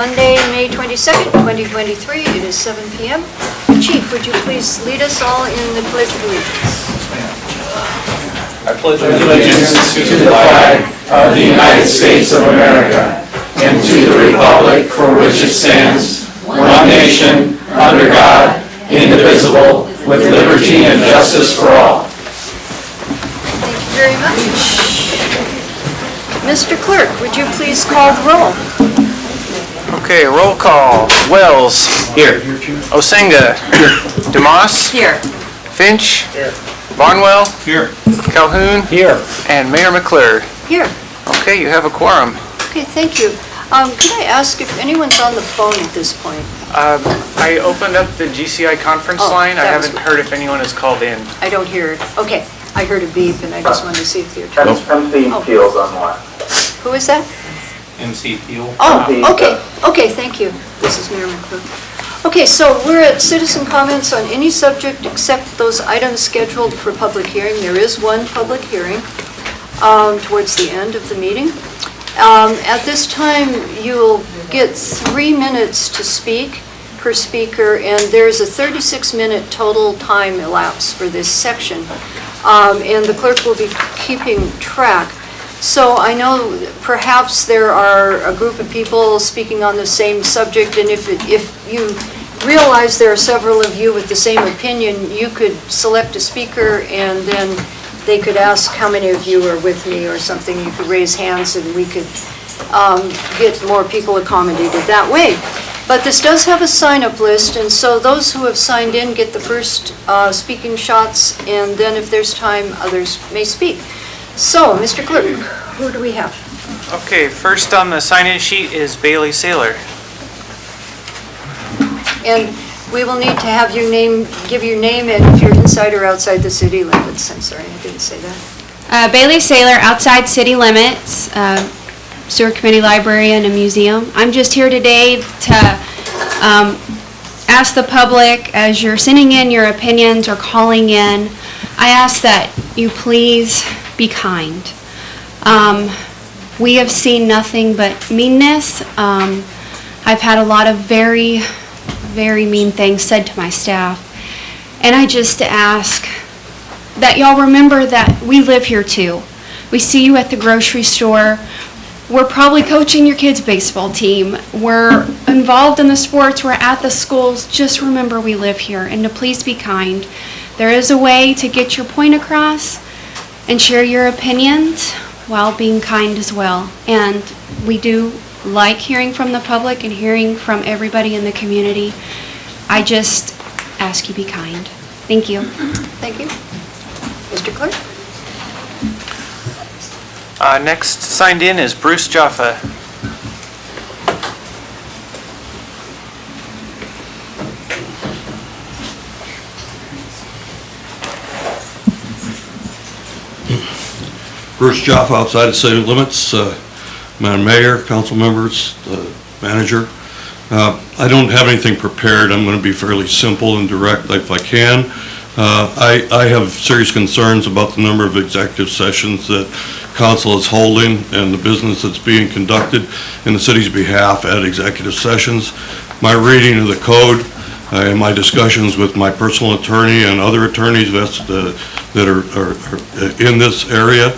Monday, May 22nd, 2023. It is 7 p.m. Chief, would you please lead us all in the Pledge of Allegiance? I pledge allegiance to the flag of the United States of America and to the republic for which it stands, one nation, under God, indivisible, with liberty and justice for all. Thank you very much. Mr. Clerk, would you please call the roll? Okay, roll call. Wells. Here. Osenga. Here. DeMoss. Here. Finch. Here. Barnwell. Here. Calhoun. Here. And Mayor McClure. Here. Okay, you have a quorum. Okay, thank you. Could I ask if anyone's on the phone at this point? I opened up the GCI conference line. I haven't heard if anyone has called in. I don't hear it. Okay, I heard a beep and I just wanted to see if they're MC Fields online. Who is that? MC Field. Oh, okay. Okay, thank you. This is Mayor McClure. Okay, so we're at citizen comments on any subject except those items scheduled for public hearing. There is one public hearing towards the end of the meeting. At this time, you'll get 3 minutes to speak per speaker, and there's a 36-minute total time elapsed for this section. And the clerk will be keeping track. So I know perhaps there are a group of people speaking on the same subject, and if you realize there are several of you with the same opinion, you could select a speaker and then they could ask how many of you are with me or something. You could raise hands and we could get more people accommodated that way. But this does have a sign-up list, and so those who have signed in get the first speaking shots, and then if there's time, others may speak. So, Mr. Clerk, who do we have? Okay, first on the sign-in sheet is Bailey Saylor. And we will need to have your name, give your name, and if you're inside or outside the city limits. I'm sorry, I didn't say that. Bailey Saylor, outside city limits, sewer committee, librarian, and museum. I'm just here today to ask the public, as you're sending in your opinions or calling in, I ask that you please be kind. We have seen nothing but meanness. I've had a lot of very, very mean things said to my staff. And I just ask that y'all remember that we live here too. We see you at the grocery store. We're probably coaching your kids' baseball team. We're involved in the sports. We're at the schools. Just remember we live here, and to please be kind. There is a way to get your point across and share your opinions while being kind as well. And we do like hearing from the public and hearing from everybody in the community. I just ask you be kind. Thank you. Thank you. Mr. Clerk? Next signed in is Bruce Jaffa. Bruce Jaffa, outside of city limits, Madam Mayor, council members, manager. I don't have anything prepared. I'm going to be fairly simple and direct if I can. I have serious concerns about the number of executive sessions that council is holding and the business that's being conducted in the city's behalf at executive sessions. My reading of the code and my discussions with my personal attorney and other attorneys that are in this area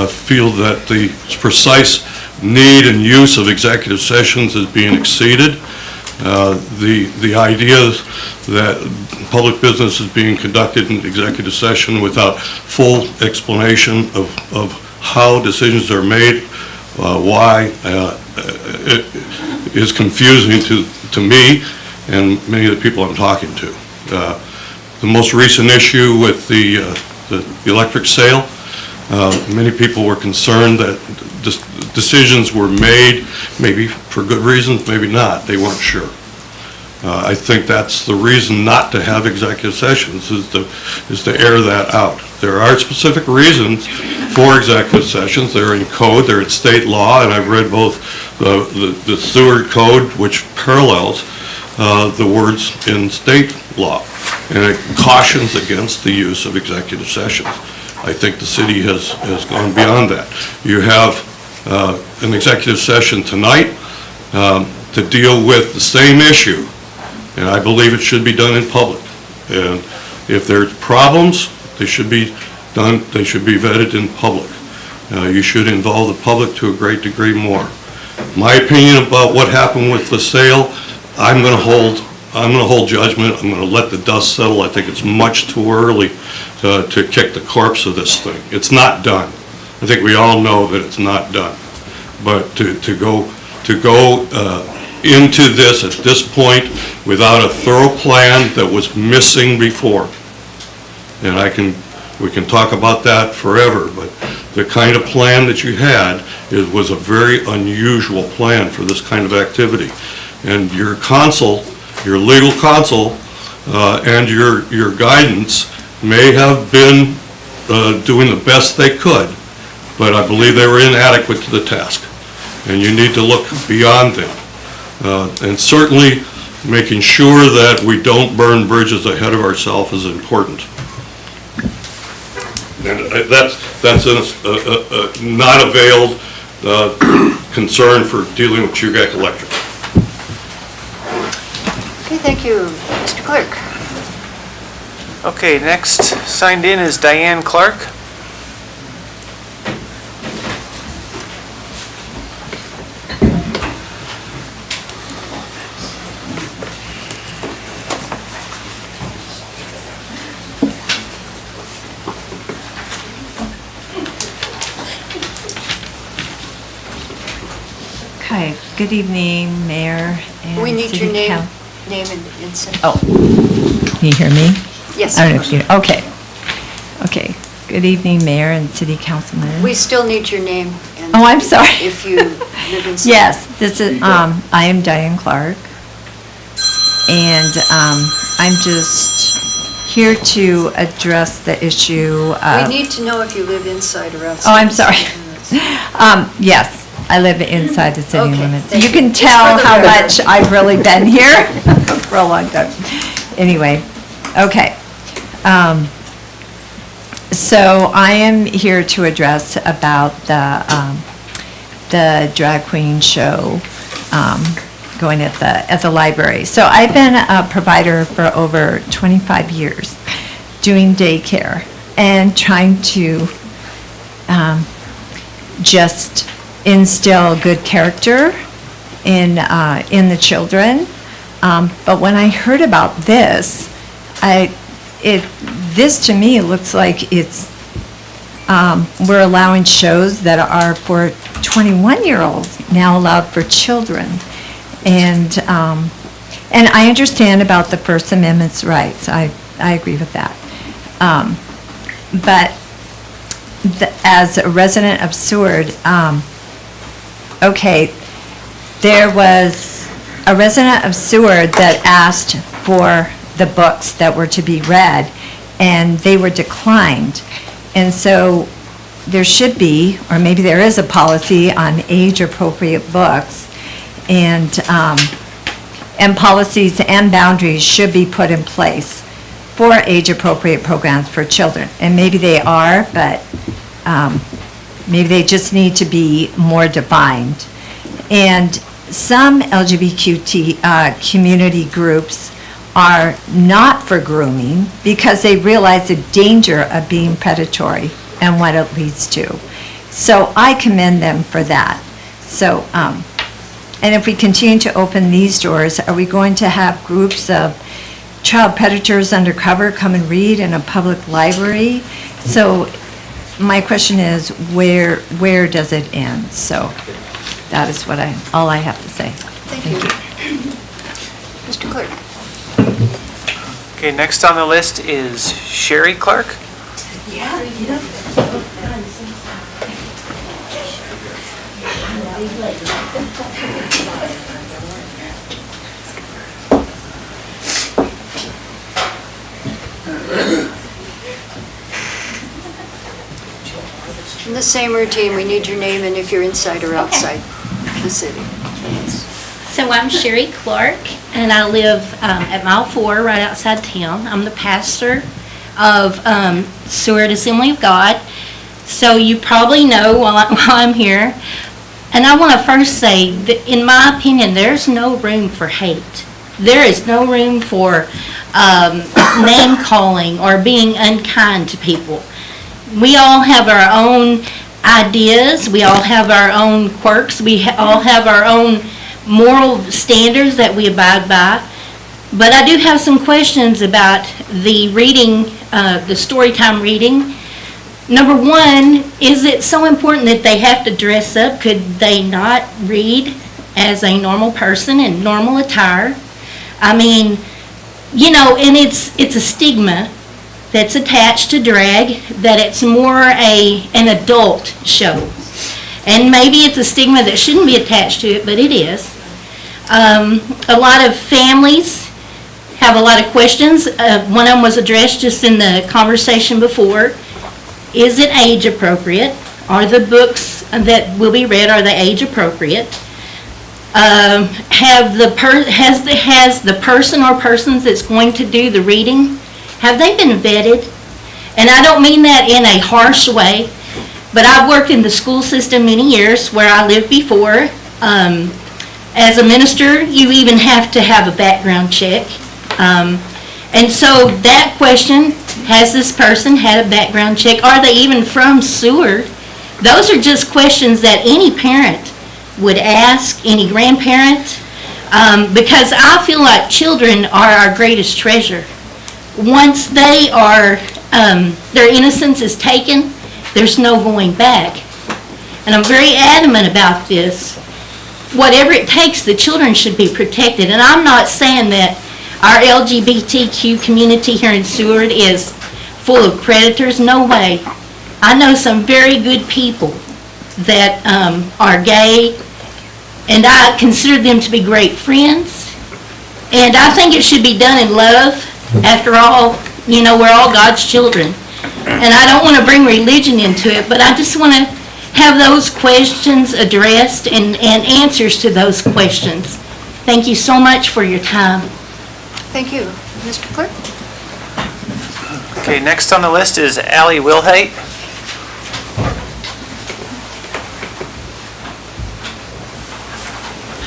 feel that the precise need and use of executive sessions is being exceeded. The idea that public business is being conducted in executive session without full explanation of how decisions are made, why, it is confusing to me and many of the people I'm talking to. The most recent issue with the electric sale, many people were concerned that decisions were made, maybe for good reasons, maybe not. They weren't sure. I think that's the reason not to have executive sessions, is to air that out. There are specific reasons for executive sessions. They're in code, they're in state law, and I've read both the sewer code, which parallels the words in state law, and it cautions against the use of executive sessions. I think the city has gone beyond that. You have an executive session tonight. to deal with the same issue, and I believe it should be done in public. And if there's problems, they should be done, they should be vetted in public. You should involve the public to a great degree more. My opinion about what happened with the sale, I'm going to hold judgment. I'm going to let the dust settle. I think it's much too early to kick the corpse of this thing. It's not done. I think we all know that it's not done. But to go into this at this point without a thorough plan that was missing before, and we can talk about that forever, but the kind of plan that you had was a very unusual plan for this kind of activity. And your counsel, your legal counsel, and your guidance may have been doing the best they could, but I believe they were inadequate to the task. And you need to look beyond them. And certainly making sure that we don't burn bridges ahead of ourselves is important. And that's a not a veiled concern for dealing with Chugach Electric. Okay, thank you. Mr. Clerk. Okay, next signed in is Diane Clark. Okay, good evening, Mayor and We need your City name Council. and incident. Oh, can you hear me? Yes. I don't know if you, okay. Okay, good evening, Mayor and City Councilman. We still need your name. And Oh, I'm sorry. If you live in. Yes, this is, I am Diane Clark, and I'm just here to address the issue of... We need to know if you live inside or outside. Oh, I'm sorry. Yes, I live inside the city Okay, limits. thank You you. can It's tell for the how record. much I've really been here for a long time. Anyway, okay. So I am here to address about the drag queen show going at the library. So I've been a provider for over 25 years, doing daycare and trying to just instill good character in the children. But when I heard about this, this to me looks like it's we're allowing shows that are for 21-year-olds now allowed for children, and I understand about the First Amendment's rights. I agree with that, but as a resident of Seward, okay, there was a resident of Seward that asked for the books that were to be read, and they were declined. And so there should be, or maybe there is a policy on age-appropriate books, and policies and boundaries should be put in place for age-appropriate programs for children. And maybe they are, but maybe they just need to be more defined. And some LGBTQ community groups are not for grooming because they realize the danger of being predatory and what it leads to. So I commend them for that. So, and if we continue to open these doors, are we going to have groups of child predators undercover come and read in a public library? So my question is, where does it end? So that is what all I have to say. Thank you. Mr. Clerk. Okay, next on the list is Sherry Clark. In the same routine, we need your name and if you're inside or outside the city. So I'm Sherry Clark, and I live at Mile 4, right outside town. I'm the pastor of Seward Assembly of God. So you probably know while I'm here, And I want to first say that, in my opinion, there's no room for hate. There is no room for name calling or being unkind to people. We all have our own ideas. We all have our own quirks. We all have our own moral standards that we abide by. But I do have some questions about the reading, the story time reading. Number one, is it so important that they have to dress up? Could they not read as a normal person in normal attire? I mean, you know, and it's a stigma that's attached to drag, that it's more an adult show. And maybe it's a stigma that shouldn't be attached to it, but it is. A lot of families have a lot of questions. One of them was addressed just in the conversation before. Is it age appropriate? Are the books that will be read, are they age appropriate? Has the person or persons that's going to do the reading, have they been vetted? And I don't mean that in a harsh way, but I've worked in the school system many years where I lived before. As a minister, you even have to have a background check. And so that question, has this person had a background check? Are they even from Seward? Those are just questions that any parent would ask, any grandparent, because I feel like children are our greatest treasure. Once they are, their innocence is taken, there's no going back. And I'm very adamant about this. Whatever it takes, the children should be protected. And I'm not saying that our LGBTQ community here in Seward is full of predators. No way. I know some very good people that are gay, and I consider them to be great friends. And I think it should be done in love. After all, you know, we're all God's children. And I don't want to bring religion into it, but I just want to have those questions addressed and answers to those questions. Thank you so much for your time. Thank you. Mr. Clerk? Okay, next on the list is Allie Wilhite.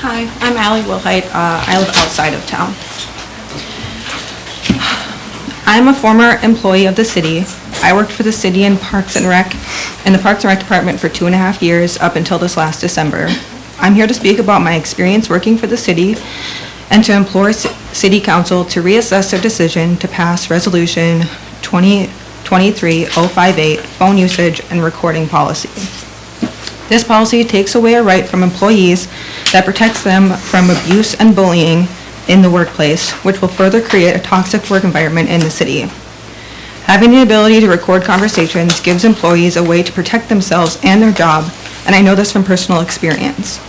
Hi, I'm Allie Wilhite. I live outside of town. I'm a former employee of the city. I worked for the city in Parks and Rec, in the Parks and Rec department for 2.5 years up until this last December. I'm here to speak about my experience working for the city and to implore City Council to reassess their decision to pass Resolution 2023-058, phone usage and recording policy. This policy takes away a right from employees that protects them from abuse and bullying in the workplace, which will further create a toxic work environment in the city. Having the ability to record conversations gives employees a way to protect themselves and their job, and I know this from personal experience.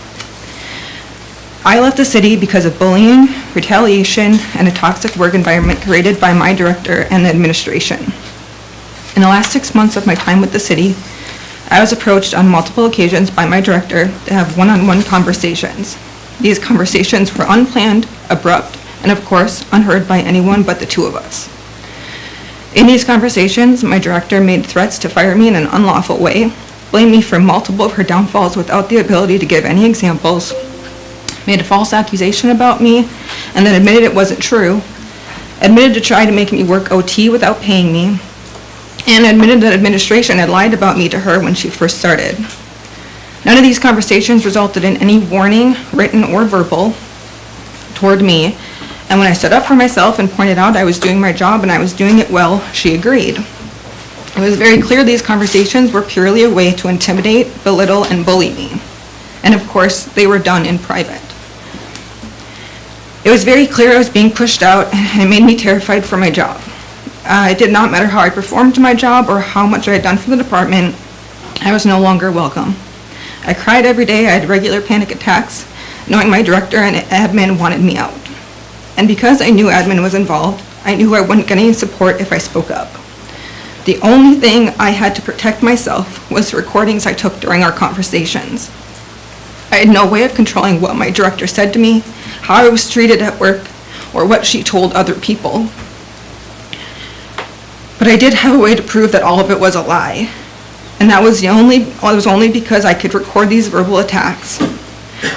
I left the city because of bullying, retaliation, and a toxic work environment created by my director and the administration. In the last 6 months of my time with the city, I was approached on multiple occasions by my director to have one-on-one conversations. These conversations were unplanned, abrupt, and of course, unheard by anyone but the two of us. In these conversations, my director made threats to fire me in an unlawful way, blamed me for multiple of her downfalls without the ability to give any examples, made a false accusation about me, and then admitted it wasn't true, admitted to try to make me work OT without paying me, and admitted that administration had lied about me to her when she first started. None of these conversations resulted in any warning, written or verbal, toward me, and when I stood up for myself and pointed out I was doing my job and I was doing it well, she agreed. It was very clear these conversations were purely a way to intimidate, belittle, and bully me. And of course, they were done in private. It was very clear I was being pushed out, and it made me terrified for my job. It did not matter how I performed my job or how much I had done for the department, I was no longer welcome. I cried every day. I had regular panic attacks, knowing my director and admin wanted me out. And because I knew admin was involved, I knew I wouldn't get any support if I spoke up. The only thing I had to protect myself was the recordings I took during our conversations. I had no way of controlling what my director said to me, how I was treated at work, or what she told other people. But I did have a way to prove that all of it was a lie. And that was only because I could record these verbal attacks.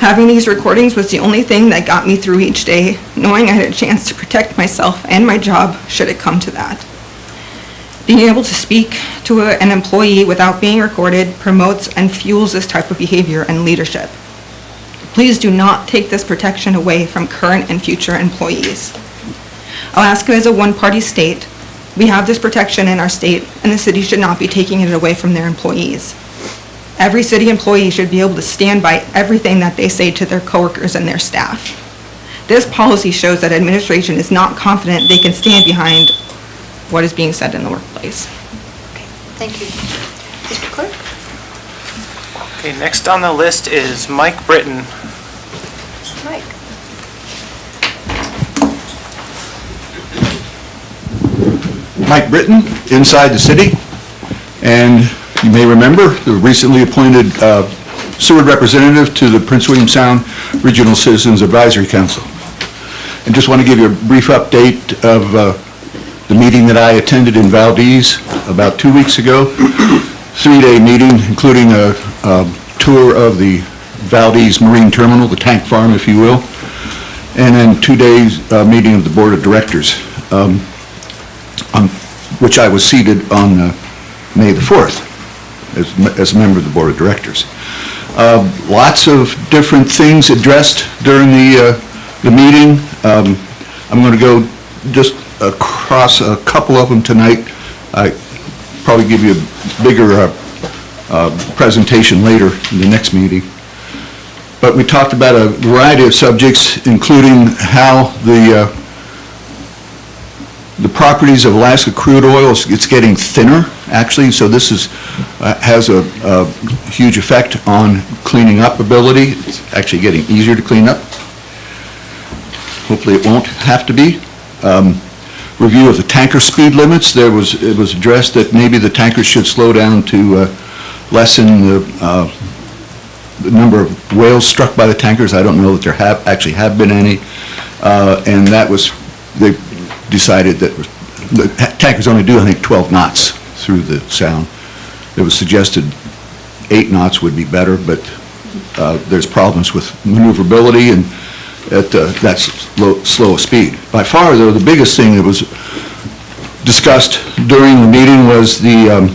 Having these recordings was the only thing that got me through each day, knowing I had a chance to protect myself and my job should it come to that. Being able to speak to an employee without being recorded promotes and fuels this type of behavior and leadership. Please do not take this protection away from current and future employees. Alaska is a one-party state. We have this protection in our state, and the city should not be taking it away from their employees. Every city employee should be able to stand by everything that they say to their coworkers and their staff. This policy shows that administration is not confident they can stand behind what is being said in the workplace. Okay, thank you. Mr. Clerk? Okay, next on the list is Mike Britton. Mike. Mike Britton, inside the city, and you may remember the recently appointed Seward representative to the Prince William Sound Regional Citizens Advisory Council. And just want to give you a brief update of the meeting that I attended in Valdez about 2 weeks ago. 3-day meeting, including a tour of the Valdez Marine Terminal, the tank farm, if you will, and then 2 days meeting of the Board of Directors, on which I was seated on May the 4th as a member of the Board of Directors. Lots of different things addressed during the meeting. I'm going to go just across a couple of them tonight. I probably give you a bigger presentation later in the next meeting. But we talked about a variety of subjects, including how the properties of Alaska crude oil, it's getting thinner, actually, so this has a huge effect on cleaning up ability. It's actually getting easier to clean up. Hopefully it won't have to be. Review of the tanker speed limits. It was addressed that maybe the tankers should slow down to lessen the number of whales struck by the tankers. I don't know that there actually have been any, and that was, they decided that the tankers only do, I think, 12 knots through the sound. It was suggested 8 knots would be better, but there's problems with maneuverability and at that slow speed. By far, though, the biggest thing that was discussed during the meeting was the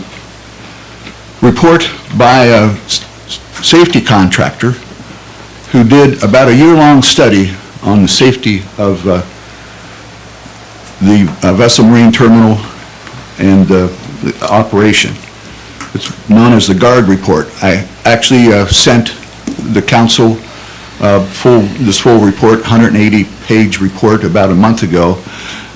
report by a safety contractor who did about a year-long study on the safety of the Vessel Marine Terminal and the operation. It's known as the GUARD report. I actually sent the council this full report, 180-page report, about a month ago.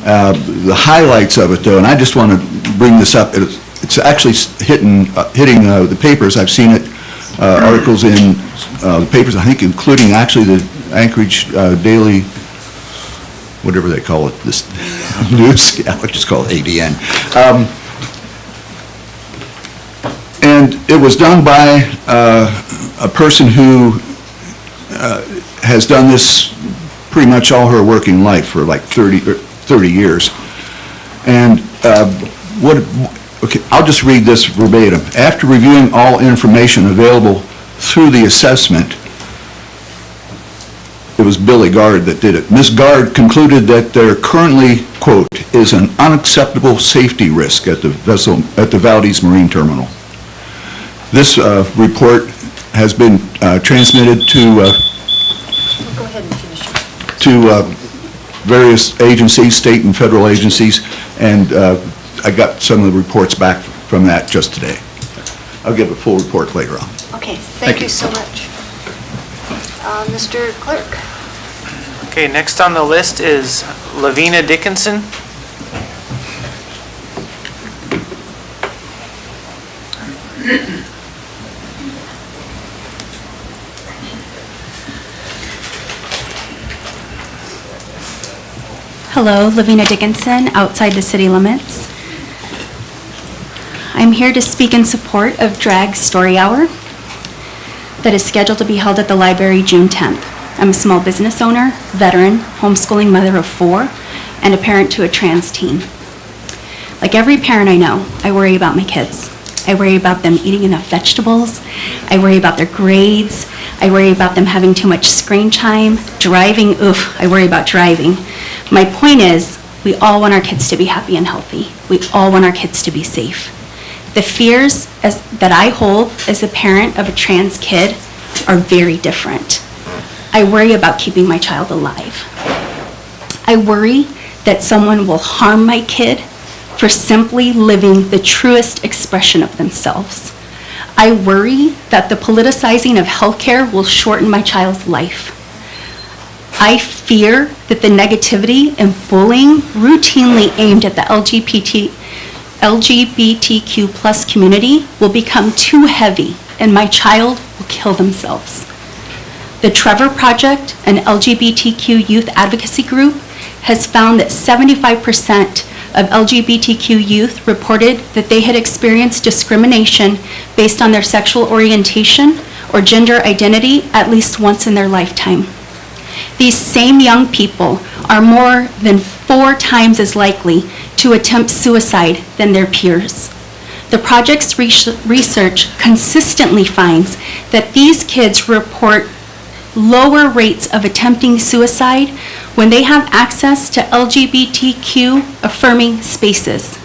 The highlights of it, though, and I just want to bring this up. It's actually hitting the papers. I've seen it, articles in the papers, I think, including actually the Anchorage Daily, whatever they call it, this news, I'll just call it ADN. And it was done by a person who has done this pretty much all her working life for like 30 years. And okay, I'll just read this verbatim. After reviewing all information available through the assessment, it was Billy Gard that did it. Ms. Gard concluded that there currently, quote, is an unacceptable safety risk at the Valdez Marine Terminal. This report has been transmitted to Go ahead and finish. to various agencies, state and federal agencies, and I got some of the reports back from that just today. I'll give a full report later on. Okay, thank you so much. Mr. Clerk. Okay, next on the list is Lavina Dickinson. Hello, Lavina Dickinson, outside the city limits. I'm here to speak in support of Drag Story Hour that is scheduled to be held at the library June 10th. I'm a small business owner, veteran, homeschooling mother of 4, and a parent to a trans teen. Like every parent I know, I worry about my kids. I worry about them eating enough vegetables. I worry about their grades. I worry about them having too much screen time. Driving, oof, I worry about driving. My point is, we all want our kids to be happy and healthy. We all want our kids to be safe. The fears that I hold as a parent of a trans kid are very different. I worry about keeping my child alive. I worry that someone will harm my kid for simply living the truest expression of themselves. I worry that the politicizing of healthcare will shorten my child's life. I fear that the negativity and bullying routinely aimed at the LGBTQ plus community will become too heavy and my child will kill themselves. The Trevor Project, an LGBTQ youth advocacy group, has found that 75% of LGBTQ youth reported that they had experienced discrimination based on their sexual orientation or gender identity at least once in their lifetime. These same young people are more than 4 times as likely to attempt suicide than their peers. The project's research consistently finds that these kids report lower rates of attempting suicide when they have access to LGBTQ affirming spaces.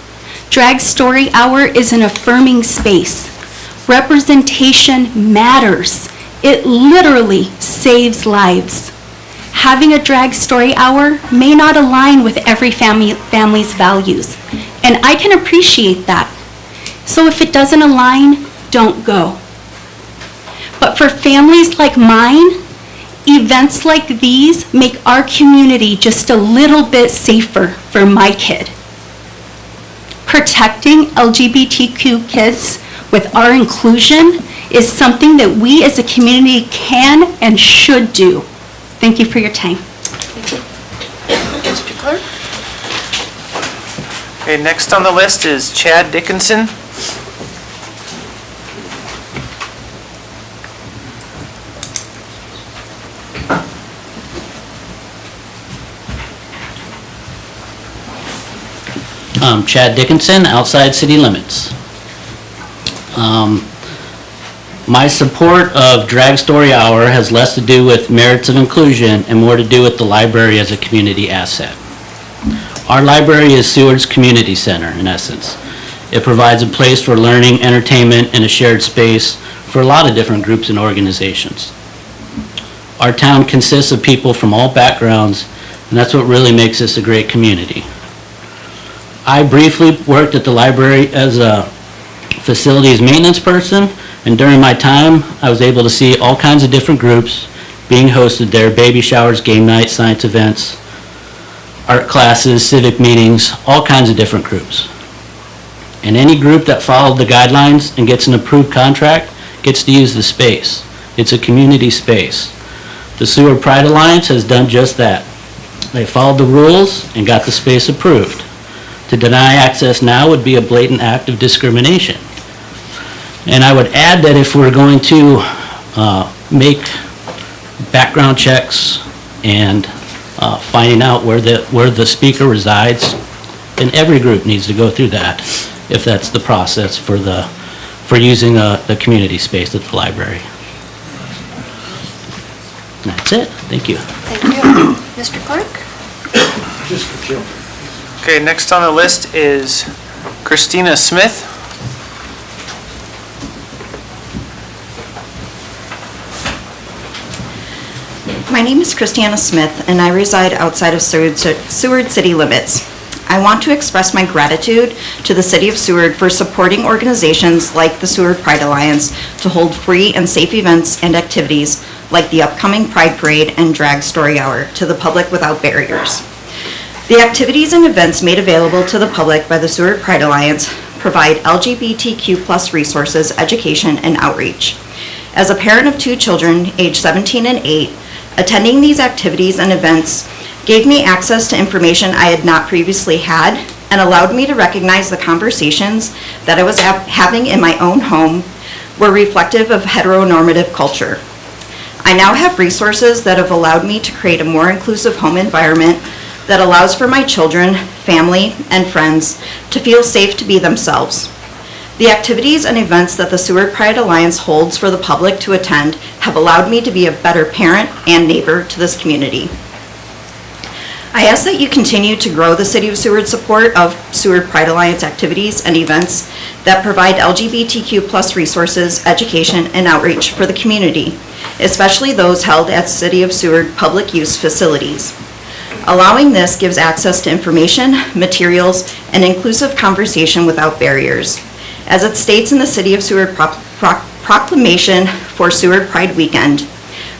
Drag Story Hour is an affirming space. Representation matters. It literally saves lives. Having a drag story hour may not align with every family's values, and I can appreciate that. So if it doesn't align, don't go. But for families like mine, events like these make our community just a little bit safer for my kid. Protecting LGBTQ kids with our inclusion is something that we as a community can and should do. Thank you for your time. Thank you. Mr. Clark? Okay, next on the list is Chad Dickinson. Chad Dickinson, outside city limits. My support of Drag Story Hour has less to do with merits of inclusion and more to do with the library as a community asset. Our library is Seward's community center, in essence. It provides a place for learning, entertainment, and a shared space for a lot of different groups and organizations. Our town consists of people from all backgrounds, and that's what really makes this a great community. I briefly worked at the library as a facilities maintenance person, and during my time, I was able to see all kinds of different groups being hosted there: baby showers, game nights, science events, art classes, civic meetings, all kinds of different groups. And any group that followed the guidelines and gets an approved contract gets to use the space. It's a community space. The Seward Pride Alliance has done just that. They followed the rules and got the space approved. To deny access now would be a blatant act of discrimination. And I would add that if we're going to make background checks and finding out where the speaker resides, then every group needs to go through that, if that's the process for using the community space at the library. And that's it. Thank you. Thank you. Mr. Clark? Just for children. Okay, next on the list is Christina Smith. My name is Christina Smith, and I reside outside of Seward city limits. I want to express my gratitude to the City of Seward for supporting organizations like the Seward Pride Alliance to hold free and safe events and activities like the upcoming Pride Parade and Drag Story Hour to the public without barriers. The activities and events made available to the public by the Seward Pride Alliance provide LGBTQ+ resources, education, and outreach. As a parent of 2 children, aged 17 and 8, attending these activities and events gave me access to information I had not previously had and allowed me to recognize the conversations that I was having in my own home were reflective of heteronormative culture. I now have resources that have allowed me to create a more inclusive home environment that allows for my children, family, and friends to feel safe to be themselves. The activities and events that the Seward Pride Alliance holds for the public to attend have allowed me to be a better parent and neighbor to this community. I ask that you continue to grow the City of Seward's support of Seward Pride Alliance activities and events that provide LGBTQ+ resources, education, and outreach for the community, especially those held at City of Seward public use facilities. Allowing this gives access to information, materials, and inclusive conversation without barriers. As it states in the City of Seward Proclamation for Seward Pride Weekend,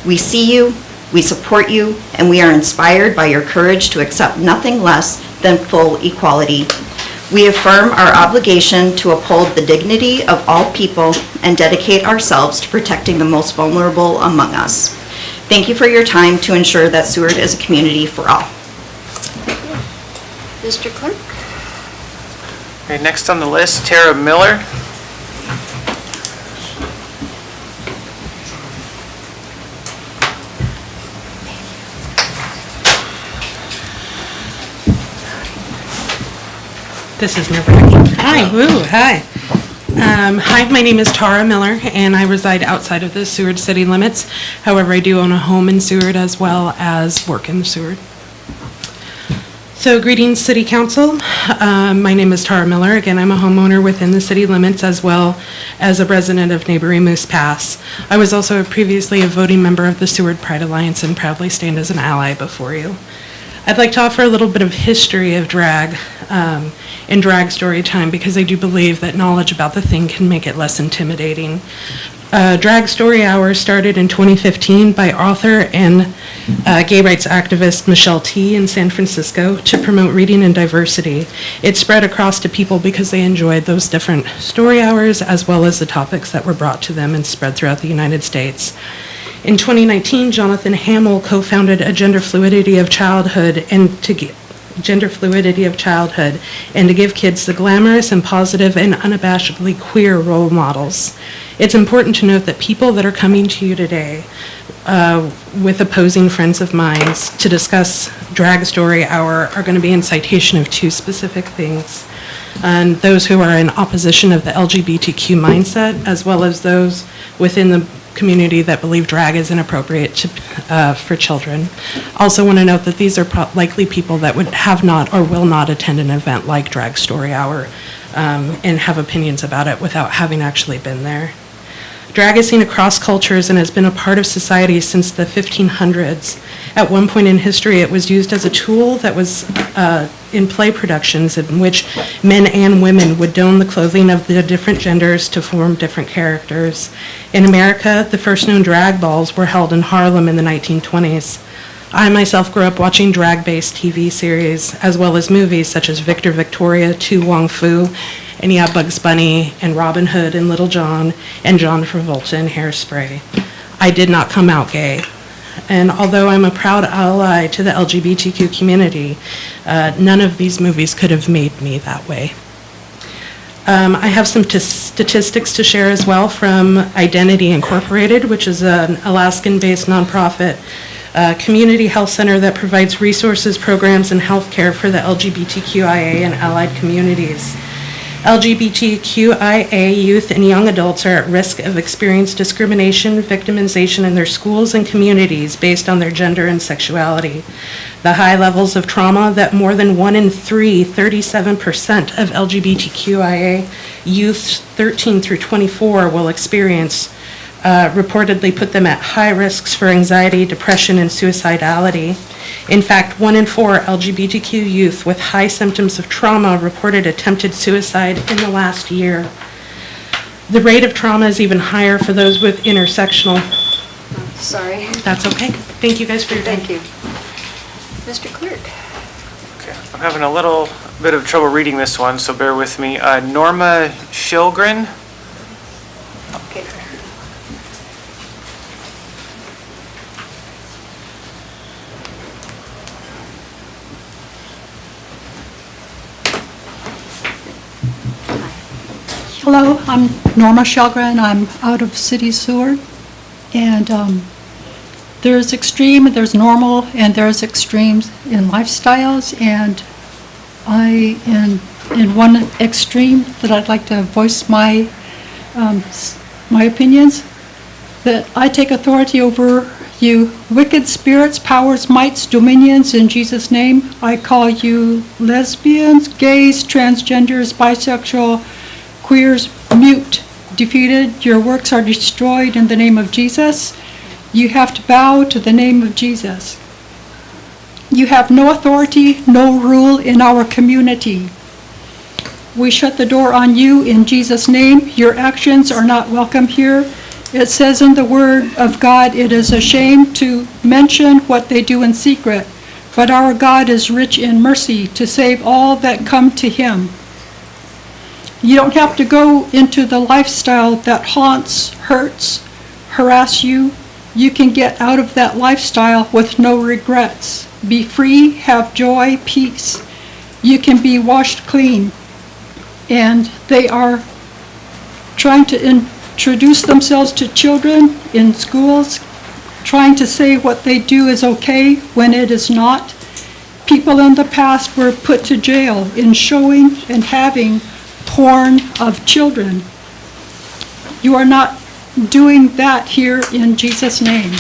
we see you, we support you, and we are inspired by your courage to accept nothing less than full equality. We affirm our obligation to uphold the dignity of all people and dedicate ourselves to protecting the most vulnerable among us. Thank you for your time to ensure that Seward is a community for all. Mr. Clerk? Okay, next on the list, Tara Miller. This is nerve-wracking. Hi, woo, hi. Hi, my name is Tara Miller, and I reside outside of the Seward city limits. However, I do own a home in Seward as well as work in Seward. So, greetings, City Council. My name is Tara Miller. Again, I'm a homeowner within the city limits as well as a resident of neighboring Moose Pass. I was also previously a voting member of the Seward Pride Alliance and proudly stand as an ally before you. I'd like to offer a little bit of history of drag in drag story time because I do believe that knowledge about the thing can make it less intimidating. Drag Story Hour started in 2015 by author and gay rights activist Michelle T. in San Francisco to promote reading and diversity. It spread across to people because they enjoyed those different story hours as well as the topics that were brought to them and spread throughout the United States. In 2019, Jonathan Hamill co-founded a Gender Fluidity of Childhood and to give kids the glamorous and positive and unabashedly queer role models. It's important to note that people that are coming to you today with opposing friends of mine to discuss Drag Story Hour are going to be in citation of two specific things. And those who are in opposition of the LGBTQ mindset, as well as those within the community that believe drag is inappropriate for children. Also want to note that these are likely people that would have not or will not attend an event like Drag Story Hour and have opinions about it without having actually been there. Drag is seen across cultures and has been a part of society since the 1500s. At one point in history, it was used as a tool that was in play productions in which men and women would don the clothing of the different genders to form different characters. In America, the first known drag balls were held in Harlem in the 1920s. I myself grew up watching drag-based TV series as well as movies such as Victor Victoria, Tu Wong Fu, and yeah, Bugs Bunny, and Robin Hood, and Little John, and John Travolta in Hairspray. I did not come out gay. And although I'm a proud ally to the LGBTQ community, none of these movies could have made me that way. I have some statistics to share as well from Identity Incorporated, which is an Alaskan-based nonprofit community health center that provides resources, programs, and health care for the LGBTQIA and allied communities. LGBTQIA youth and young adults are at risk of experiencing discrimination, victimization in their schools and communities based on their gender and sexuality. The high levels of trauma that more than 1 in 3, 37% of LGBTQIA youth 13 through 24 will experience reportedly put them at high risks for anxiety, depression, and suicidality. In fact, 1 in 4 LGBTQ youth with high symptoms of trauma reported attempted suicide in the last year. The rate of trauma is even higher for those with intersectional. Sorry. That's okay. Thank you guys for your time. Thank you. Mr. Clerk. Okay, I'm having a little bit of trouble reading this one, so bear with me. Norma Shilgren. Okay. Hello, I'm Norma Shilgren. I'm out of City Seward, and there's extreme, there's normal, and there's extremes in lifestyles, and I in one extreme that I'd like to voice my opinions, that I take authority over you wicked spirits, powers, mights, dominions, in Jesus' name. I call you lesbians, gays, transgenders, bisexual, queers, mute, defeated. Your works are destroyed in the name of Jesus. You have to bow to the name of Jesus. You have no authority, no rule in our community. We shut the door on you in Jesus' name. Your actions are not welcome here. It says in the Word of God, it is a shame to mention what they do in secret, but our God is rich in mercy to save all that come to Him. You don't have to go into the lifestyle that haunts, hurts, harass you. You can get out of that lifestyle with no regrets. Be free, have joy, peace. You can be washed clean. And they are trying to introduce themselves to children in schools, trying to say what they do is okay when it is not. People in the past were put to jail in showing and having porn of children. You are not doing that here in Jesus' name.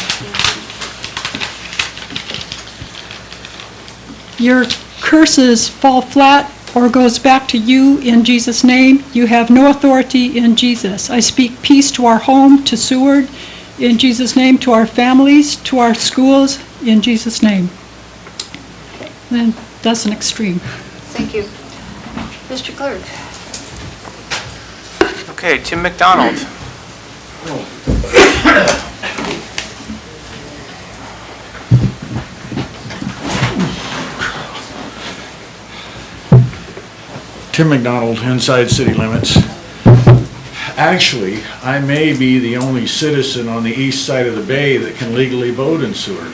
Your curses fall flat or goes back to you in Jesus' name. You have no authority in Jesus. I speak peace to our home, to Seward, in Jesus' name, to our families, to our schools, in Jesus' name. And that's an extreme. Thank you. Mr. Clerk. Okay, Tim McDonald. Tim McDonald, inside city limits. Actually, I may be the only citizen on the east side of the bay that can legally vote in Seward.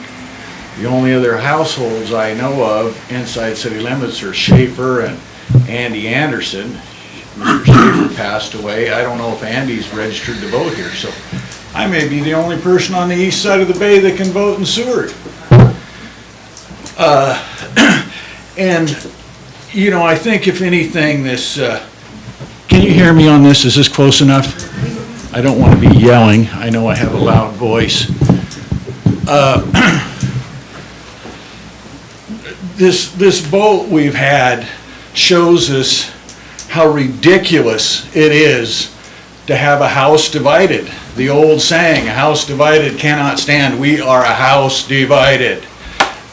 The only other households I know of inside city limits are Schaefer and Andy Anderson. Mr. Schaefer passed away. I don't know if Andy's registered to vote here, so I may be the only person on the east side of the bay that can vote in Seward. And you know, I think if anything, this, can you hear me on this? Is this close enough? I don't want to be yelling. I know I have a loud voice. This vote we've had shows us how ridiculous it is to have a house divided. The old saying, a house divided cannot stand. We are a house divided,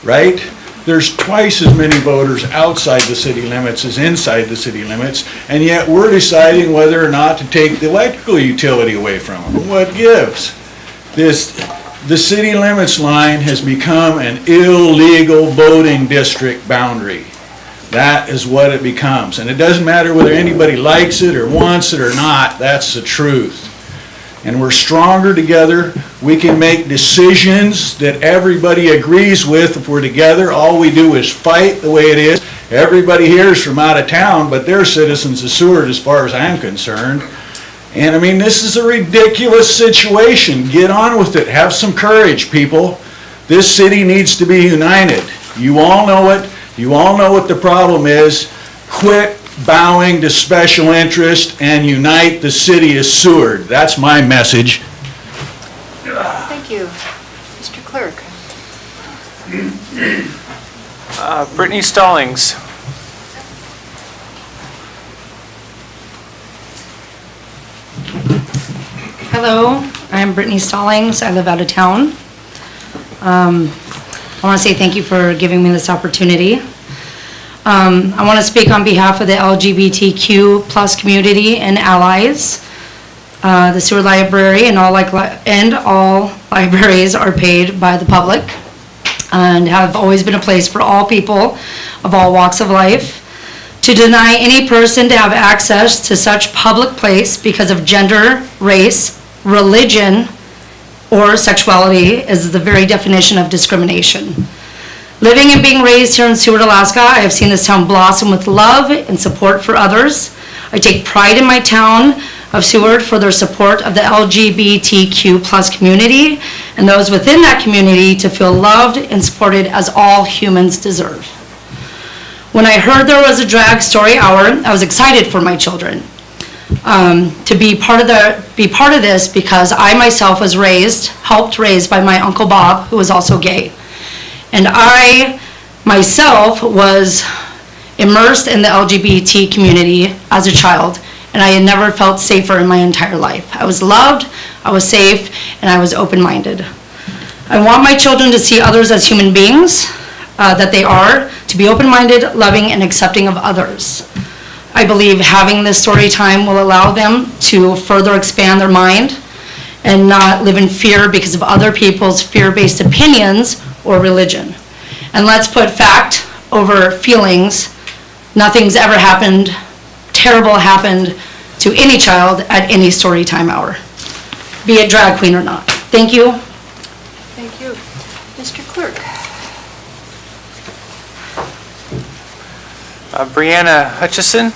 right? There's twice as many voters outside the city limits as inside the city limits, and yet we're deciding whether or not to take the electrical utility away from them. What gives? The city limits line has become an illegal voting district boundary. That is what it becomes, and it doesn't matter whether anybody likes it or wants it or not, that's the truth. And we're stronger together. We can make decisions that everybody agrees with if we're together. All we do is fight the way it is. Everybody here is from out of town, but they're citizens of Seward as far as I'm concerned. And I mean, this is a ridiculous situation. Get on with it. Have some courage, people. This city needs to be united. You all know it. You all know what the problem is. Quit bowing to special interest and unite the city of Seward. That's my message. Thank you. Mr. Clerk. Brittany Stallings. Hello, I'm Brittany Stallings. I live out of town. I want to say thank you for giving me this opportunity. I want to speak on behalf of the LGBTQ plus community and allies. The Seward Library and all libraries are paid by the public and have always been a place for all people of all walks of life. To deny any person to have access to such public place because of gender, race, religion, or sexuality is the very definition of discrimination. Living and being raised here in Seward, Alaska, I have seen this town blossom with love and support for others. I take pride in my town of Seward for their support of the LGBTQ plus community and those within that community to feel loved and supported as all humans deserve. When I heard there was a drag story hour, I was excited for my children to be part of this, because I myself was helped raised by my Uncle Bob, who was also gay. And I myself was immersed in the LGBT community as a child, and I had never felt safer in my entire life. I was loved, I was safe, and I was open-minded. I want my children to see others as human beings that they are, to be open-minded, loving, and accepting of others. I believe having this story time will allow them to further expand their mind and not live in fear because of other people's fear-based opinions or religion. And let's put fact over feelings. Nothing's ever terrible happened to any child at any story time hour, be it drag queen or not. Thank you. Thank you. Mr. Clerk. Brianna Hutchison.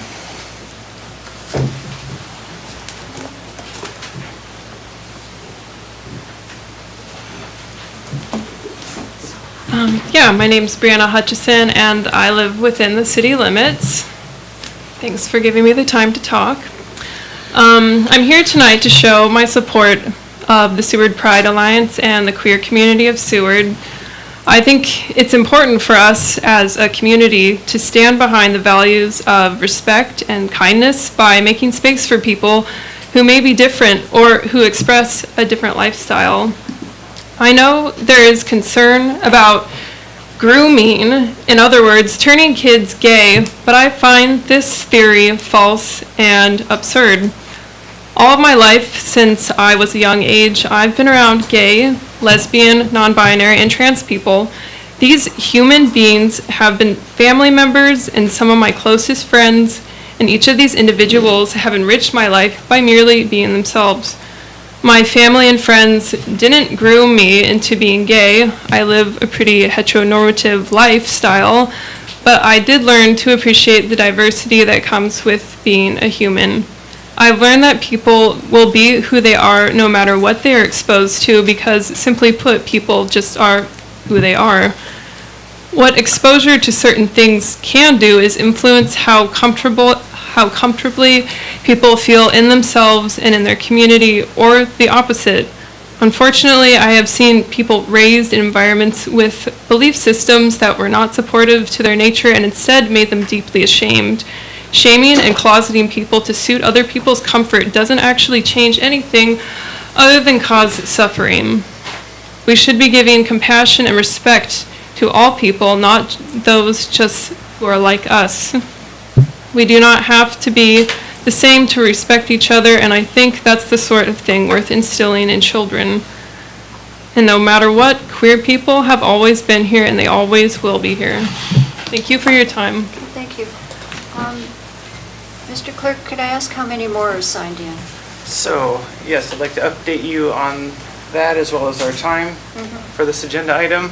Yeah, my name's Brianna Hutchison, and I live within the city limits. Thanks for giving me the time to talk. I'm here tonight to show my support of the Seward Pride Alliance and the queer community of Seward. I think it's important for us as a community to stand behind the values of respect and kindness by making space for people who may be different or who express a different lifestyle. I know there is concern about grooming, in other words, turning kids gay, but I find this theory false and absurd. All of my life, since I was a young age, I've been around gay, lesbian, non-binary, and trans people. These human beings have been family members and some of my closest friends, and each of these individuals have enriched my life by merely being themselves. My family and friends didn't groom me into being gay. I live a pretty heteronormative lifestyle, but I did learn to appreciate the diversity that comes with being a human. I've learned that people will be who they are no matter what they are exposed to, because simply put, people just are who they are. What exposure to certain things can do is influence how comfortably people feel in themselves and in their community, or the opposite. Unfortunately, I have seen people raised in environments with belief systems that were not supportive to their nature and instead made them deeply ashamed. Shaming and closeting people to suit other people's comfort doesn't actually change anything other than cause suffering. We should be giving compassion and respect to all people, not those just who are like us. We do not have to be the same to respect each other, and I think that's the sort of thing worth instilling in children. And no matter what, queer people have always been here and they always will be here. Thank you for your time. Thank you. Mr. Clerk, could I ask how many more are signed in? So, yes, I'd like to update you on that as well as our time for this agenda item.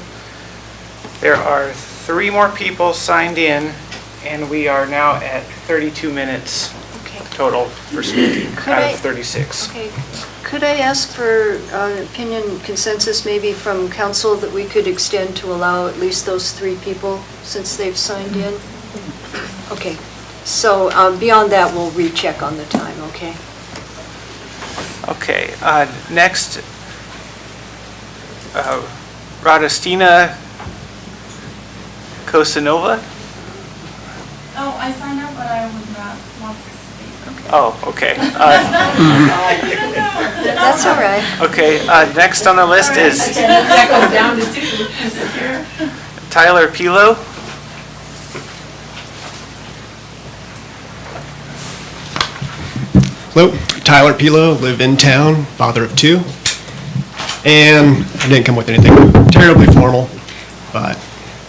There are 3 more people signed in, and we are now at 32 minutes total for speaking out of 36. Okay. Could I ask for opinion consensus maybe from council that we could extend to allow at least those 3 people since they've signed in? Okay. So beyond that, we'll recheck on the time, okay? Okay, next, Radostina Kosanova. Oh, I signed up, but I would not want to speak. Okay. Oh, okay. That's all right. Okay, next on the list is Tyler Pilo. Hello, Tyler Pilo, live in town, father of 2. And I didn't come with anything terribly formal, but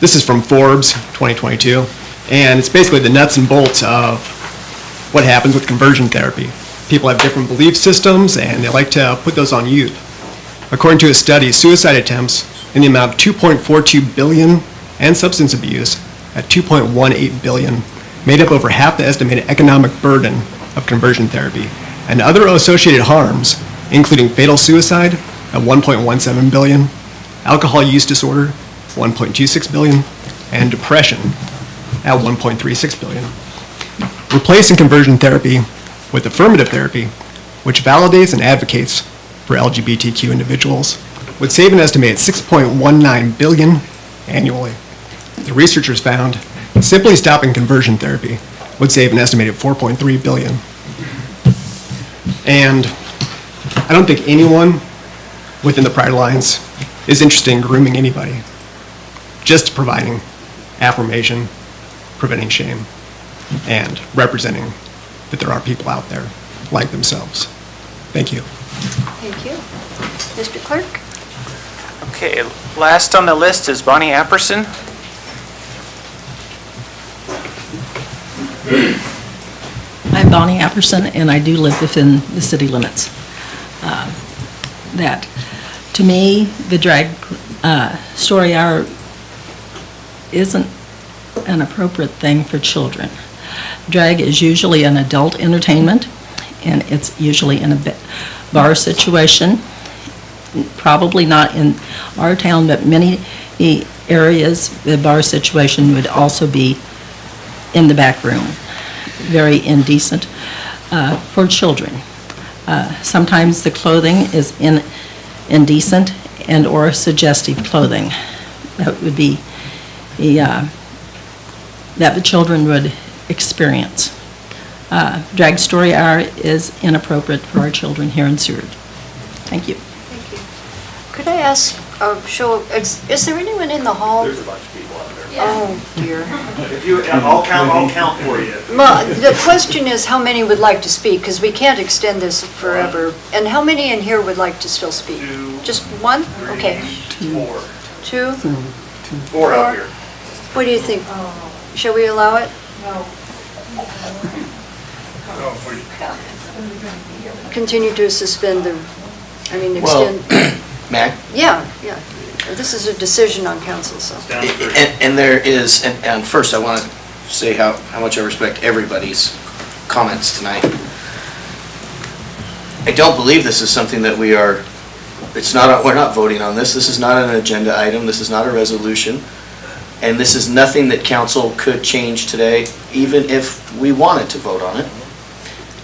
this is from Forbes 2022. And it's basically the nuts and bolts of what happens with conversion therapy. People have different belief systems and they like to put those on youth. According to a study, suicide attempts in the amount of 2.42 billion and substance abuse at 2.18 billion made up over half the estimated economic burden of conversion therapy, and other associated harms, including fatal suicide at 1.17 billion, alcohol use disorder, 1.26 billion, and depression, at $1.36 billion. Replacing conversion therapy with affirmative therapy, which validates and advocates for LGBTQ individuals, would save an estimated $6.19 billion annually. The researchers found simply stopping conversion therapy would save an estimated $4.3 billion. And I don't think anyone within the Pride Alliance is interested in grooming anybody, just providing affirmation, preventing shame, and representing that there are people out there like themselves. Thank you. Thank you. Mr. Clark? Okay, last on the list is Bonnie Apperson. I'm Bonnie Apperson, and I do live within the city limits. That, to me, the drag story hour isn't an appropriate thing for children. Drag is usually an adult entertainment, and it's usually in a bar situation. Probably not in our town, but many areas, the bar situation would also be in the back room. Very indecent for children. Sometimes the clothing is indecent and or suggestive clothing. That would be that the children would experience. Drag story hour is inappropriate for our children here in Seward. Thank you. Thank you. Could I ask, is there anyone in the hall? There's a bunch of people out there. Oh, dear. If you, I'll count for you. Well, the question is how many would like to speak, because we can't extend this forever. And how many in here would like to still speak? Two. Just one? Okay. Four. Two? Four out here. What do you think? Shall we allow it? Continue to suspend the, extend. Mac? Yeah. This is a decision on council, so. And there is, and first I want to say how much I respect everybody's comments tonight. I don't believe this is something that we're not voting on this. This is not an agenda item. This is not a resolution. And this is nothing that council could change today, even if we wanted to vote on it.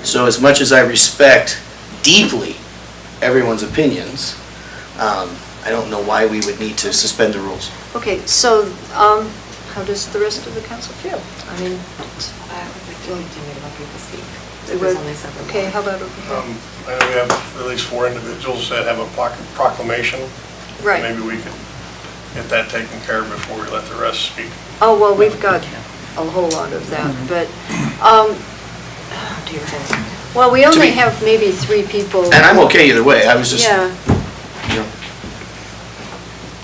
So as much as I respect deeply everyone's opinions, I don't know why we would need to suspend the rules. Okay, so how does the rest of the council feel? I would like to continue to let people speak. Okay, how about over here? I know we have at least 4 individuals that have a proclamation. Right. Maybe we could get that taken care of before we let the rest speak. Oh, well, we've got a whole lot of that, but, oh dear. Well, we only have maybe 3 people. And I'm okay either way. I was just, Yeah. you know.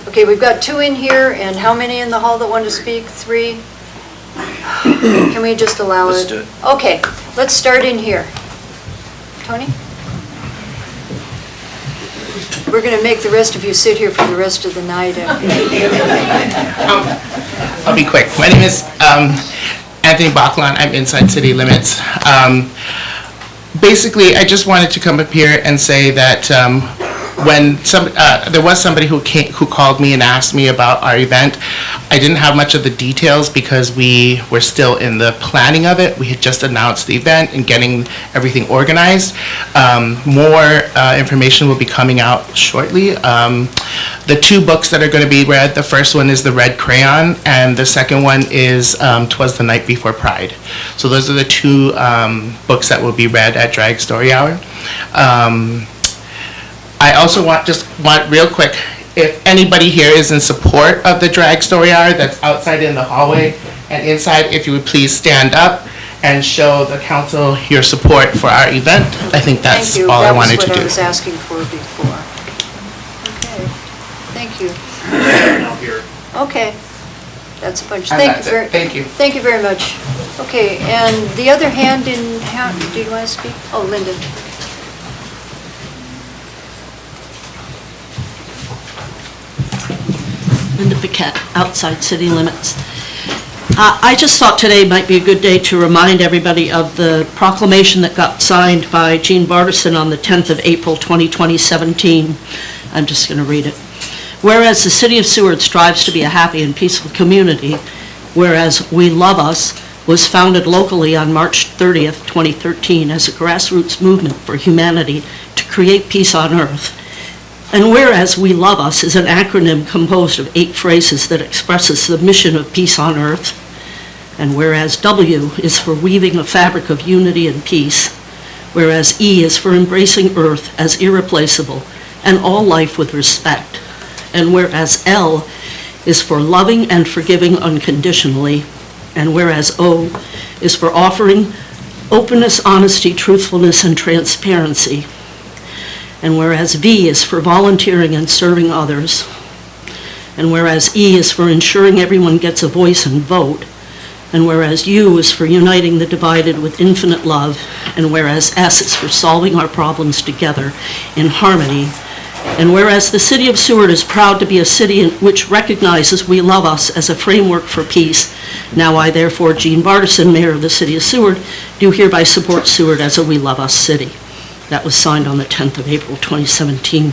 Okay, we've got 2 in here, and how many in the hall that want to speak? 3? Can we just allow it? Let's do it. Okay, let's start in here. Tony? We're going to make the rest of you sit here for the rest of the night. I'll be quick. My name is Anthony Bachlan. I'm inside city limits. Basically, I just wanted to come up here and say that when there was somebody who called me and asked me about our event, I didn't have much of the details because we were still in the planning of it. We had just announced the event and getting everything organized. More information will be coming out shortly. The 2 books that are going to be read, the first one is The Red Crayon, and the second one is 'Twas the Night Before Pride. So those are the 2 books that will be read at Drag Story Hour. I also want real quick, if anybody here is in support of the Drag Story Hour that's outside in the hallway and inside, if you would please stand up and show the council your support for our event. I think that's all I wanted to do. That was what I was asking for before. Okay, thank you. Okay, that's a bunch. Thank you. Thank you very much. Okay, and the other hand do you want to speak? Oh, Linda. Linda Paquette, outside city limits. I just thought today might be a good day to remind everybody of the proclamation that got signed by Jean Bartison on the 10th of April 2017. I'm just going to read it. Whereas the City of Seward strives to be a happy and peaceful community, whereas We Love Us was founded locally on March 30th, 2013 as a grassroots movement for humanity to create peace on earth. And whereas We Love Us is an acronym composed of 8 phrases that expresses the mission of peace on earth, and whereas W is for weaving a fabric of unity and peace, whereas E is for embracing earth as irreplaceable and all life with respect, and whereas L is for loving and forgiving unconditionally, and whereas O is for offering openness, honesty, truthfulness, and transparency, and whereas V is for volunteering and serving others, and whereas E is for ensuring everyone gets a voice and vote, and whereas U is for uniting the divided with infinite love, and whereas S is for solving our problems together in harmony, and whereas the City of Seward is proud to be a city in which recognizes We Love Us as a framework for peace, now I therefore, Jean Bartison, Mayor of the City of Seward, do hereby support Seward as a We Love Us city. That was signed on the 10th of April, 2017.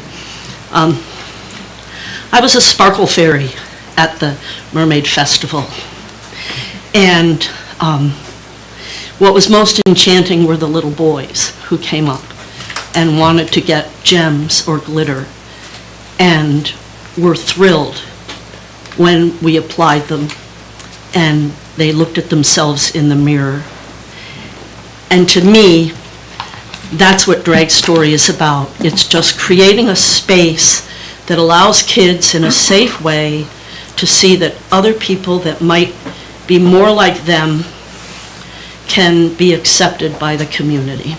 I was a sparkle fairy at the Mermaid Festival. And what was most enchanting were the little boys who came up and wanted to get gems or glitter and were thrilled when we applied them and they looked at themselves in the mirror. And to me, that's what Drag Story is about. It's just creating a space that allows kids in a safe way to see that other people that might be more like them can be accepted by the community.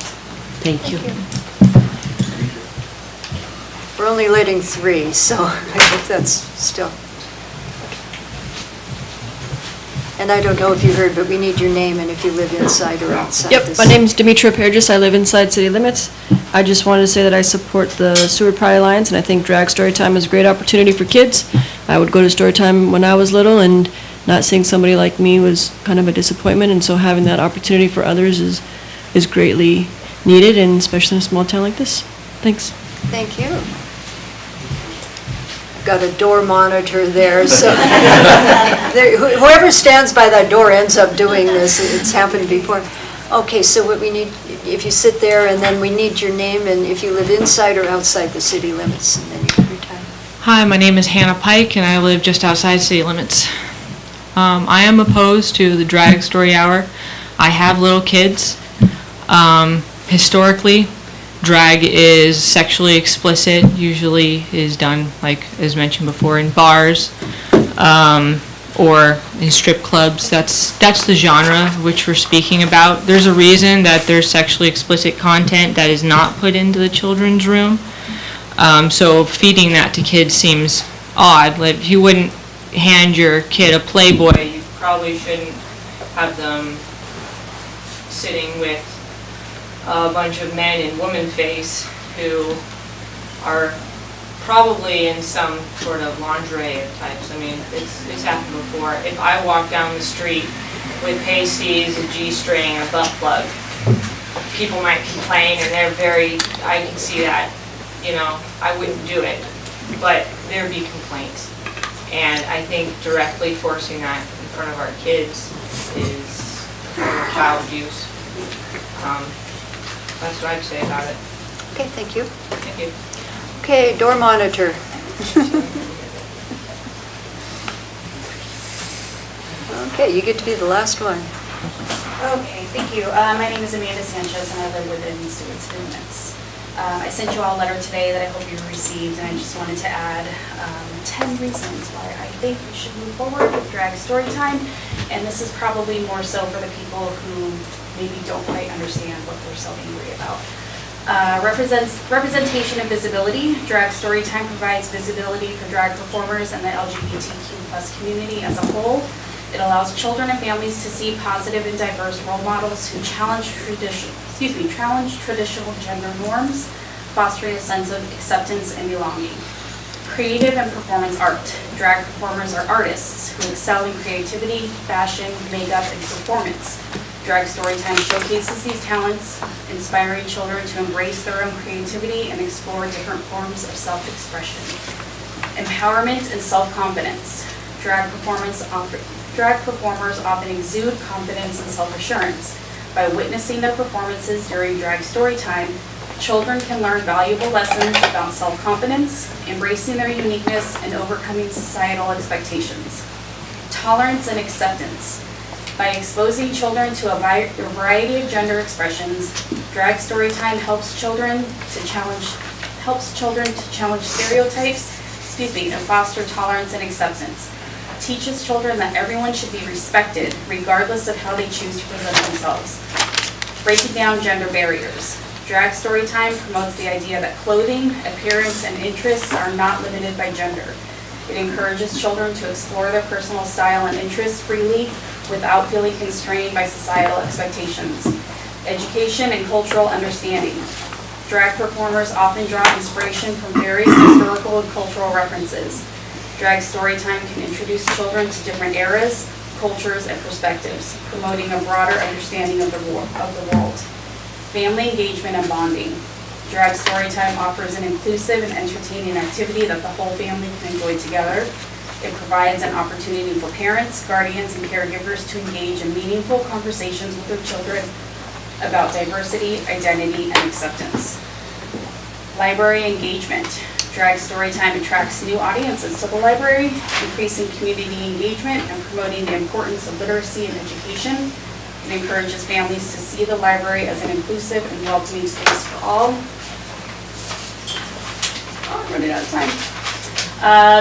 Thank you. We're only letting 3, so I hope that's still. And I don't know if you heard, but we need your name and if you live inside or outside. Yep, my name's Dimitra Pergis. I live inside city limits. I just wanted to say that I support the Seward Pride Alliance, and I think drag story time is a great opportunity for kids. I would go to story time when I was little, and not seeing somebody like me was kind of a disappointment, and so having that opportunity for others is greatly needed, and especially in a small town like this. Thanks. Thank you. Got a door monitor there, so whoever stands by that door ends up doing this. It's happened before. Okay, so what we need, if you sit there, and then we need your name and if you live inside or outside the city limits, and then you can retire. Hi, my name is Hannah Pike, and I live just outside city limits. I am opposed to the drag story hour. I have little kids. Historically, drag is sexually explicit, usually is done, like as mentioned before, in bars or in strip clubs. That's the genre which we're speaking about. There's a reason that there's sexually explicit content that is not put into the children's room. So feeding that to kids seems odd. Like, if you wouldn't hand your kid a Playboy, you probably shouldn't have them sitting with a bunch of men in woman face who are probably in some sort of lingerie of types. I mean, it's happened before. If I walk down the street with pasties, a G-string, and a butt plug, people might complain, and I can see that, I wouldn't do it, but there'd be complaints. And I think directly forcing that in front of our kids is child abuse. That's what I'd say about it. Okay, thank you. Thank you. Okay, door monitor. Okay, you get to be the last one. Okay, thank you. My name is Amanda Sanchez, and I live within Seward City limits. I sent you all a letter today that I hope you received, and I just wanted to add 10 reasons why I think we should move forward with drag story time. And this is probably more so for the people who maybe don't quite understand what they're so angry about. Representation and visibility. Drag story time provides visibility for drag performers and the LGBTQ+ community as a whole. It allows children and families to see positive and diverse role models who challenge traditional gender norms, fostering a sense of acceptance and belonging. Creative and performance art. Drag performers are artists who excel in creativity, fashion, makeup, and performance. Drag Storytime showcases these talents, inspiring children to embrace their own creativity and explore different forms of self-expression. Empowerment and self-confidence. Drag performance Drag performers often exude confidence and self-assurance. By witnessing their performances during drag story time, children can learn valuable lessons about self-confidence, embracing their uniqueness, and overcoming societal expectations. Tolerance and acceptance. By exposing children to a variety of gender expressions, drag story time helps children to challenge stereotypes, and foster tolerance and acceptance. Teaches children that everyone should be respected regardless of how they choose to present themselves. Breaking down gender barriers. Drag story time promotes the idea that clothing, appearance, and interests are not limited by gender. It encourages children to explore their personal style and interests freely without feeling constrained by societal expectations. Education and cultural understanding. Drag performers often draw inspiration from various historical and cultural references. Drag story time can introduce children to different eras, cultures, and perspectives, promoting a broader understanding of the world. Family engagement and bonding. Drag story time offers an inclusive and entertaining activity that the whole family can enjoy together. It provides an opportunity for parents, guardians, and caregivers to engage in meaningful conversations with their children about diversity, identity, and acceptance. Library engagement. Drag story time attracts new audiences to the library, increasing community engagement and promoting the importance of literacy and education. It encourages families to see the library as an inclusive and welcoming space for all. Oh, I'm running out of time.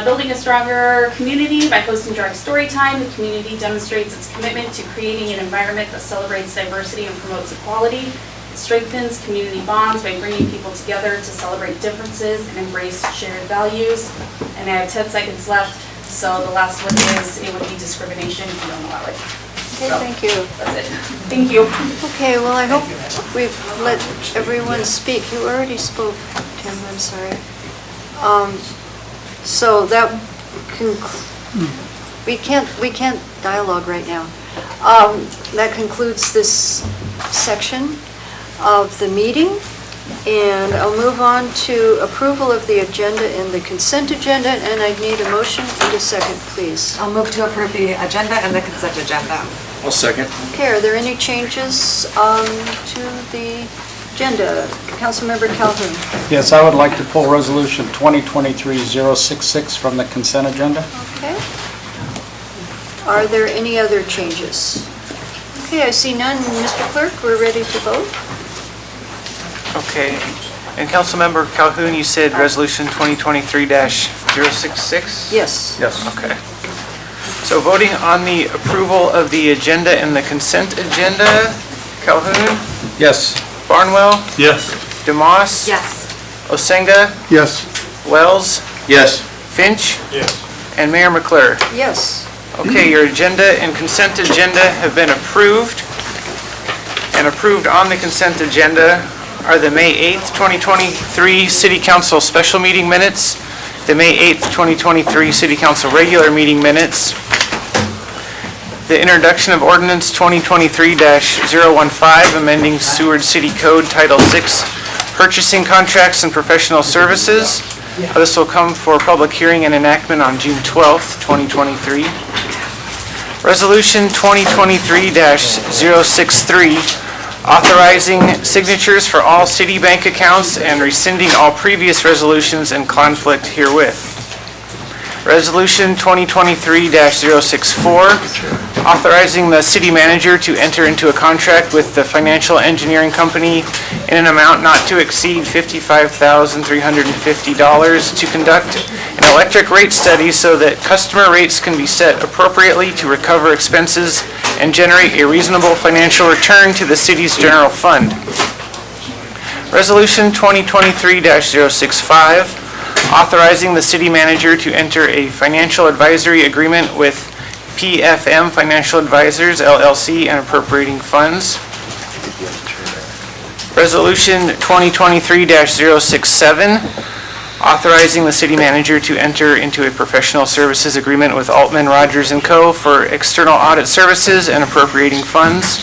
Building a stronger community by hosting drag story time. The community demonstrates its commitment to creating an environment that celebrates diversity and promotes equality. It strengthens community bonds by bringing people together to celebrate differences and embrace shared values. And I have 10 seconds left, so the last one is it would be discrimination if you don't allow it. Okay, thank you. That's it. Thank you. Okay, well, I hope we've let everyone speak. You already spoke, Tim, I'm sorry. So that we can't dialogue right now. That concludes this section of the meeting, and I'll move on to approval of the agenda and the consent agenda, and I need a motion and a second, please. I'll move to approve the agenda and the consent agenda. I'll second. Okay, are there any changes to the agenda? Councilmember Calhoun. Yes, I would like to pull Resolution 2023-066 from the consent agenda. Okay. Are there any other changes? Okay, I see none. Mr. Clerk, we're ready to vote. Okay. And Councilmember Calhoun, you said Resolution 2023-066? Yes. Yes. Okay. So voting on the approval of the agenda and the consent agenda, Calhoun? Yes. Barnwell? Yes. DeMoss? Yes. Osenga? Yes. Wells? Yes. Finch? Yes. And Mayor McClure? Yes. Okay, your agenda and consent agenda have been approved. And approved on the consent agenda are the May 8th, 2023 City Council special meeting minutes, the May 8th, 2023 City Council regular meeting minutes, the introduction of ordinance 2023-015, amending Seward City Code Title 6, purchasing contracts and professional services. This will come for public hearing and enactment on June 12th, 2023. Resolution 2023-063, authorizing signatures for all city bank accounts and rescinding all previous resolutions in conflict herewith. Resolution 2023-064, authorizing the city manager to enter into a contract with the financial engineering company in an amount not to exceed $55,350 to conduct an electric rate study so that customer rates can be set appropriately to recover expenses and generate a reasonable financial return to the city's general fund. Resolution 2023-065, authorizing the city manager to enter a financial advisory agreement with PFM Financial Advisors, LLC, and appropriating funds. Resolution 2023-067, authorizing the city manager to enter into a professional services agreement with Altman Rogers & Co. for external audit services and appropriating funds.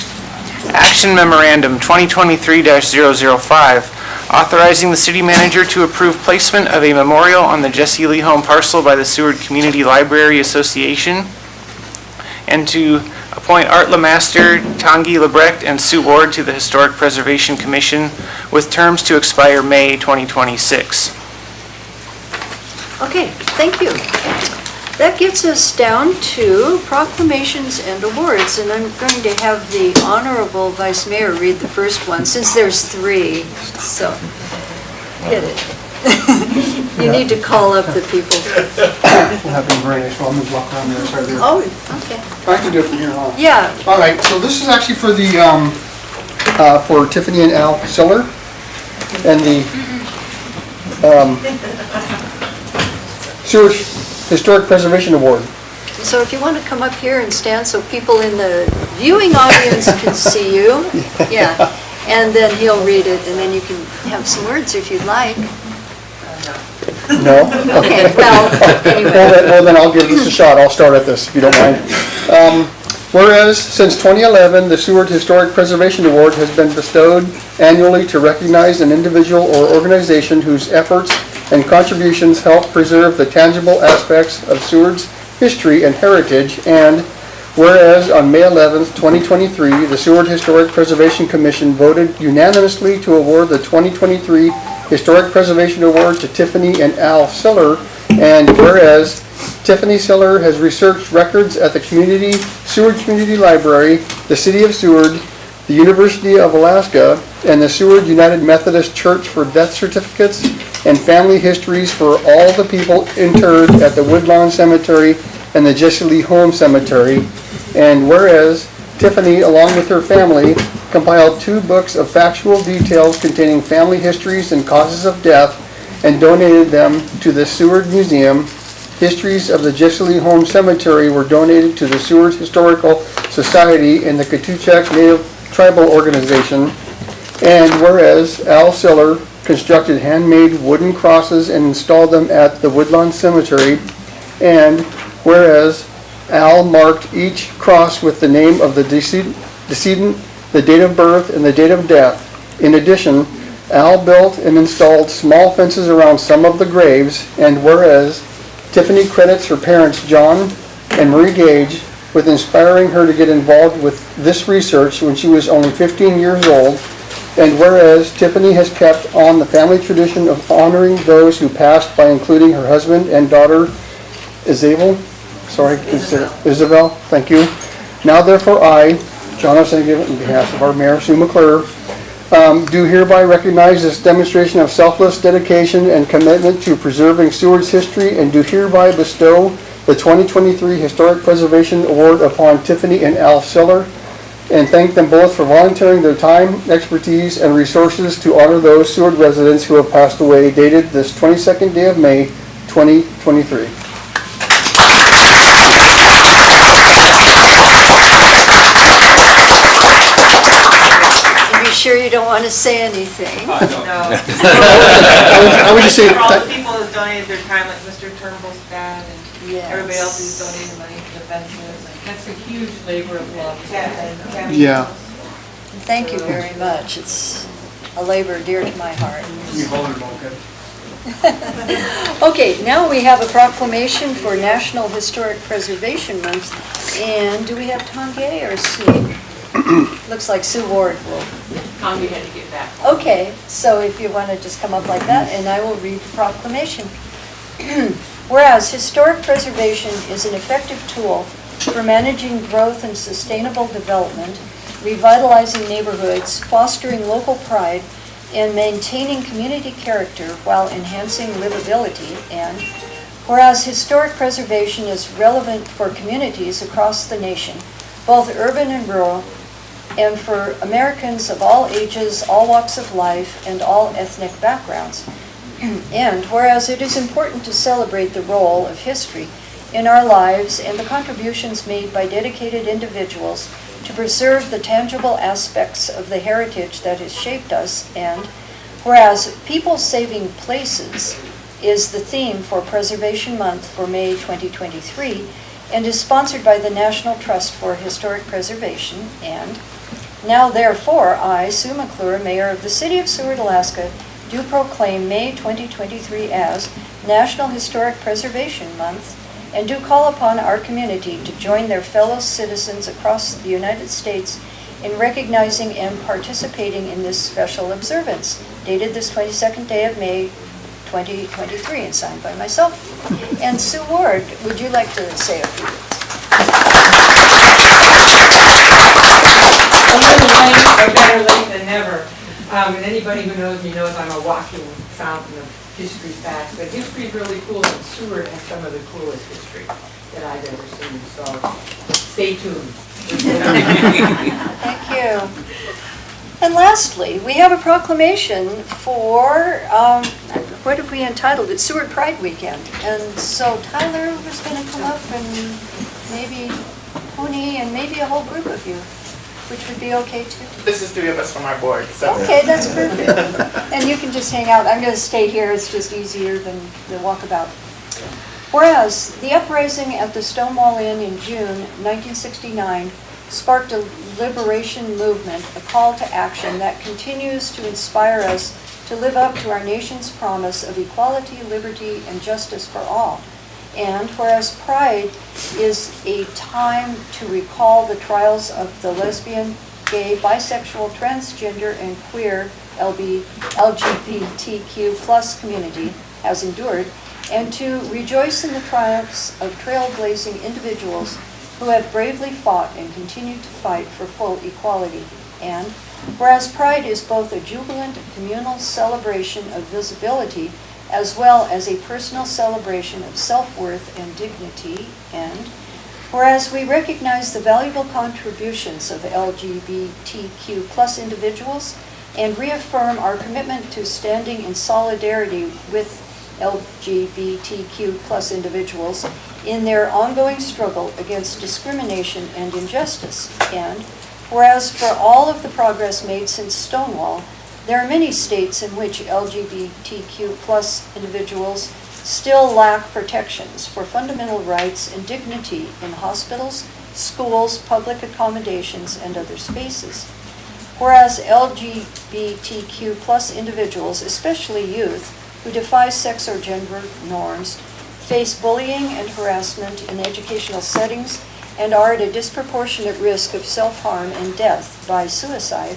Action Memorandum 2023-005, authorizing the city manager to approve placement of a memorial on the Jesse Lee Home parcel by the Seward Community Library Association. and to appoint Art Lemaster, Tanguy Lebrecht, and Sue Ward to the Historic Preservation Commission with terms to expire May 2026. Okay, thank you. That gets us down to proclamations and awards, and I'm going to have the Honorable Vice Mayor read the first one, since there's 3, so hit it. You need to call up the people. We'll have them very nice. Well, I'm going to walk around the other side there. Oh, okay. I can do it from here, huh? Yeah. All right, so this is actually for the, for Tiffany and Al Siller, and the Seward Historic Preservation Award. So if you want to come up here and stand so people in the viewing audience can see you. Yeah. And then he'll read it, and then you can have some words if you'd like. No? Okay, well, anyway. Well, then I'll give this a shot. I'll start at this, if you don't mind. Whereas, since 2011, the Seward Historic Preservation Award has been bestowed annually to recognize an individual or organization whose efforts and contributions help preserve the tangible aspects of Seward's history and heritage, and whereas on May 11th, 2023, the Seward Historic Preservation Commission voted unanimously to award the 2023 Historic Preservation Award to Tiffany and Al Siller, and whereas Tiffany Siller has researched records at the Seward Community Library, the City of Seward, the University of Alaska, and the Seward United Methodist Church for death certificates and family histories for all the people interred at the Woodlawn Cemetery and the Jesse Lee Home Cemetery. And whereas Tiffany, along with her family, compiled 2 books of factual details containing family histories and causes of death and donated them to the Seward Museum. Histories of the Jesse Lee Home Cemetery were donated to the Seward Historical Society and the Katuchak Native Tribal Organization. And whereas Al Siller constructed handmade wooden crosses and installed them at the Woodlawn Cemetery, and whereas Al marked each cross with the name of the decedent, the date of birth, and the date of death. In addition, Al built and installed small fences around some of the graves, and whereas Tiffany credits her parents John and Marie Gage with inspiring her to get involved with this research when she was only 15 years old, and whereas Tiffany has kept on the family tradition of honoring those who passed by including her husband and daughter Isabel, thank you. Now therefore I, John F. on behalf of our Mayor, Sue McClure, do hereby recognize this demonstration of selfless dedication and commitment to preserving Seward's history, and do hereby bestow the 2023 Historic Preservation Award upon Tiffany and Al Siller, and thank them both for volunteering their time, expertise, and resources to honor those Seward residents who have passed away, dated this 22nd day of May, 2023. Sure you don't want to say anything? No. I would just say for all the people who donated their time, like Mr. Turnbull's dad, and everybody else who's donated money to the fences. That's a huge labor of love. Yeah. Thank you very much. It's a labor dear to my heart. Okay, now we have a proclamation for National Historic Preservation Month. And do we have Tanguy or Sue? Looks like Sue Ward will. Tanguy had to get back. Okay, so if you want to just come up like that, and I will read the proclamation. Whereas historic preservation is an effective tool for managing growth and sustainable development, revitalizing neighborhoods, fostering local pride, and maintaining community character while enhancing livability, and whereas historic preservation is relevant for communities across the nation, both urban and rural, and for Americans of all ages, all walks of life, and all ethnic backgrounds. And whereas it is important to celebrate the role of history in our lives and the contributions made by dedicated individuals to preserve the tangible aspects of the heritage that has shaped us, and whereas People Saving Places is the theme for Preservation Month for May 2023, and is sponsored by the National Trust for Historic Preservation, and now therefore I, Sue McClure, Mayor of the City of Seward, Alaska, do proclaim May 2023 as National Historic Preservation Month, and do call upon our community to join their fellow citizens across the United States in recognizing and participating in this special observance, dated this 22nd day of May, 2023, and signed by myself. And Sue Ward, would you like to say a few words? A little late, but better late than never. And anybody who knows me knows I'm a walking fountain of history facts, but history's really cool, and Seward has some of the coolest history that I've ever seen, so stay tuned. Thank you. And lastly, we have a proclamation for, what have we entitled it? Seward Pride Weekend. And so Tyler was going to come up, and maybe Tony, and maybe a whole group of you, which would be okay too. This is 3 of us from our board, so. Okay, that's perfect. And you can just hang out. I'm going to stay here. It's just easier than the walkabout. Whereas the uprising at the Stonewall Inn in June 1969 sparked a liberation movement, a call to action that continues to inspire us to live up to our nation's promise of equality, liberty, and justice for all. And whereas Pride is a time to recall the trials of the lesbian, gay, bisexual, transgender, and queer LGBTQ plus community has endured, and to rejoice in the triumphs of trailblazing individuals who have bravely fought and continue to fight for full equality. And whereas Pride is both a jubilant communal celebration of visibility as well as a personal celebration of self-worth and dignity, and whereas we recognize the valuable contributions of LGBTQ plus individuals and reaffirm our commitment to standing in solidarity with LGBTQ plus individuals in their ongoing struggle against discrimination and injustice. And whereas for all of the progress made since Stonewall, there are many states in which LGBTQ plus individuals still lack protections for fundamental rights and dignity in hospitals, schools, public accommodations, and other spaces. Whereas LGBTQ plus individuals, especially youth, who defy sex or gender norms, face bullying and harassment in educational settings and are at a disproportionate risk of self-harm and death by suicide.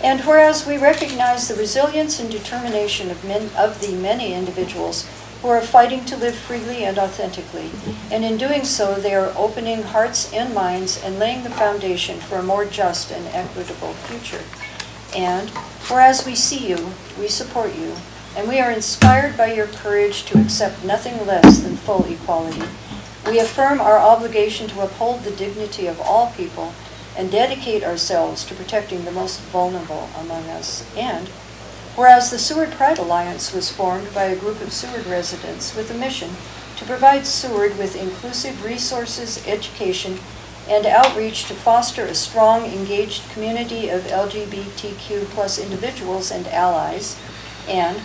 And whereas we recognize the resilience and determination of the many individuals who are fighting to live freely and authentically, and in doing so they are opening hearts and minds and laying the foundation for a more just and equitable future. And whereas we see you, we support you, and we are inspired by your courage to accept nothing less than full equality, we affirm our obligation to uphold the dignity of all people and dedicate ourselves to protecting the most vulnerable among us. And whereas the Seward Pride Alliance was formed by a group of Seward residents with a mission to provide Seward with inclusive resources, education, and outreach to foster a strong, engaged community of LGBTQ plus individuals and allies. And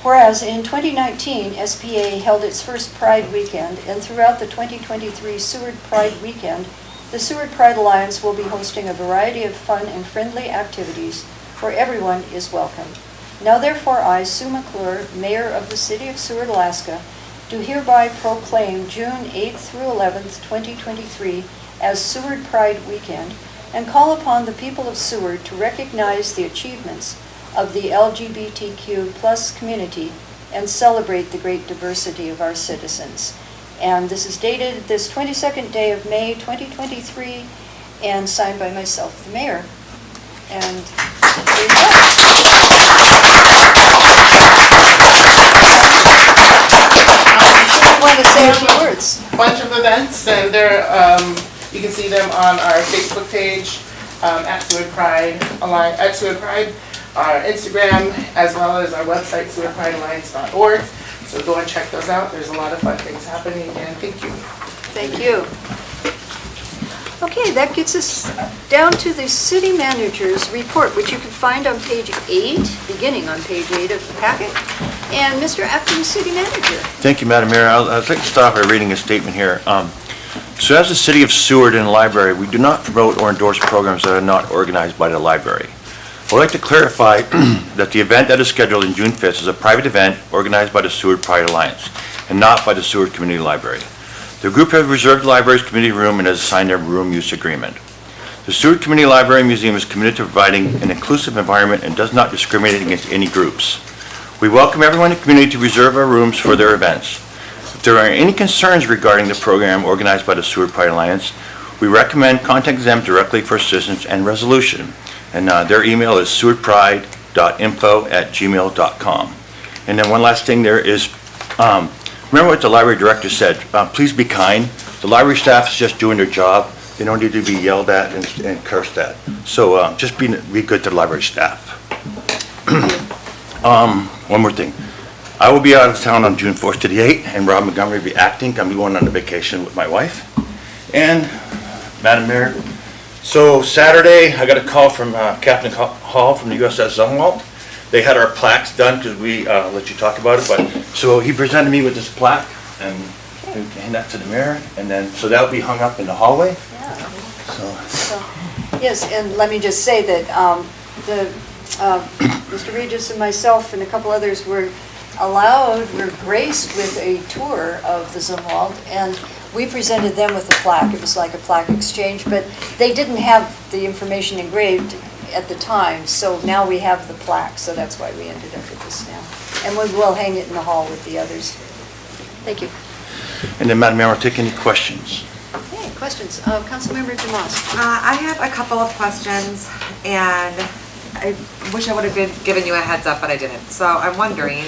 whereas in 2019, SPA held its first Pride Weekend, and throughout the 2023 Seward Pride Weekend, the Seward Pride Alliance will be hosting a variety of fun and friendly activities where everyone is welcomed. Now therefore I, Sue McClure, Mayor of the City of Seward, Alaska, do hereby proclaim June 8th through 11th, 2023 as Seward Pride Weekend, and call upon the people of Seward to recognize the achievements of the LGBTQ plus community and celebrate the great diversity of our citizens. And this is dated this 22nd day of May 2023 and signed by myself, the mayor. And there you go. I want to say a few words. Bunch of events, and they're, you can see them on our Facebook page at Seward Pride, our Instagram, as well as our website, sewardpridealliance.org. So go and check those out. There's a lot of fun things happening, and thank you. Thank you. Okay, that gets us down to the city manager's report, which you can find on page 8, beginning on page 8 of the packet. And Mr. Acting City Manager. Thank you, Madam Mayor. I'd like to start by reading a statement here. So as the City of Seward and the library, we do not promote or endorse programs that are not organized by the library. I would like to clarify that the event that is scheduled on June 5th is a private event organized by the Seward Pride Alliance and not by the Seward Community Library. The group has reserved the library's community room and has signed a room use agreement. The Seward Community Library Museum is committed to providing an inclusive environment and does not discriminate against any groups. We welcome everyone in the community to reserve our rooms for their events. If there are any concerns regarding the program organized by the Seward Pride Alliance, we recommend contacting them directly for assistance and resolution. And their email is sewardpride.info@gmail.com. And then one last thing there is, remember what the library director said, please be kind. The library staff is just doing their job. They don't need to be yelled at and cursed at. So just be good to the library staff. One more thing. I will be out of town on June 4th to the 8th, and Rob Montgomery will be acting. I'm going on a vacation with my wife. And Madam Mayor, so Saturday, I got a call from Captain Hall from the USS Zumwalt. They had our plaques done because we let you talk about it, but so he presented me with this plaque and hand that to the mayor, and then so that'll be hung up in the hallway. So, yes, and let me just say that Mr. Regis and myself and a couple others were graced with a tour of the Zumwalt, and we presented them with a plaque. It was like a plaque exchange, but they didn't have the information engraved at the time, so now we have the plaque, so that's why we ended up with this now. And we will hang it in the hall with the others. Thank you. And then, Madam Mayor, I'll take any questions. Okay, questions. Councilmember DeMoss. I have a couple of questions, and I wish I would have given you a heads up, but I didn't. So I'm wondering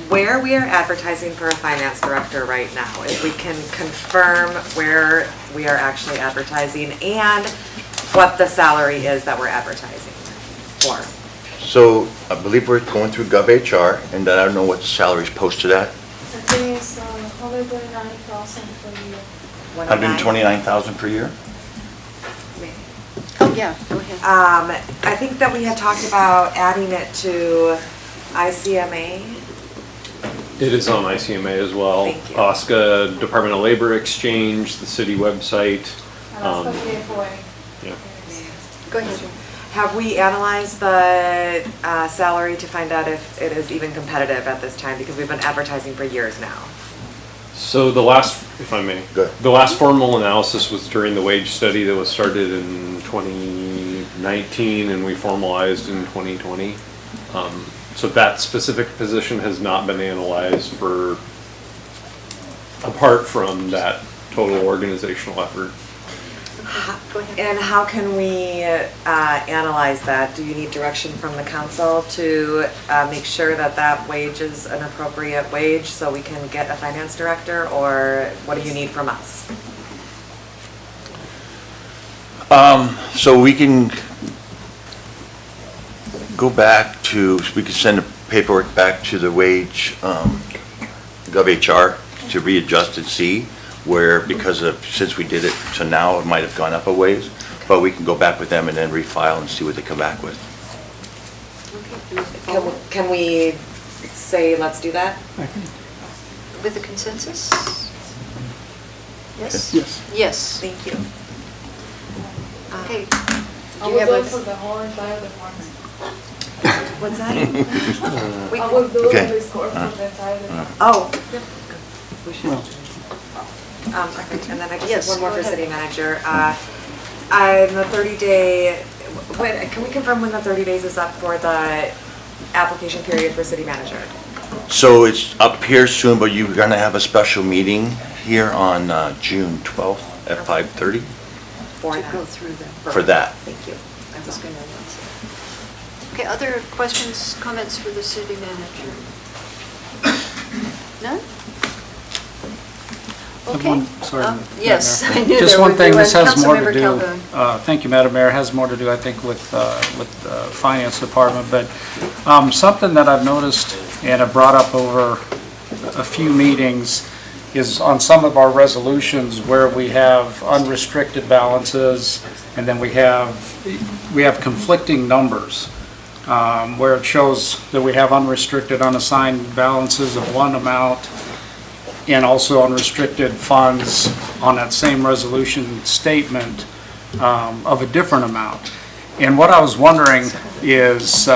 where we are advertising for a finance director right now, if we can confirm where we are actually advertising and what the salary is that we're advertising for. So I believe we're going through GovHR, and I don't know what the salary is posted at. I think it's 129,000 per year. 129,000 per year? Oh, yeah, go ahead. I think that we had talked about adding it to ICMA. It is on ICMA as well. Thank you. OSCA, Department of Labor Exchange, the city website. Yeah. Go ahead. Have we analyzed the salary to find out if it is even competitive at this time? Because we've been advertising for years now. So the last, if I may, the last formal analysis was during the wage study that was started in 2019 and we formalized in 2020. So that specific position has not been analyzed for, apart from that total organizational effort. And how can we analyze that? Do you need direction from the council to make sure that that wage is an appropriate wage so we can get a finance director, or what do you need from us? So we can go back to, we can send the paperwork back to the wage GovHR to readjust and see where, because of, since we did it to now, it might have gone up a ways, but we can go back with them and then refile and see what they come back with. Can we say let's do that? With a consensus? Yes? Yes. Yes. Thank you. Okay. I will do it for the whole entire department. What's that? I will do Okay. the score for the entire department. Oh. We should. Okay, and then I just Yes, have one more go for ahead. city manager. The 30-day, can we confirm when the 30 days is up for the application period for city manager? So it's up here soon, but you're gonna have a special meeting here on June 12th at 5:30 For To that. go through them. for that. Thank you. I was going to announce it. Okay, other questions, comments for the city manager? None? Okay. Sorry. Yes, Madam I Mayor. knew Just there one would thing, be this one. has more to Councilmember do, Calhoun. thank you, Madam Mayor, has more to do, I think, with the Finance Department, but something that I've noticed and have brought up over a few meetings is on some of our resolutions where we have unrestricted balances, and then we have conflicting numbers, where it shows that we have unrestricted unassigned balances of one amount, and also unrestricted funds on that same resolution statement of a different amount. And what I was wondering is,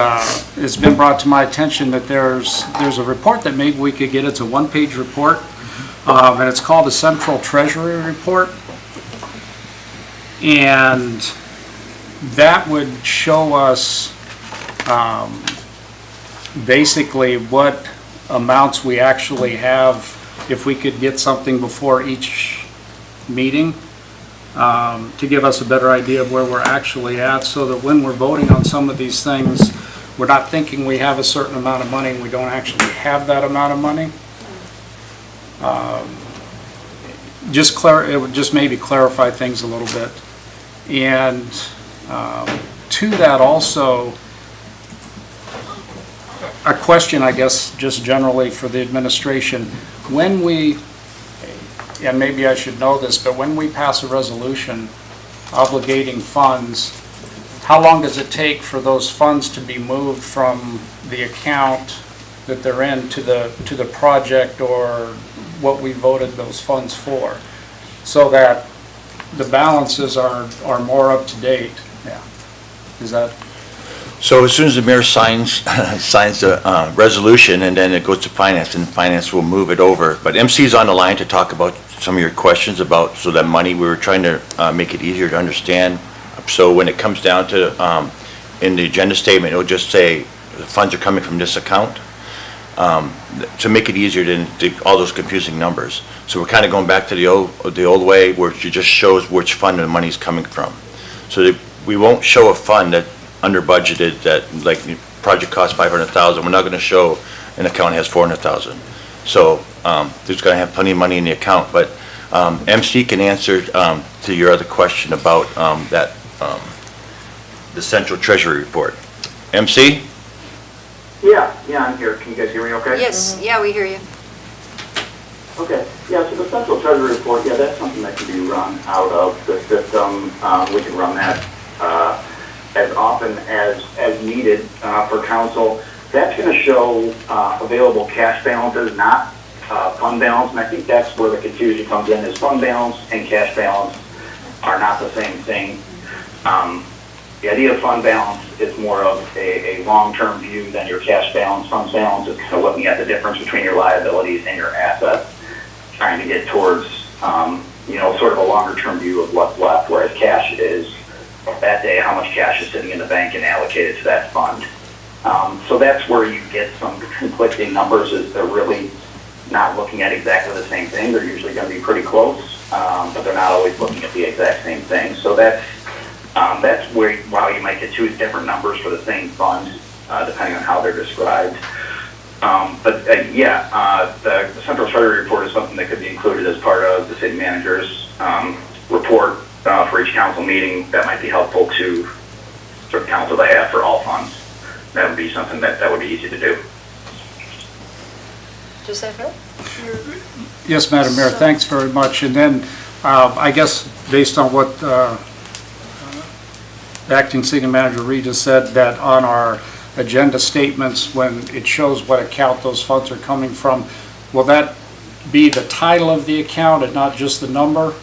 it's been brought to my attention that there's a report that maybe we could get. It's a one-page report and it's called the Central Treasury Report. And that would show us basically what amounts we actually have if we could get something before each meeting, to give us a better idea of where we're actually at, so that when we're voting on some of these things, we're not thinking we have a certain amount of money and we don't actually have that amount of money. It would just maybe clarify things a little bit. And to that also, a question, I guess, just generally for the administration. When we, and maybe I should know this, but when we pass a resolution obligating funds, how long does it take for those funds to be moved from the account that they're in to the project or what we voted those funds for, so that the balances are more up to date? Yeah. Is that? So as soon as the mayor signs the resolution, and then it goes to finance, and finance will move it over. But MC's on the line to talk about some of your questions about, so that money, we were trying to make it easier to understand. So when it comes down to, in the agenda statement, it'll just say the funds are coming from this account, to make it easier to all those confusing numbers. So we're kind of going back to the old way, where it just shows which fund the money's coming from. So that we won't show a fund that under budgeted, that like the project cost 500,000. We're not going to show an account has 400,000. So there's going to have plenty of money in the account. But MC can answer to your other question about the Central Treasury Report. MC? Yeah, I'm here. Can you guys hear me okay? Yes, yeah, we hear you. Okay, yeah, so the Central Treasury Report, yeah, that's something that can be run out of the system. We can run that as often as needed for council. That's going to show available cash balances, not fund balance, and I think that's where the confusion comes in, is fund balance and cash balance are not the same thing. The idea of fund balance is more of a long-term view than your cash balance. Fund balance is kind of looking at the difference between your liabilities and your assets, trying to get towards, sort of a longer-term view of what's left, whereas cash is that day how much cash is sitting in the bank and allocated to that fund. So that's where you get some conflicting numbers, is they're really not looking at exactly the same thing. They're usually going to be pretty close, but they're not always looking at the exact same thing. So that's why you might get two different numbers for the same fund, depending on how they're described. The Central Treasury Report is something that could be included as part of the city manager's report for each council meeting. That might be helpful to sort of council to have for all funds. That would be something that would be easy to do. Does that help? Yes, Madam Mayor, thanks very much. And then I guess based on what Acting City Manager Reed has said, that on our agenda statements, when it shows what account those funds are coming from, will that be the title of the account and not just the number?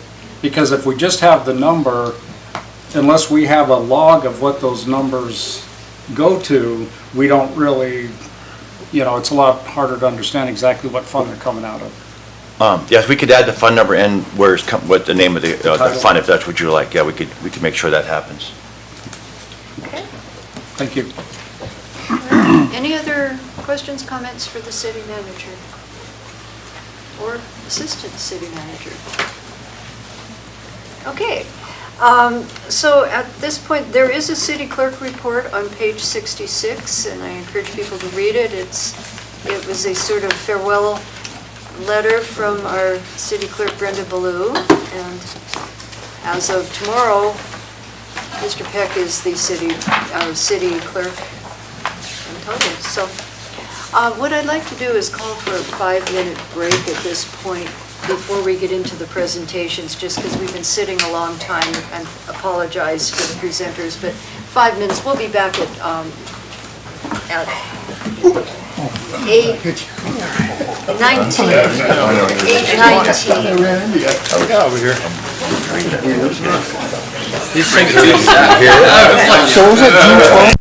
Because if we just have the number, unless we have a log of what those numbers go to, we don't really, it's a lot harder to understand exactly what fund they're coming out of. Yes, we could add the fund number and what the name of the fund, if that's what you like. Yeah, we could make sure that happens. Okay. Thank you. Any other questions, comments for the city manager or assistant city manager? Okay. So at this point, there is a city clerk report on page 66, and I encourage people to read it. It was a sort of farewell letter from our city clerk, Brenda Ballou, and as of tomorrow, Mr. Peck is the our city clerk in total. So what I'd like to do is call for a 5-minute break at this point before we get into the presentations, just because we've been sitting a long time, and apologize for the presenters, but 5 minutes. We'll be back at 8:19. 8:19. Over here. These things So was it June 12th?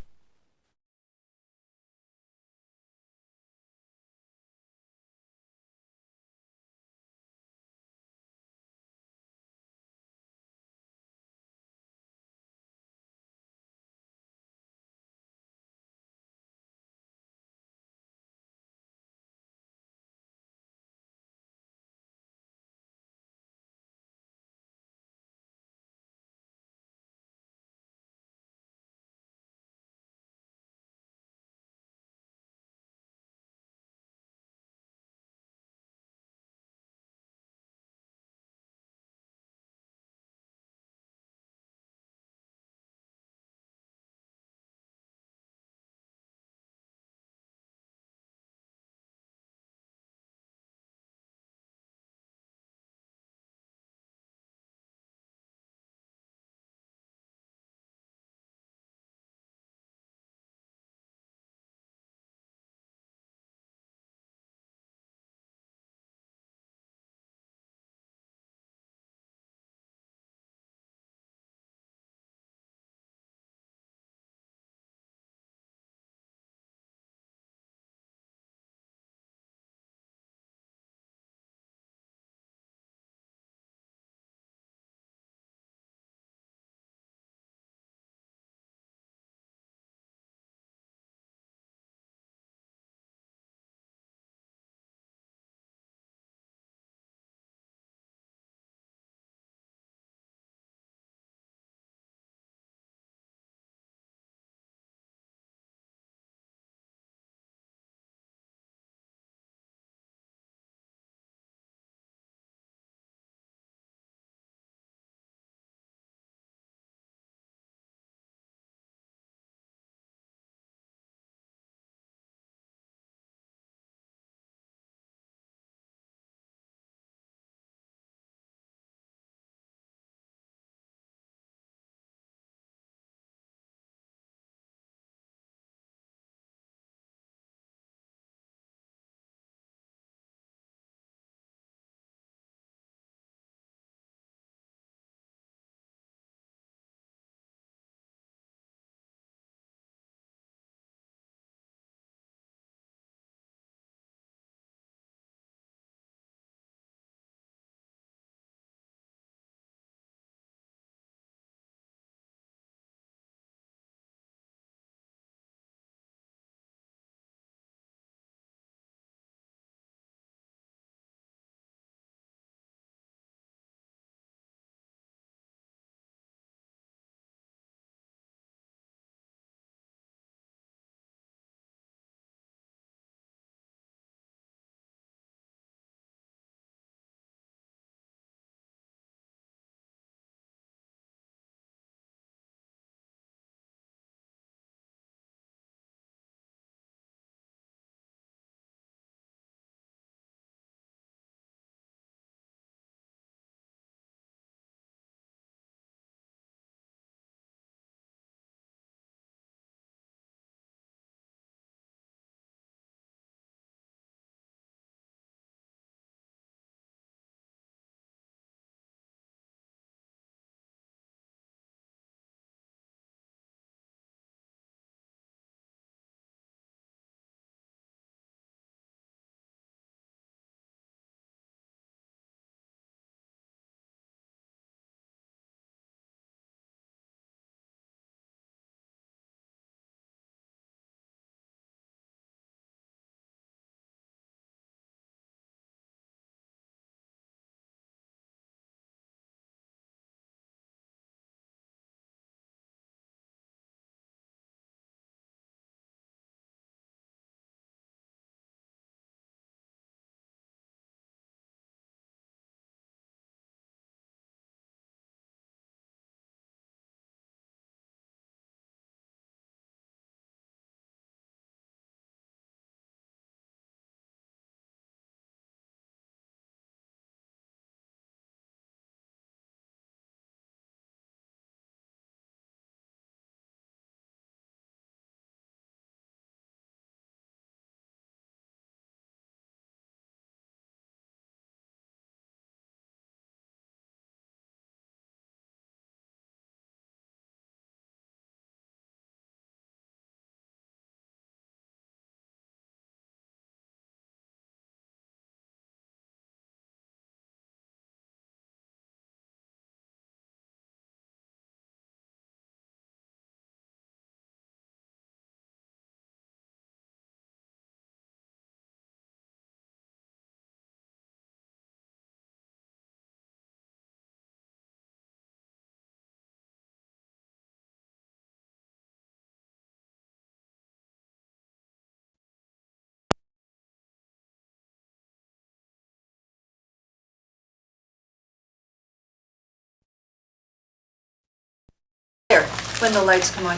when the lights come on.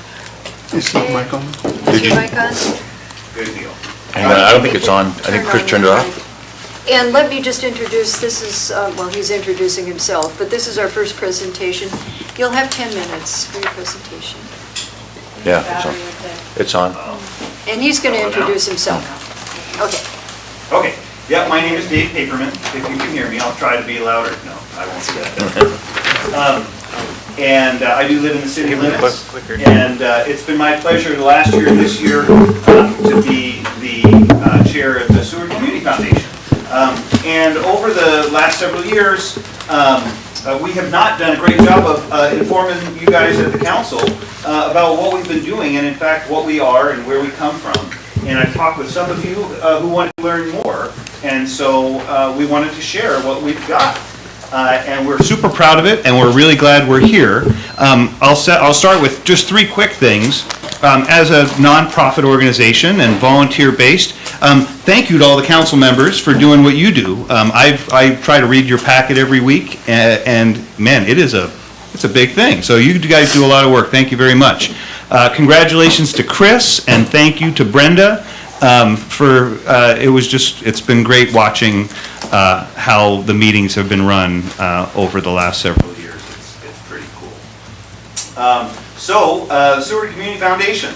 Is the mic on? Is your mic on? Good deal. Hang on, I don't think it's on. I think Chris turned it off. And let me just introduce, this is, well, he's introducing himself, but this is our first presentation. You'll have 10 minutes for your presentation. Yeah, it's on. And he's going to introduce himself. Okay. Okay, yeah, my name is Dave Paperman. If you can hear me, I'll try to be louder. No, I won't do that. And I do live in the city limits. And it's been my pleasure the last year and this year to be the chair of the Seward Community Foundation. And over the last several years, we have not done a great job of informing you guys at the council about what we've been doing and in fact what we are and where we come from. And I've talked with some of you who wanted to learn more, and so we wanted to share what we've got. And we're super proud of it, and we're really glad we're here. I'll start with just 3 quick things. As a nonprofit organization and volunteer-based, thank you to all the council members for doing what you do. I try to read your packet every week, and man, it's a big thing. So you guys do a lot of work. Thank you very much. Congratulations to Chris, and thank you to Brenda it's been great watching how the meetings have been run over the last several years. It's pretty cool. Seward Community Foundation.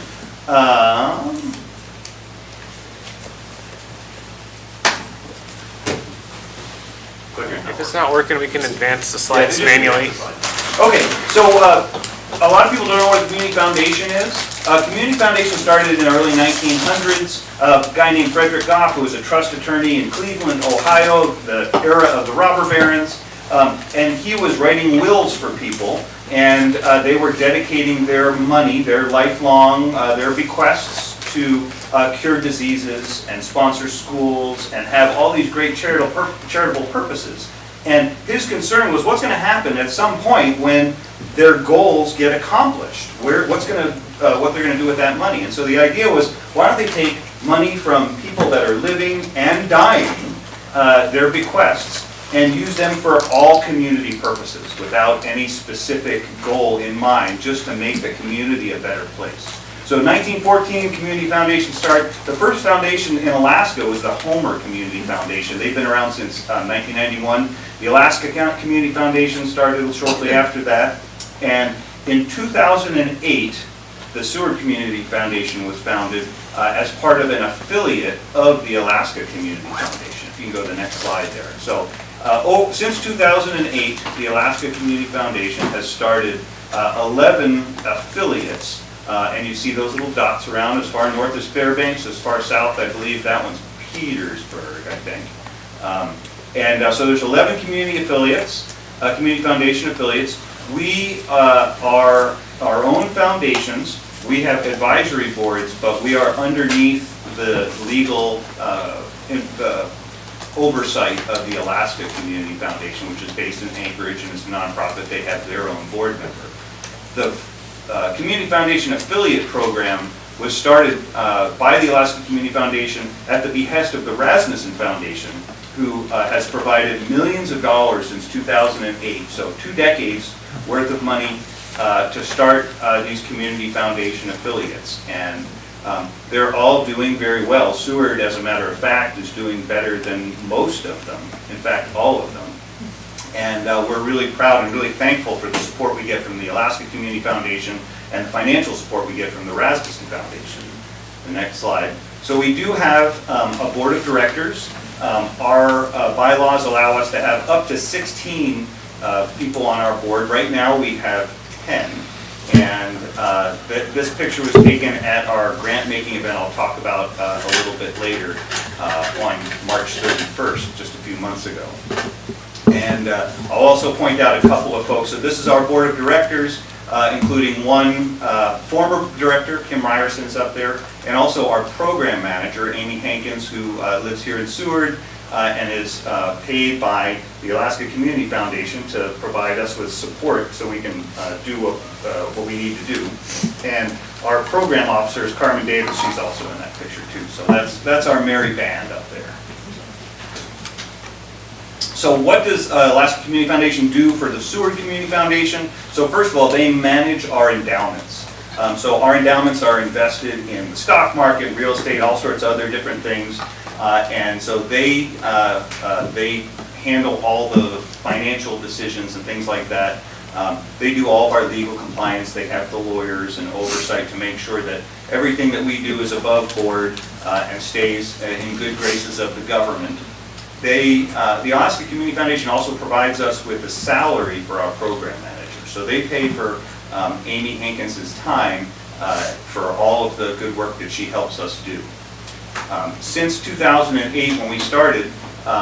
If it's not working, we can advance the slides manually. Okay, so a lot of people don't know what a community foundation is. Community foundation started in the early 1900s. A guy named Frederick Goff, who was a trust attorney in Cleveland, Ohio, the era of the robber barons, and he was writing wills for people, and they were dedicating their money, their lifelong, their bequests to cure diseases and sponsor schools and have all these great charitable purposes. And his concern was what's going to happen at some point when their goals get accomplished. What they're going to do with that money. And so the idea was, why don't they take money from people that are living and dying, their bequests, and use them for all community purposes without any specific goal in mind, just to make the community a better place. So in 1914, Community Foundation started. The first foundation in Alaska was the Homer Community Foundation. They've been around since 1991. The Alaska Community Foundation started shortly after that. And in 2008, the Seward Community Foundation was founded as part of an affiliate of the Alaska Community Foundation. If you can go to the next slide there. So since 2008, the Alaska Community Foundation has started 11 affiliates. And you see those little dots around. As far north as Fairbanks, as far south, I believe that one's Petersburg, I think. So there's 11 community affiliates, community foundation affiliates. We are our own foundations. We have advisory boards, but we are underneath the legal oversight of the Alaska Community Foundation, which is based in Anchorage and is a nonprofit. They have their own board member. The Community Foundation Affiliate Program was started by the Alaska Community Foundation at the behest of the Rasmussen Foundation, who has provided millions of dollars since 2008, so 2 decades worth of money to start these community foundation affiliates. And they're all doing very well. Seward, as a matter of fact, is doing better than most of them, in fact, all of them. And we're really proud and really thankful for the support we get from the Alaska Community Foundation and the financial support we get from the Rasmussen Foundation. The next slide. So we do have a board of directors. Our bylaws allow us to have up to 16 people on our board. Right now we have 10. And this picture was taken at our grant making event I'll talk about a little bit later on March 31st, just a few months ago. And I'll also point out a couple of folks. So this is our board of directors, including one former director, Kim Ryerson's up there, and also our program manager, Amy Hankins, who lives here in Seward and is paid by the Alaska Community Foundation to provide us with support so we can do what we need to do. And our program officer is Carmen Davis. She's also in that picture too. So that's our merry band up there. So what does Alaska Community Foundation do for the Seward Community Foundation? So first of all, they manage our endowments. So our endowments are invested in the stock market, real estate, all sorts of other different things. And so they handle all the financial decisions and things like that. They do all of our legal compliance. They have the lawyers and oversight to make sure that everything that we do is above board and stays in good graces of the government. The Alaska Community Foundation also provides us with a salary for our program manager. So they pay for Amy Hankins's time for all of the good work that she helps us do. Since 2008, when we started,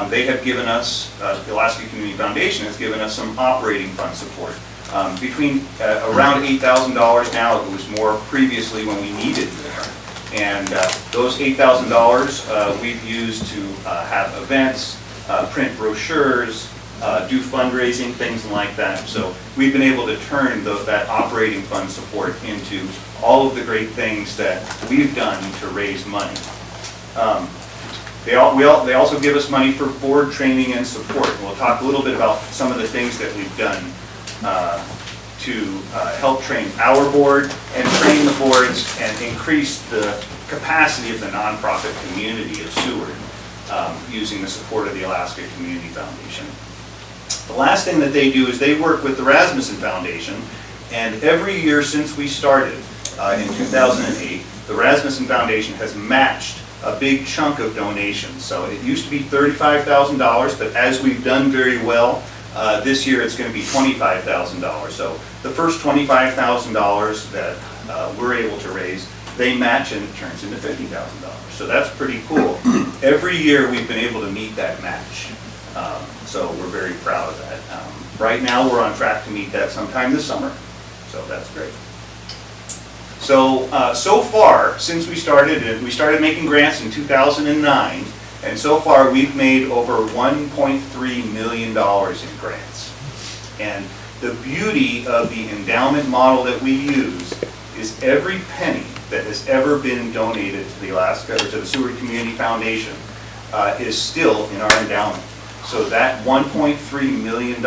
they have given us, the Alaska Community Foundation has given us some operating fund support. Between around $8,000 now, it was more previously when we needed more. And those $8,000 we've used to have events, print brochures, do fundraising, things like that. So we've been able to turn that operating fund support into all of the great things that we've done to raise money. They also give us money for board training and support. We'll talk a little bit about some of the things that we've done to help train our board and train the boards and increase the capacity of the nonprofit community of Seward using the support of the Alaska Community Foundation. The last thing that they do is they work with the Rasmussen Foundation, and every year since we started in 2008, the Rasmussen Foundation has matched a big chunk of donations. So it used to be $35,000, but as we've done very well, this year it's going to be $25,000. So the first $25,000 that we're able to raise, they match and it turns into $50,000. So that's pretty cool. Every year we've been able to meet that match. So we're very proud of that. Right now we're on track to meet that sometime this summer. So that's great. So, so far, since we started making grants in 2009, and so far we've made over $1.3 million in grants. And the beauty of the endowment model that we use is every penny that has ever been donated to the Alaska, or to the Seward Community Foundation, is still in our endowment. So that $1.3 million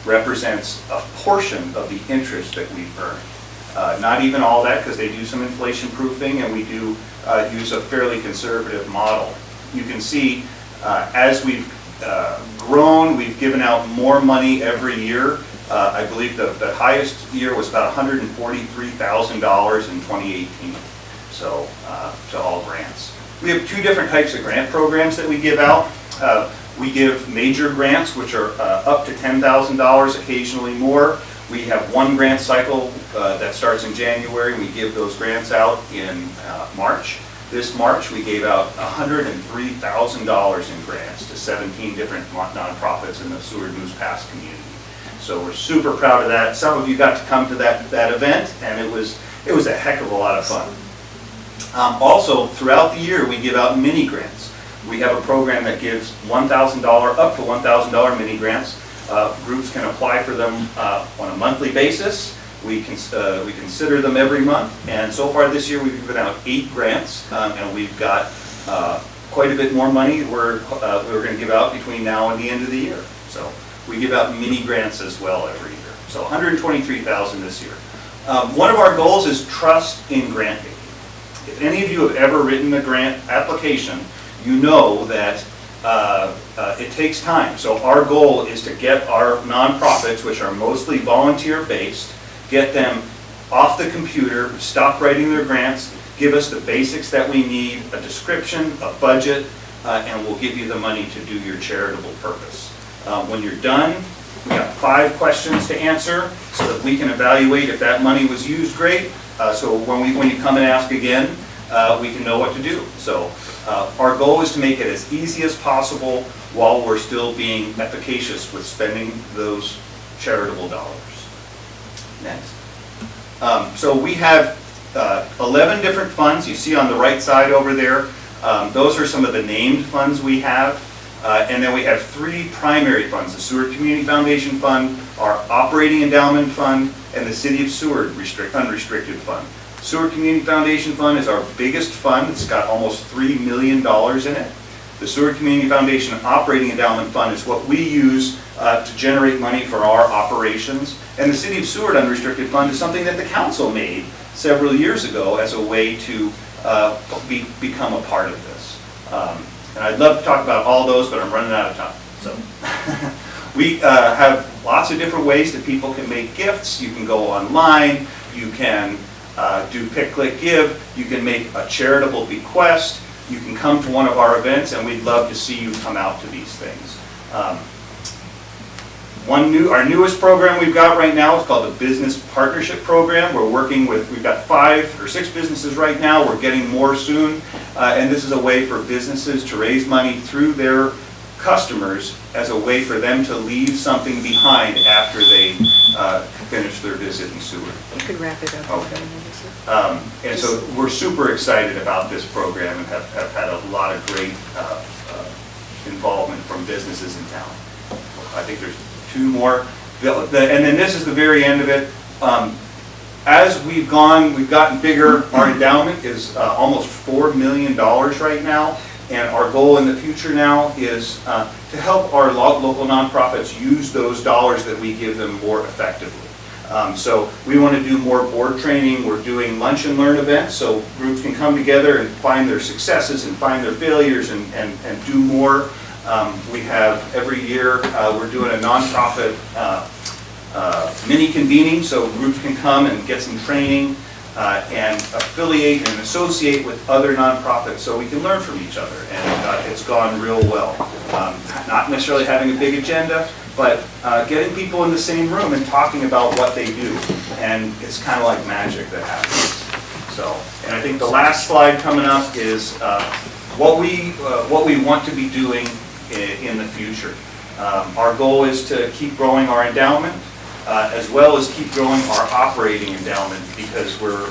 represents a portion of the interest that we've earned. Not even all that, because they do some inflation proofing, and we do use a fairly conservative model. You can see as we've grown, we've given out more money every year. I believe the highest year was about $143,000 in 2018, so to all grants. We have two different types of grant programs that we give out. We give major grants, which are up to $10,000, occasionally more. We have one grant cycle that starts in January. We give those grants out in March. This March, we gave out $103,000 in grants to 17 different nonprofits in the Seward Moose Pass community. So we're super proud of that. Some of you got to come to that event, and it was a heck of a lot of fun. Also, throughout the year, we give out mini grants. We have a program that gives $1,000, up to $1,000 mini grants. Groups can apply for them on a monthly basis. We consider them every month, and so far this year we've given out 8 grants, and we've got quite a bit more money we're going to give out between now and the end of the year. So we give out mini grants as well every year. So $123,000 this year. One of our goals is trust in grant making. If any of you have ever written a grant application, you know that it takes time. So our goal is to get our nonprofits, which are mostly volunteer-based, get them off the computer, stop writing their grants, give us the basics that we need, a description, a budget, and we'll give you the money to do your charitable purpose. When you're done, we got 5 questions to answer so that we can evaluate if that money was used great. So when you come and ask again, we can know what to do. So our goal is to make it as easy as possible while we're still being efficacious with spending those charitable dollars. Next. So we have 11 different funds. You see on the right side over there, those are some of the named funds we have. And then we have 3 primary funds: the Seward Community Foundation Fund, our Operating Endowment Fund, and the City of Seward Unrestricted Fund. Seward Community Foundation Fund is our biggest fund. It's got almost $3 million in it. The Seward Community Foundation Operating Endowment Fund is what we use to generate money for our operations. And the City of Seward Unrestricted Fund is something that the council made several years ago as a way to become a part of this. And I'd love to talk about all those, but I'm running out of time. So we have lots of different ways that people can make gifts. You can go online, you can do Pick, Click, Give, you can make a charitable bequest, you can come to one of our events, and we'd love to see you come out to these things. Our newest program we've got right now is called the Business Partnership Program. We're working with, we've got 5 or 6 businesses right now. We're getting more soon. And this is a way for businesses to raise money through their customers as a way for them to leave something behind after they finish their visit in Seward. You could wrap it up. Okay. And so we're super excited about this program and have had a lot of great involvement from businesses in town. I think there's 2 more. And then this is the very end of it. As we've gotten bigger. Our endowment is almost $4 million right now. And our goal in the future now is to help our local nonprofits use those dollars that we give them more effectively. So we want to do more board training. We're doing lunch and learn events so groups can come together and find their successes and find their failures and do more. We have every year we're doing a nonprofit mini convening so groups can come and get some training and affiliate and associate with other nonprofits so we can learn from each other, and it's gone real well. Not necessarily having a big agenda, but getting people in the same room and talking about what they do, and it's kind of like magic that happens. So, and I think the last slide coming up is what we want to be doing in the future. Our goal is to keep growing our endowment, as well as keep growing our operating endowment, because we're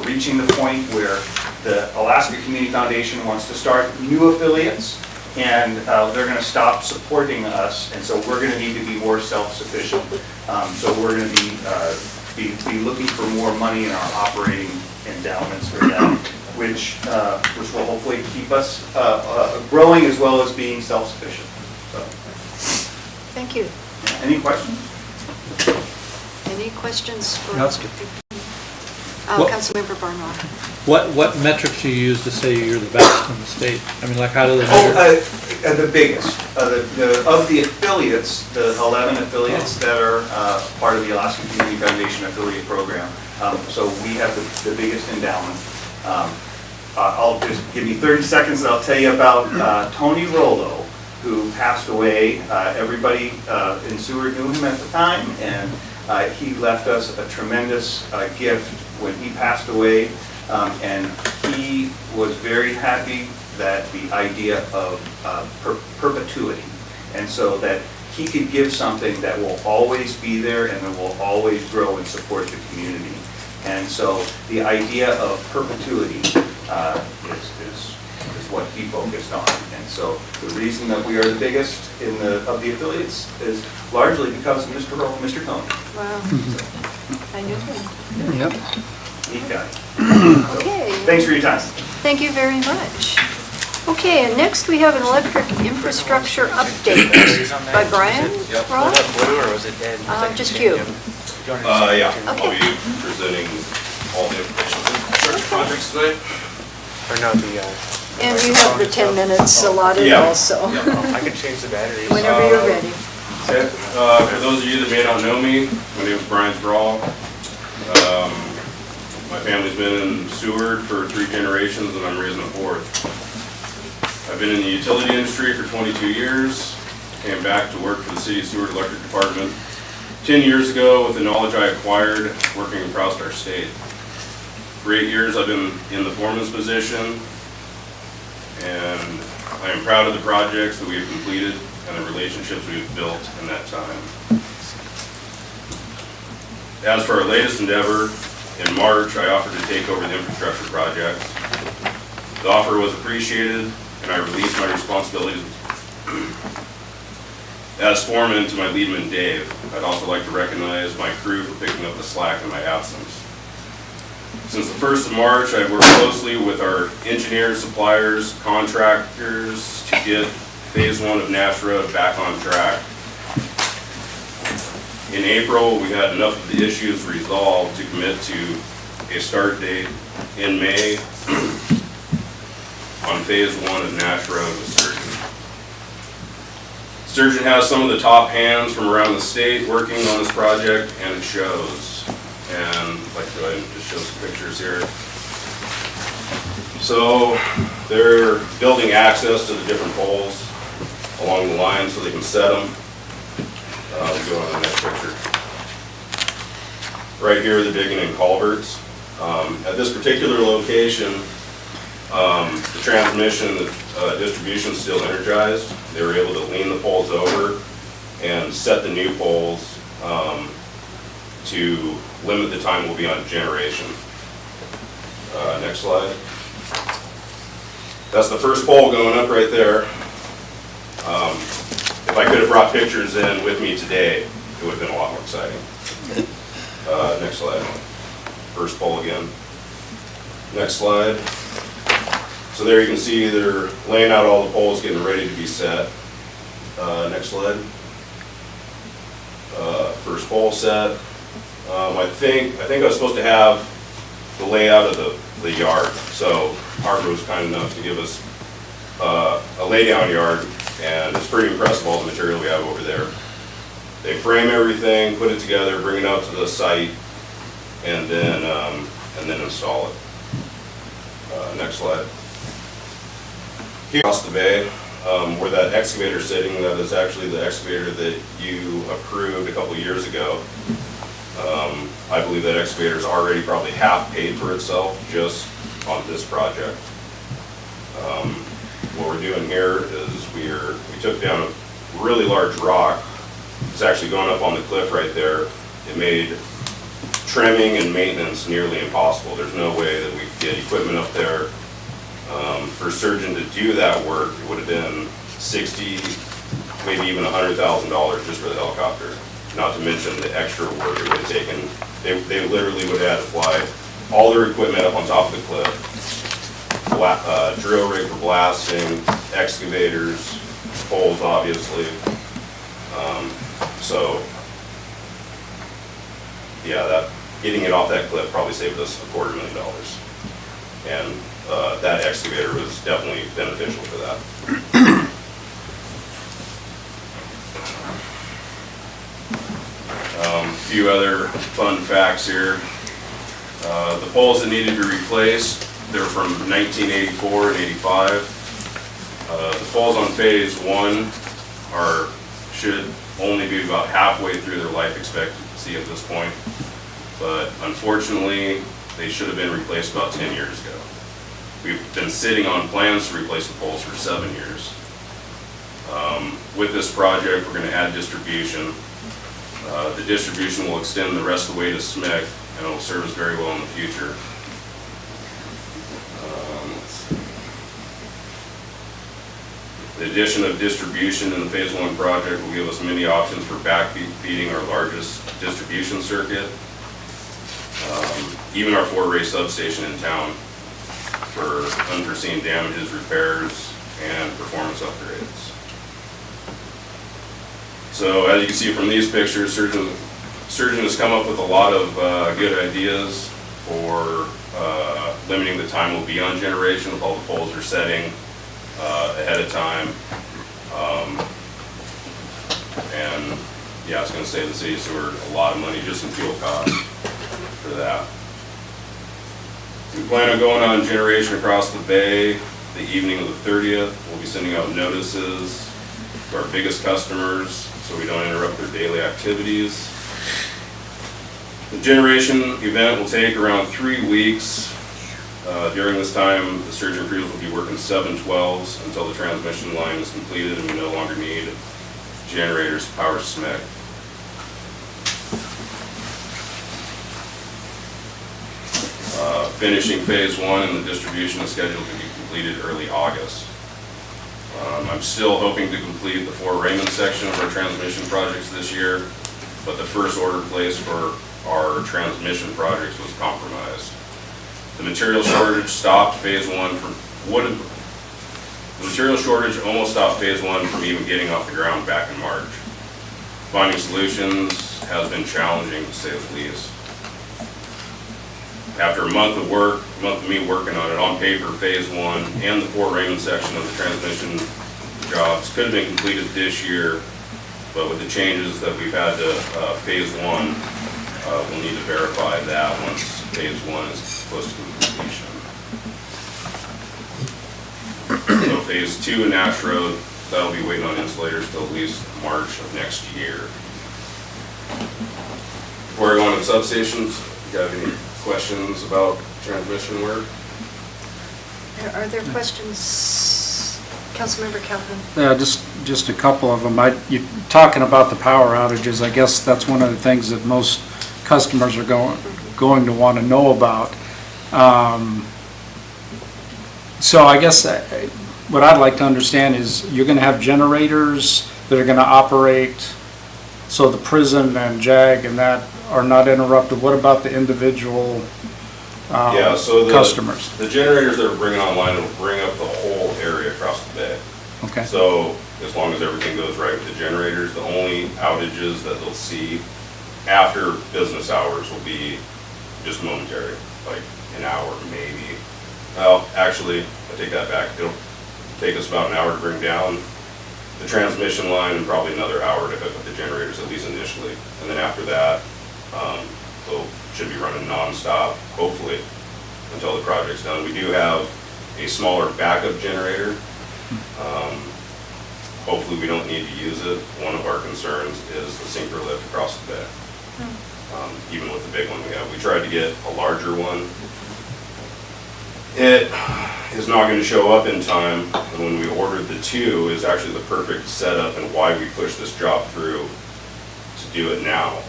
reaching the point where the Alaska Community Foundation wants to start new affiliates, and they're going to stop supporting us, and so we're going to need to be more self-sufficient. So we're going to be looking for more money in our operating endowments for that, which will hopefully keep us growing as well as being self-sufficient. So. Thank you. Any questions? Any questions for That's Councilmember Barnwell? What metrics do you use to say you're the best in the state? I mean, like how do they measure? The biggest. Of the affiliates, the 11 affiliates that are part of the Alaska Community Foundation affiliate program. So we have the biggest endowment. I'll just give me 30 seconds and I'll tell you about Tony Rollo, who passed away. Everybody in Seward knew him at the time, and he left us a tremendous gift when he passed away, and he was very happy that the idea of perpetuity, and so that he could give something that will always be there and that will always grow and support the community. And so the idea of perpetuity is what he focused on. And so the reason that we are the biggest of the affiliates is largely because of Mr. Tony. Wow. I knew him. Yep. Neat guy. Okay. Thanks for your time. Thank you very much. Okay, and next we have an electric infrastructure update by Brian. Rob? Blue, or was it dead? Just you. Yeah, I'll Okay. be presenting all the information on infrastructure projects today. Or no, And you have the 10 minutes allotted also. I can change the batteries. Whenever you're ready. For those of you that may not know me, my name is Brian Thrall. My family's been in Seward for 3 generations, and I'm raising a 4th. I've been in the utility industry for 22 years, came back to work for the City of Seward Electric Department 10 years ago with the knowledge I acquired working across our state. For 8 years I've been in the foreman's position, and I am proud of the projects that we have completed and the relationships we have built in that time. As for our latest endeavor, in March I offered to take over the infrastructure project. The offer was appreciated, and I released my responsibilities as foreman to my leadman Dave. I'd also like to recognize my crew for picking up the slack in my absence. Since the 1st of March, I've worked closely with our engineers, suppliers, contractors to get Phase 1 of Nash Road back on track. In April, we had enough of the issues resolved to commit to a start date in May on Phase 1 of Nash Road with Sturgeon. Sturgeon has some of the top hands from around the state working on this project, and it shows. And I'd like to go ahead and just show some pictures here. So they're building access to the different poles along the line so they can set them. We'll go on to the next picture. Right here, they're digging in culverts. At this particular location, the transmission, the distribution is still energized. They were able to lean the poles over and set the new poles to limit the time we'll be on generation. Next slide. That's the first pole going up right there. If I could have brought pictures in with me today, it would have been a lot more exciting. Next slide. First pole again. Next slide. So there you can see they're laying out all the poles, getting ready to be set. Next slide. First pole set. I think I was supposed to have the layout of the yard. So Harbor was kind enough to give us a laydown yard, and it's pretty impressive all the material we have over there. They frame everything, put it together, bring it out to the site, and then install it. Next slide. Here across the bay, where that excavator is sitting, that is actually the excavator that you approved a couple years ago. I believe that excavator is already probably half paid for itself just on this project. What we're doing here is we took down a really large rock. It's actually going up on the cliff right there. It made trimming and maintenance nearly impossible. There's no way that we could get equipment up there. For Sturgeon to do that work, it would have been $60,000, maybe even $100,000 just for the helicopter. Not to mention the extra work it would have taken. They literally would have had to fly all their equipment up on top of the cliff, drill rig for blasting, excavators, poles obviously. So yeah, getting it off that cliff probably saved us $250,000. And that excavator was definitely beneficial for that. A few other fun facts here. The poles that needed to be replaced, they're from 1984 and 85. The poles on Phase 1 should only be about halfway through their life expectancy at this point. But unfortunately, they should have been replaced about 10 years ago. We've been sitting on plans to replace the poles for 7 years. With this project, we're going to add distribution. The distribution will extend the rest of the way to Smith, and it will serve us very well in the future. The addition of distribution in the Phase 1 project will give us many options for backfeeding our largest distribution circuit. Even our 4-ray substation in town for unforeseen damages, repairs, and performance upgrades. So as you can see from these pictures, Sturgeon has come up with a lot of good ideas for limiting the time we'll be on generation with all the poles we're setting ahead of time. And yeah, it's going to save the city sewer a lot of money just in fuel costs for that. We plan on going on generation across the bay the evening of the 30th. We'll be sending out notices to our biggest customers so we don't interrupt their daily activities. The generation event will take around 3 weeks. During this time, the Sturgeon crews will be working 7/12s until the transmission line is completed and we no longer need generators to power SMEC. Finishing Phase 1 and the distribution is scheduled to be completed early August. I'm still hoping to complete the 4 Raymond section of our transmission projects this year, but the first order placed for our transmission projects was compromised. The material shortage stopped phase one from, the material shortage almost stopped phase one from even getting off the ground back in March. Finding solutions has been challenging, to say the least. After a month of me working on it, on paper, phase one and the Fort Raymond section of the transmission jobs could have been completed this year, but with the changes that we've had to phase one, we'll need to verify that once phase one is close to completion. So phase two in Nash Road, that'll be waiting on insulators till at least March of next year. Before I go on to the substations, you got any questions about transmission work? Are there questions? Councilmember Calhoun? Yeah, just a couple of them. You're talking about the power outages. I guess that's one of the things that most customers are going to want to know about. So I guess what I'd like to understand is you're going to have generators that are going to operate so the prison and JAG and that are not interrupted. What about the individual Yeah, so customers? The generators that we're bringing online will bring up the whole area across the bay. Okay. So as long as everything goes right with the generators, the only outages that they'll see after business hours will be just momentary, like an hour maybe. Well, actually, I take that back. It'll take us about an hour to bring down the transmission line and probably another hour to hook up the generators, at least initially. And then after that, they'll should be running non-stop, hopefully, until the project's done. We do have a smaller backup generator. Hopefully we don't need to use it. One of our concerns is the sinker lift across the bay. Even with the big one we have. We tried to get a larger one. It is not going to show up in time, and when we ordered the two, is actually the perfect setup and why we pushed this job through to do it now.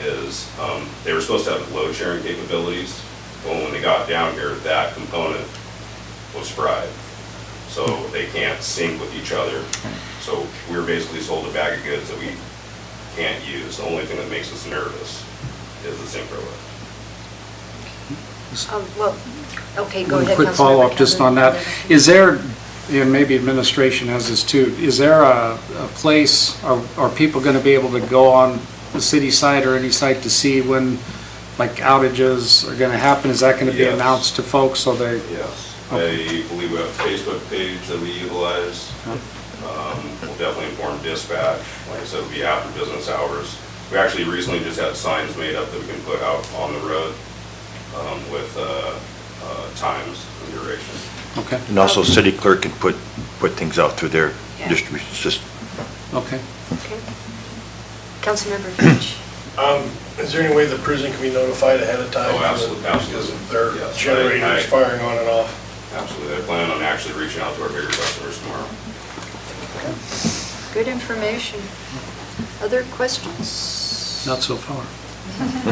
Is they were supposed to have load sharing capabilities. Well, when they got down here, that component was fried. So they can't sync with each other. So we're basically sold a bag of goods that we can't use. The only thing that makes us nervous is the synchro lift. Well, okay, go ahead. Quick follow-up just on that. Is there, and maybe administration has this too, is there a place, are people going to be able to go on the city site or any site to see when like outages are going to happen? Is that going to be announced to folks so they? Yes. Okay. I believe we have a Facebook page that we utilize. We'll definitely inform dispatch. Like I said, it'll be after business hours. We actually recently just had signs made up that we can put out on the road with times and duration. Okay. And also city clerk can put things out through their distribution system. Okay. Okay. Councilmember Finch. Is there any way the prison can be notified ahead of time? Oh, absolutely. Because of their generators firing on and off? Absolutely. I plan on actually reaching out to our bigger customers tomorrow. Good information. Other questions? Not so far.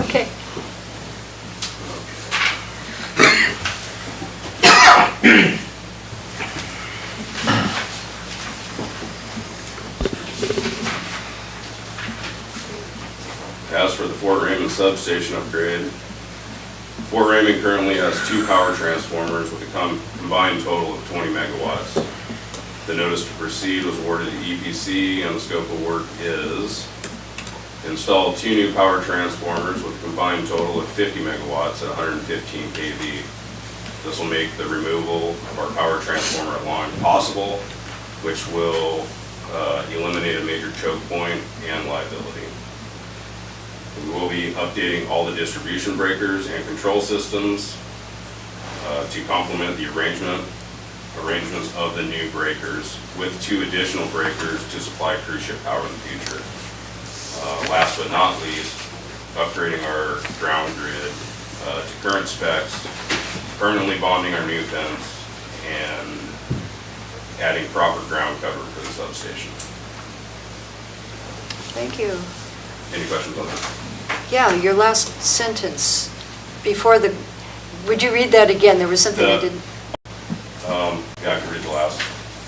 Okay. As for the Fort Raymond substation upgrade, Fort Raymond currently has 2 power transformers with a combined total of 20 megawatts. The notice to proceed was awarded to EPC, and the scope of work is install 2 new power transformers with a combined total of 50 megawatts at 115 kV. This will make the removal of our power transformer at Long possible, which will eliminate a major choke point and liability. We will be updating all the distribution breakers and control systems to complement the arrangements of the new breakers with 2 additional breakers to supply cruise ship power in the future. Last but not least, upgrading our ground grid to current specs, permanently bonding our new fence, and adding proper ground cover for the substation. Thank you. Any questions on that? Yeah, your last sentence before the, would you read that again? There was something I didn't. Yeah, I can read the last.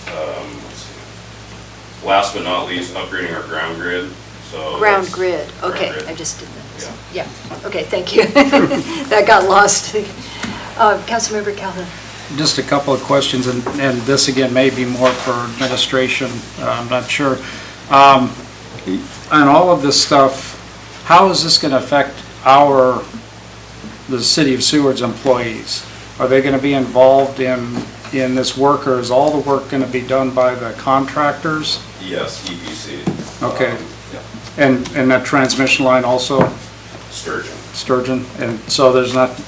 Let's see. Last but not least, upgrading our ground grid. So Ground grid, okay, grid. I just did that. Yeah, okay, thank you. That got lost. Councilmember Calhoun. Just a couple of questions, and this again may be more for administration, I'm not sure. On all of this stuff, how is this going to affect the City of Seward's employees? Are they going to be involved in this work, or is all the work going to be done by the contractors? Yes, EPC. Okay. Yeah. And that transmission line also? Sturgeon. And so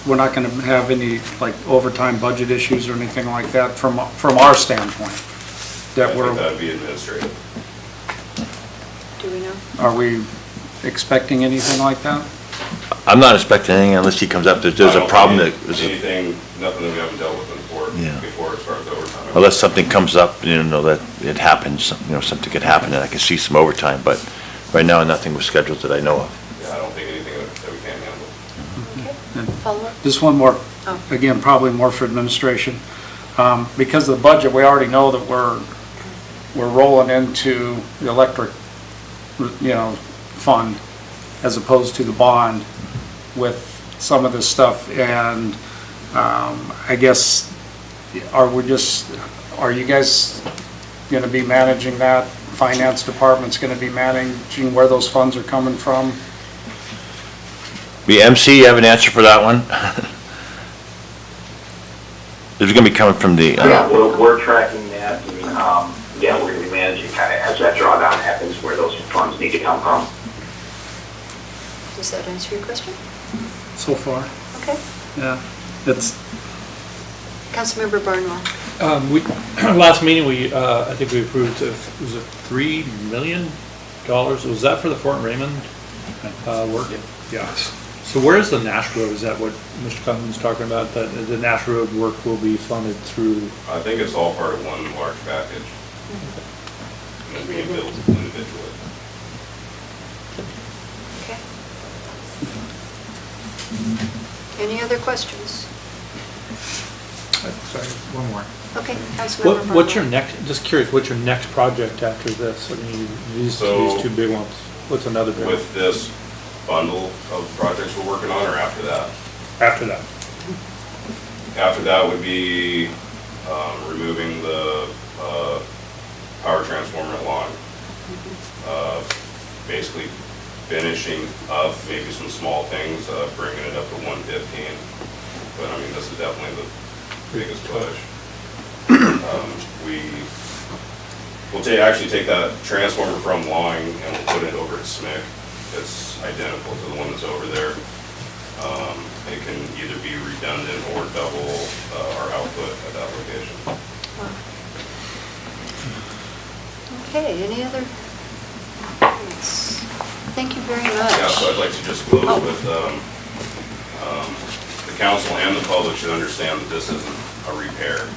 we're not going to have any like overtime budget issues or anything like that from our standpoint? I think that'd be administrative. Do we know? Are we expecting anything like that? I'm not expecting anything unless he comes up, there's a problem that... Anything, nothing that we haven't dealt with before, Yeah. before it starts overtime. Unless something comes up, that it happens, something could happen and I can see some overtime, but right now, nothing was scheduled that I know of. Yeah, I don't think anything that we can't handle. Follow-up? Just one more, Oh. again, probably more for administration. Because of the budget, we already know that we're rolling into the electric, fund as opposed to the bond with some of this stuff. And I guess, are you guys going to be managing that? Finance department's going to be managing where those funds are coming from? The MC, you have an answer for that one? Is it going to be coming from the... Yeah, we're tracking that, and, yeah, we're going to be managing kind of as that drawdown happens, where those funds need to come from. Does that answer your question? So far. Okay. Yeah. Councilmember Barnwell. Last meeting, I think we approved, was it $3 million? Was that for the Fort Raymond work? Yes. So where's the Nash Road? Is that what Mr. Cummins talking about? That the Nash Road work will be funded through? I think it's all part of one large package. And it's being billed individually. Okay. Any other questions? Sorry, one more. Okay, Councilmember Barnwell. What's your next, just curious, what's your next project after this? I mean, these two big ones. What's another big one? With this bundle of projects we're working on, or after that? After that. After that would be removing the power transformer at Long. Basically finishing up maybe some small things, bringing it up to 115. But I mean, this is definitely the biggest push. We'll actually take that transformer from Long and we'll put it over at SMIC. It's identical to the one that's over there. It can either be redundant or double our output at that location. Okay, any other? Yes. Thank you very much. Yeah, so I'd like to just close with the council and the public should understand that this isn't a repair.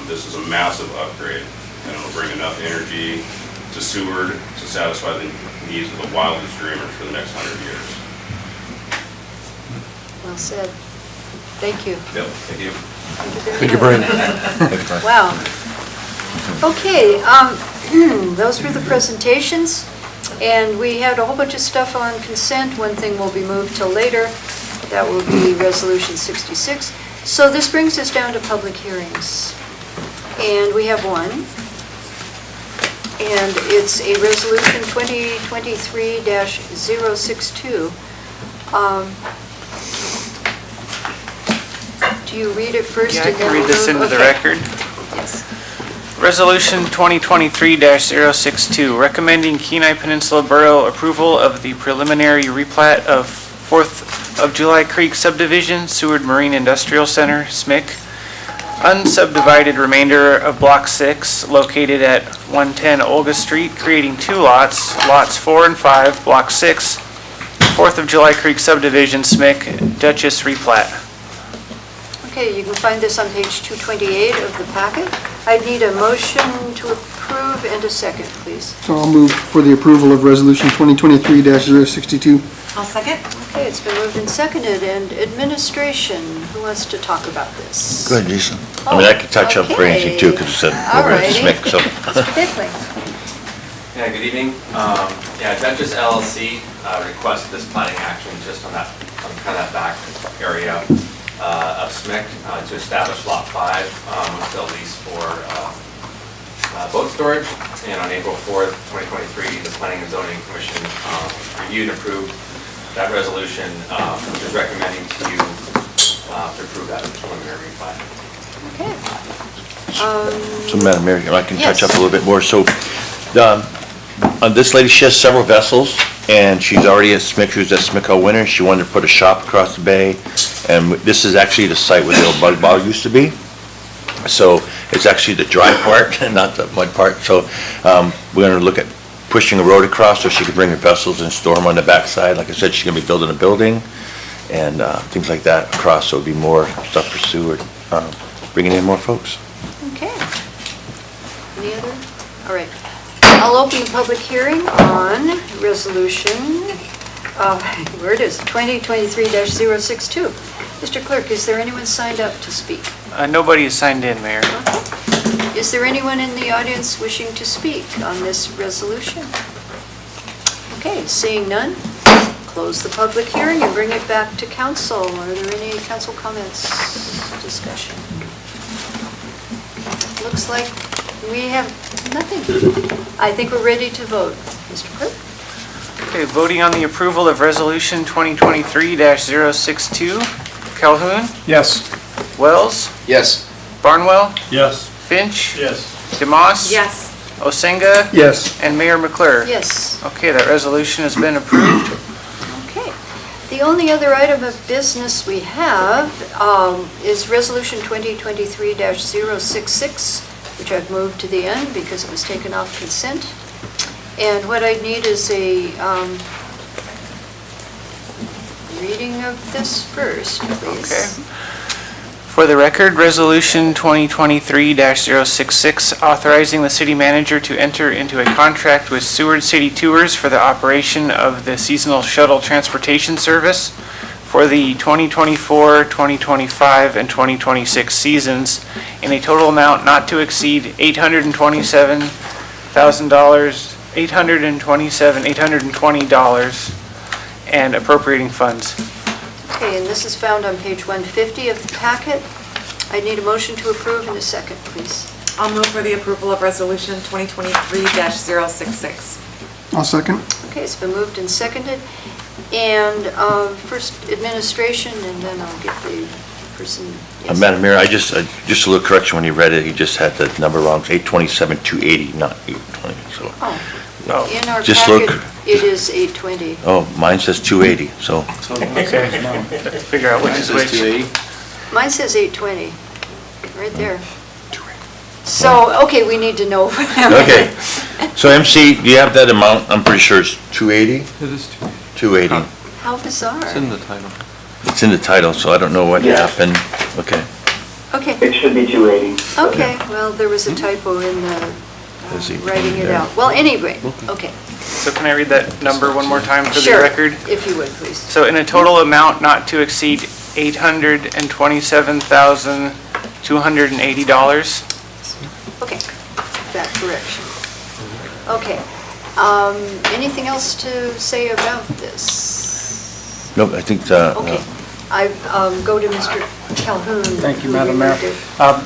This is a massive upgrade, and it'll bring enough energy to Seward to satisfy the needs of the wildest dreamers for the next 100 years. Well said. Thank you. Yep, thank you. Thank you, Brian. Wow. Okay, those were the presentations, and we had a whole bunch of stuff on consent. One thing will be moved till later. That will be Resolution 66. So this brings us down to public hearings. And we have one. And it's a Resolution 2023-062. Do you read it first? Yeah, I and can then read this we'll into go? the record. Yes. Resolution 2023-062, recommending Kenai Peninsula Borough approval of the preliminary replat of 4th of July Creek subdivision, Seward Marine Industrial Center, SMIC, unsubdivided remainder of Block 6, located at 110 Olga Street, creating two lots, Lots 4 and 5, Block 6, 4th of July Creek subdivision, SMIC, Duchess replat. Okay, you can find this on page 228 of the packet. I need a motion to approve and a second, please. So I'll move for the approval of Resolution 2023-062. I'll second. Okay, it's been moved and seconded, and administration, who wants to talk about this? Go ahead, Jason. I mean, I could touch up for anything too, because it's over at SMIC, so. Mr. Bickling. Yeah, good evening. Yeah, Duchess LLC requested this planning action just on that, on kind of that back area of SMIC to establish Lot 5 with the lease for boat storage. And on April 4th, 2023, the Planning and Zoning Commission reviewed and approved that resolution, which is recommending to you to approve that preliminary plat. Okay. So Madam Mayor, I can touch Yes. up a little bit more. So this lady, she has several vessels, and she's already at SMIC. She was at SMIC all winter. She wanted to put a shop across the bay, and this is actually the site where the old mud bar used to be. So it's actually the dry part and not the mud part. So we're going to look at pushing a road across so she can bring her vessels and store them on the backside. Like I said, she's going to be building a building and things like that across, so it'll be more stuff for Seward, bringing in more folks. Okay. Any other? All right. I'll open the public hearing on resolution, where it is, 2023-062. Mr. Clerk, is there anyone signed up to speak? Nobody is signed in, Mayor. Is there anyone in the audience wishing to speak on this resolution? Okay, seeing none, close the public hearing and bring it back to council. Are there any council comments, discussion? Looks like we have nothing. I think we're ready to vote. Mr. Clerk? Okay, voting on the approval of resolution 2023-062. Calhoun? Yes. Wells? Yes. Barnwell? Yes. Finch? Yes. DeMoss? Yes. Osenga? Yes. And Mayor McClure? Yes. Okay, that resolution has been approved. Okay. The only other item of business we have is resolution 2023-066, which I've moved to the end because it was taken off consent. And what I need is a reading of this first, please. Okay. For the record, resolution 2023-066, authorizing the city manager to enter into a contract with Seward City Tours for the operation of the seasonal shuttle transportation service for the 2024, 2025, and 2026 seasons in a total amount not to exceed $820 and appropriating funds. Okay, and this is found on page 150 of the packet. I need a motion to approve in a second, please. I'll move for the approval of resolution 2023-066. I'll second. Okay, it's been moved and seconded. And first administration, and then I'll get the person. Yes. Madam Mayor, just a little correction when you read it, you just had the number wrong. It's 827-280, not 820. So. In our Just packet, look. it is 820. Oh, mine says 280. So. Okay. Figure out which is which. 280. Mine says 820, right there. So, okay, we need to know. Okay. So MC, do you have that amount? I'm pretty sure it's 280. It is 280. How bizarre. It's in the title. It's in the title, so I don't know what happened. Okay. Okay. It should be 280. Okay, well, there was a typo in the writing it out. Well, anyway, okay. So can I read that number one more time for the Sure, record? if you would, please. So in a total amount not to exceed $827,280. Okay, that correction. Okay. Anything else to say about this? No, I think Okay. I go to Mr. Calhoun. Thank you, who Madam Mayor. removed it.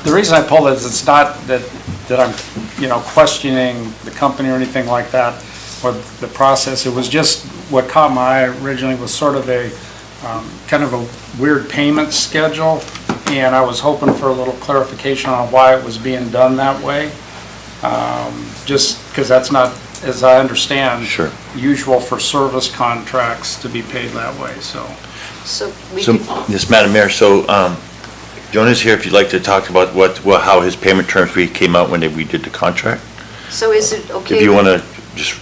The reason I pulled it is it's not that I'm, questioning the company or anything like that, or the process. It was just what caught my eye originally was sort of a kind of a weird payment schedule, and I was hoping for a little clarification on why it was being done that way. Just because that's not, as I understand, usual for service contracts to be paid that way, so. So we So, could, yes, Madam Mayor, so Jonah's here if you'd like to talk about how his payment terms came out when we did the contract. so is it okay If you want to just,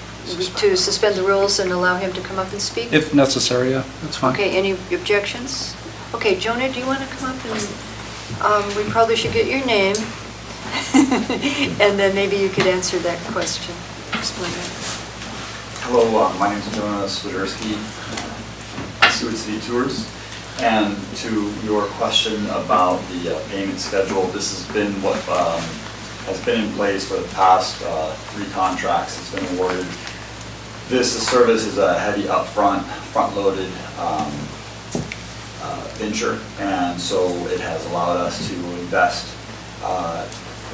to suspend the rules and allow him to come up and speak? If necessary, yeah, that's fine. Okay, any objections? Okay, Jonah, do you want to come up and, we probably should get your name. And then maybe you could answer that question. Explain that. Hello, my name is Jonah Swiderski, Seward City Tours. And to your question about the payment schedule, this has been what has been in place for the past 3 contracts that's been awarded. This service is a heavy upfront, front-loaded venture, and so it has allowed us to invest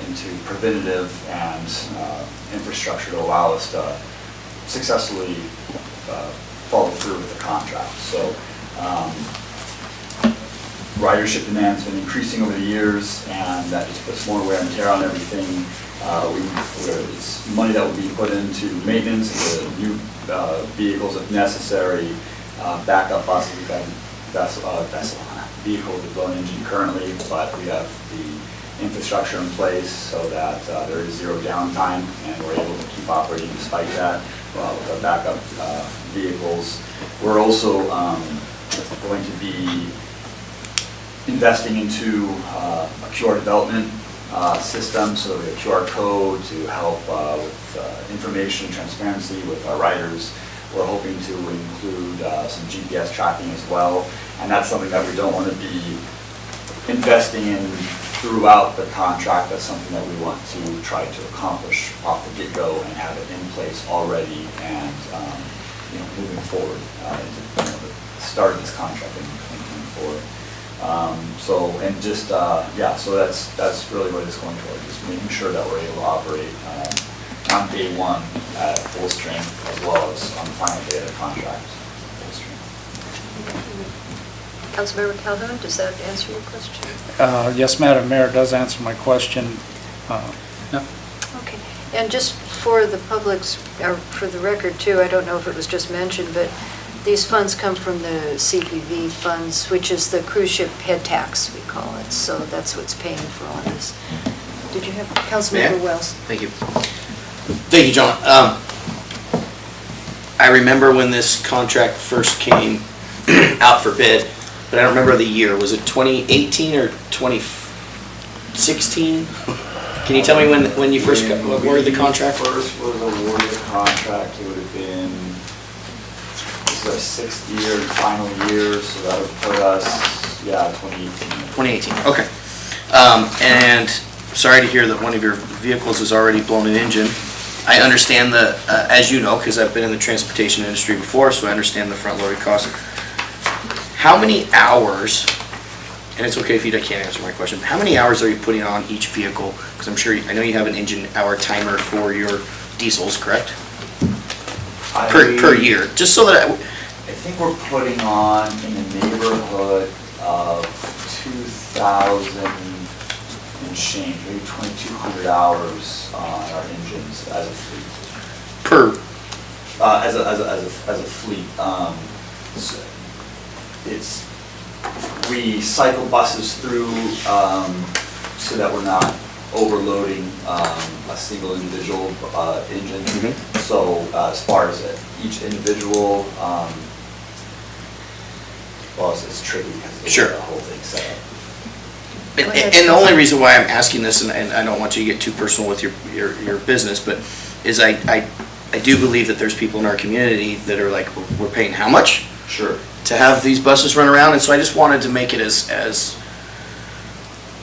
into preventative and infrastructure to allow us to successfully follow through with the contract. So ridership demand's been increasing over the years, and that just puts more wear and tear on everything. It's money that will be put into maintenance, into new vehicles if necessary, backup buses. We've got vehicles with low engine currently, but we have the infrastructure in place so that there is zero downtime, and we're able to keep operating despite that with our backup vehicles. We're also going to be investing into a QR development system, so we have QR code to help with information transparency with our riders. We're hoping to include some GPS tracking as well, and that's something that we don't want to be investing in throughout the contract. That's something that we want to try to accomplish off the get-go and have it in place already, and moving forward into the start of this contract and moving forward. So that's really what it's going toward, just making sure that we're able to operate on day one at full strength, as well as on the final day of the contract full strength. Councilmember Calhoun, does that answer your question? Yes, Madam Mayor, it does answer my question. No. Okay, and just for the public's, or for the record too, I don't know if it was just mentioned, but these funds come from the CPV funds, which is the cruise ship head tax, we call it. So that's what's paying for all this. Did you have, Councilmember Wells? Thank you. Thank you, John. I remember when this contract first came out for bid, but I don't remember the year. Was it 2018 or 2016? Can you tell me when you first awarded the contract? First was awarded the contract, it would have been, this is our 6th year and final year, so that would put us, 2018. 2018, okay. And sorry to hear that one of your vehicles has already blown an engine. I understand the, as you know, because I've been in the transportation industry before, so I understand the front-loaded cost. How many hours, and it's okay if you can't answer my question, how many hours are you putting on each vehicle? Because I'm sure, I know you have an engine hour timer for your diesels, correct? Per year, just so that I think we're putting on in the neighborhood of 2,000 and change, maybe 2,200 hours on our engines as a fleet. As a fleet. So we cycle buses through so that we're not overloading a single individual engine. Mm-hmm. So as far as each individual, well, it's tricky because it's the whole thing set up. And the only reason why I'm asking this, and I don't want you to get too personal with your business, but is I do believe that there's people in our community that are like, we're paying how much? Sure. To have these buses run around, and so I just wanted to make it as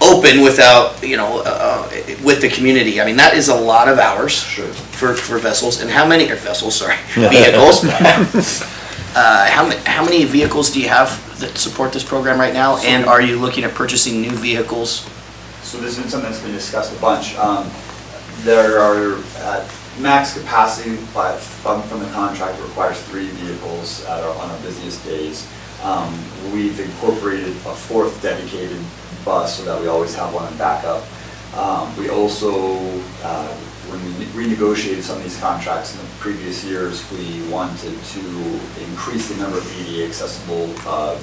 open without, with the community. I mean, that is a lot of hours for vessels, and how many, vehicles. How many vehicles do you have that support this program right now, and are you looking at purchasing new vehicles? So this is something that's been discussed a bunch. There are max capacity from the contract requires 3 vehicles on our busiest days. We've incorporated a 4th dedicated bus so that we always have one in backup. We also, when we renegotiated some of these contracts in the previous years, we wanted to increase the number of ADA accessible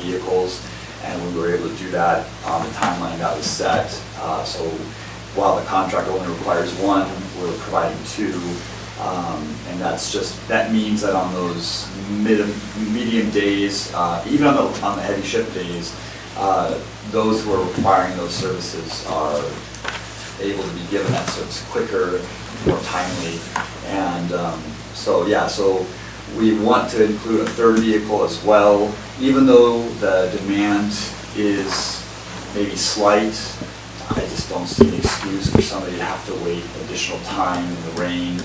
vehicles, and we were able to do that on the timeline that was set. So while the contract only requires 1, we're providing 2. And that means that on those medium days, even on the heavy shift days, those who are requiring those services are able to be given that service quicker, more timely, and so we want to include a 3rd vehicle as well, even though the demand is maybe slight. I just don't see an excuse for somebody to have to wait additional time in the rain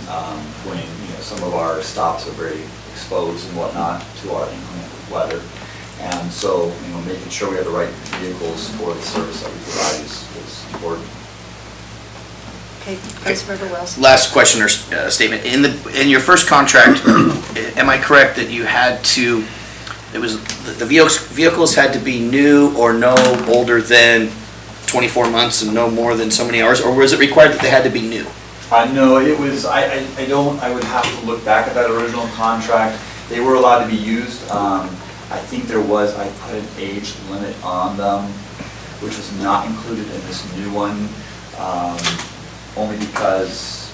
when some of our stops are very exposed and whatnot to our inclement weather. And so, making sure we have the right vehicles for the service that we provide is important. Okay, Councilmember Wells. Last question or statement. In your first contract, am I correct that you had to, the vehicles had to be new or no older than 24 months and no more than so many hours, or was it required that they had to be new? No, it was, I would have to look back at that original contract. They were allowed to be used. I think I put an age limit on them, which was not included in this new one, only because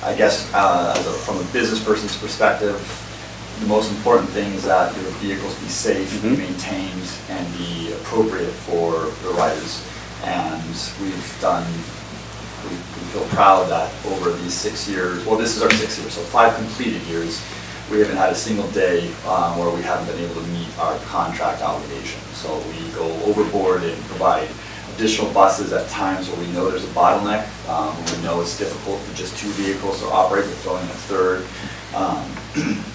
I guess from a business person's perspective, the most important thing is that your vehicles be safe, be maintained, and be appropriate for the riders. And we feel proud that over these 6 years, well, this is our 6th year, so 5 completed years, we haven't had a single day where we haven't been able to meet our contract obligation. So we go overboard and provide additional buses at times where we know there's a bottleneck, when we know it's difficult for just 2 vehicles to operate, we're throwing in a third.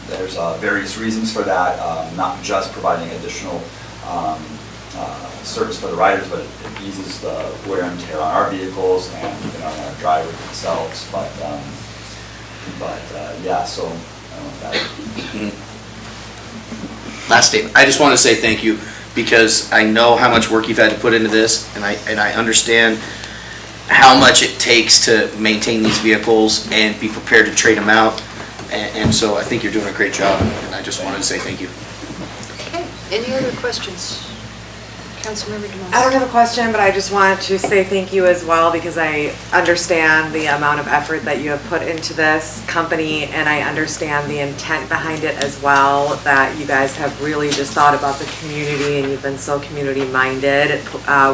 There's various reasons for that, not just providing additional service for the riders, but it eases the wear and tear on our vehicles and even on our drivers themselves. But yeah, so I don't know if that. Last statement. I just want to say thank you because I know how much work you've had to put into this, and I understand how much it takes to maintain these vehicles and be prepared to trade them out. And so I think you're doing a great job, and I just wanted to say thank you. Okay, any other questions? Councilmember DeMoss. I don't have a question, but I just wanted to say thank you as well because I understand the amount of effort that you have put into this company, and I understand the intent behind it as well, that you guys have really just thought about the community and you've been so community-minded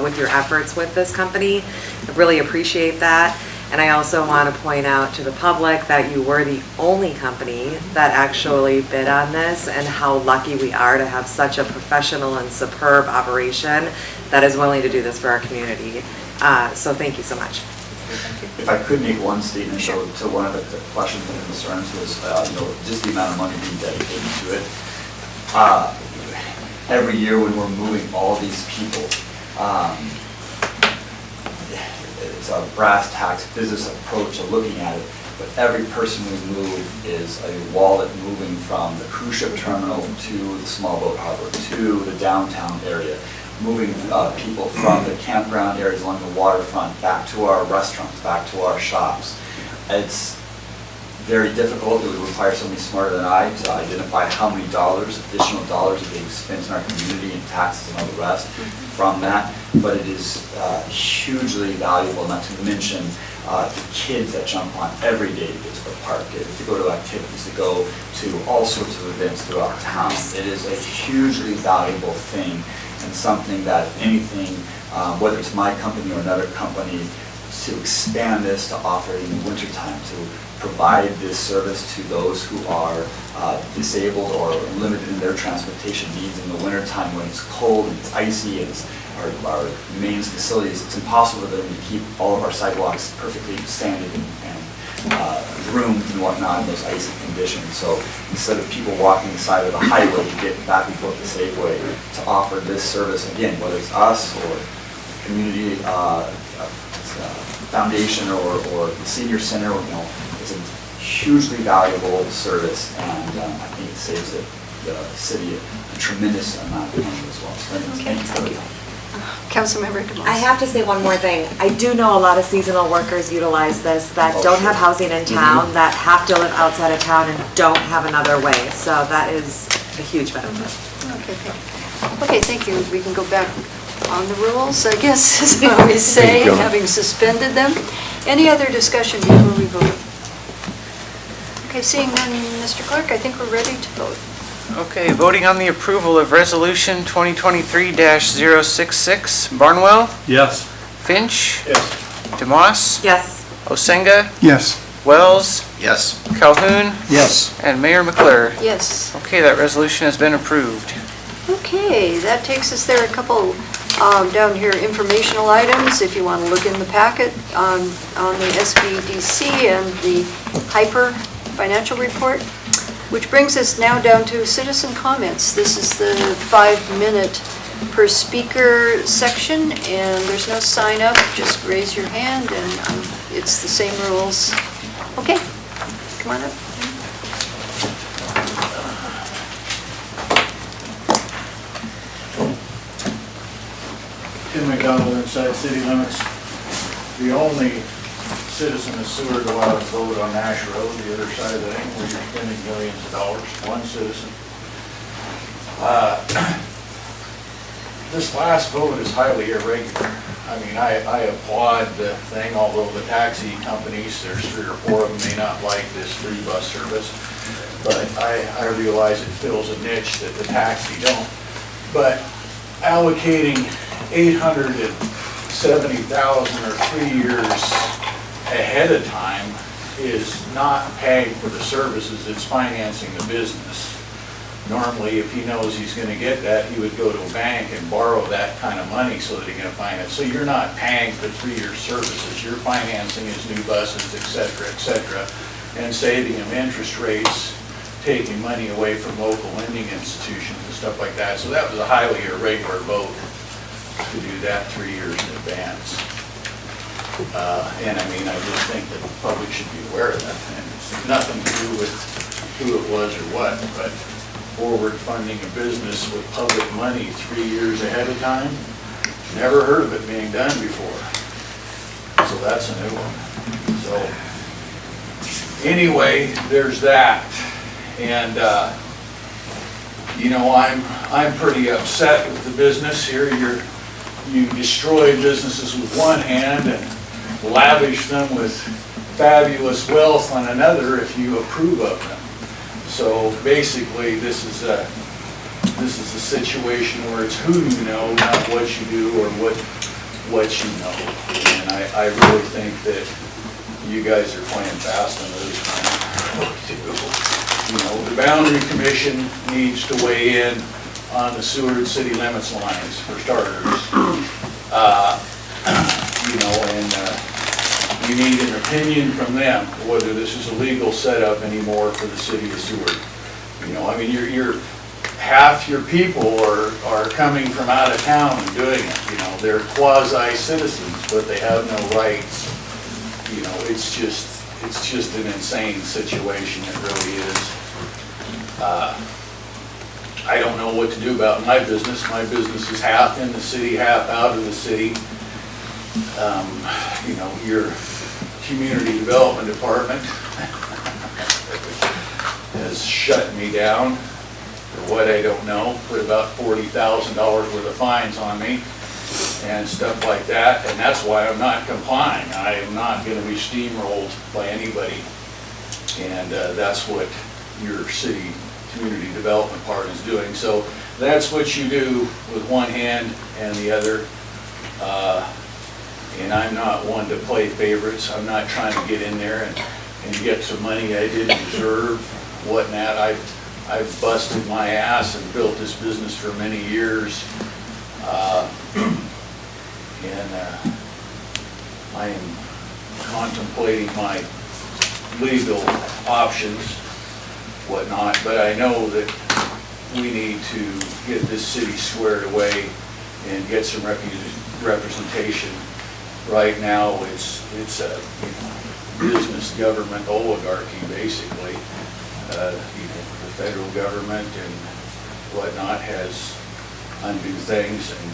with your efforts with this company. I really appreciate that. And I also want to point out to the public that you were the only company that actually bid on this, and how lucky we are to have such a professional and superb operation that is willing to do this for our community. So thank you so much. If I could make one statement to one of the questions and concerns was just the amount of money being dedicated to it. Every year when we're moving all these people, it's a brass tacks business approach of looking at it, but every person we move is a wallet moving from the cruise ship terminal to the small boat harbor to the downtown area, moving people from the campground areas along the waterfront back to our restaurants, back to our shops. It's very difficult. It would require somebody smarter than I to identify how many additional dollars are being spent in our community and taxes and all the rest from that. But it is hugely valuable, not to mention the kids that jump on every day to get to the park, to go to activities, to go to all sorts of events throughout town. It is a hugely valuable thing, and something that, if anything, whether it's my company or another company, to expand this to offer in the wintertime, to provide this service to those who are disabled or limited in their transportation needs in the wintertime when it's cold and it's icy and it's our main facilities. It's impossible for them to keep all of our sidewalks perfectly sanded and groomed and whatnot in those icy conditions. So instead of people walking the side of the highway to get back and forth to Safeway, to offer this service, again, whether it's us or community foundation or the senior center, it's a hugely valuable service, and I think it saves the city a tremendous amount of money as well. So thank you for the help. Councilmember DeMoss. I have to say one more thing. I do know a lot of seasonal workers utilize this that don't have housing in town, that have to live outside of town and don't have another way. So that is a huge benefit. Okay, thank you. We can go back on the rules, I guess, as I always say, having suspended them. Any other discussion before we vote? Okay, seeing none, Mr. Clark, I think we're ready to vote. Okay, voting on the approval of Resolution 2023-066. Barnwell? Yes. Finch? Yes. DeMoss? Yes. Osenga? Yes. Wells? Yes. Calhoun? Yes. And Mayor McClure? Yes. Okay, that resolution has been approved. Okay, that takes us there. A couple down here informational items, if you want to look in the packet on the SBDC and the Hyper financial report. Which brings us now down to citizen comments. This is the 5-minute per speaker section, and there's no sign up, just raise your hand, and it's the same rules. Okay, come on up. Tim McDonald, inside city limits. The only citizen of Seward allowed to vote on Nash Road, the other side of the thing, where you're spending millions of dollars, one citizen. This last vote is highly irregular. I mean, I applaud the thing, although the taxi companies, there's 3 or 4 of them, may not like this free bus service, but I realize it fills a niche that the taxi don't. But allocating $870,000 or 3 years ahead of time is not paying for the services, it's financing the business. Normally, if he knows he's going to get that, he would go to a bank and borrow that kind of money so that he can finance. So you're not paying for 3-year services, you're financing his new buses, et cetera, and saving him interest rates, taking money away from local lending institutions and stuff like that. So that was a highly irregular vote to do that 3 years in advance. And I mean, I just think that the public should be aware of that. And it's nothing to do with who it was or what, but forward funding a business with public money 3 years ahead of time, never heard of it being done before. So that's a new one. So anyway, there's that. And you know, I'm pretty upset with the business here. You destroy businesses with one hand and lavish them with fabulous wealth on another if you approve of them. So basically, this is a situation where it's who you know, not what you do or what you know. And I really think that you guys are playing fast and loose. You know, the Boundary Commission needs to weigh in on the Seward city limits lines for starters. You know, and you need an opinion from them whether this is a legal setup anymore for the city of Seward. You know, I mean, half your people are coming from out of town and doing it. You know, they're quasi-citizens, but they have no rights. You know, it's just an insane situation. It really is. I don't know what to do about my business. My business is half in the city, half out of the city. You know, your community development department has shut me down for what I don't know, put about $40,000 worth of fines on me and stuff like that, and that's why I'm not complying. I am not going to be steamrolled by anybody, and that's what your city community development part is doing. So that's what you do with one hand and the other. And I'm not one to play favorites. I'm not trying to get in there and get some money I didn't deserve, whatnot. I've busted my ass and built this business for many years. And I am contemplating my legal options, whatnot, but I know that we need to get this city squared away and get some representation. Right now, it's a business government oligarchy, basically. The federal government and whatnot has undue things, and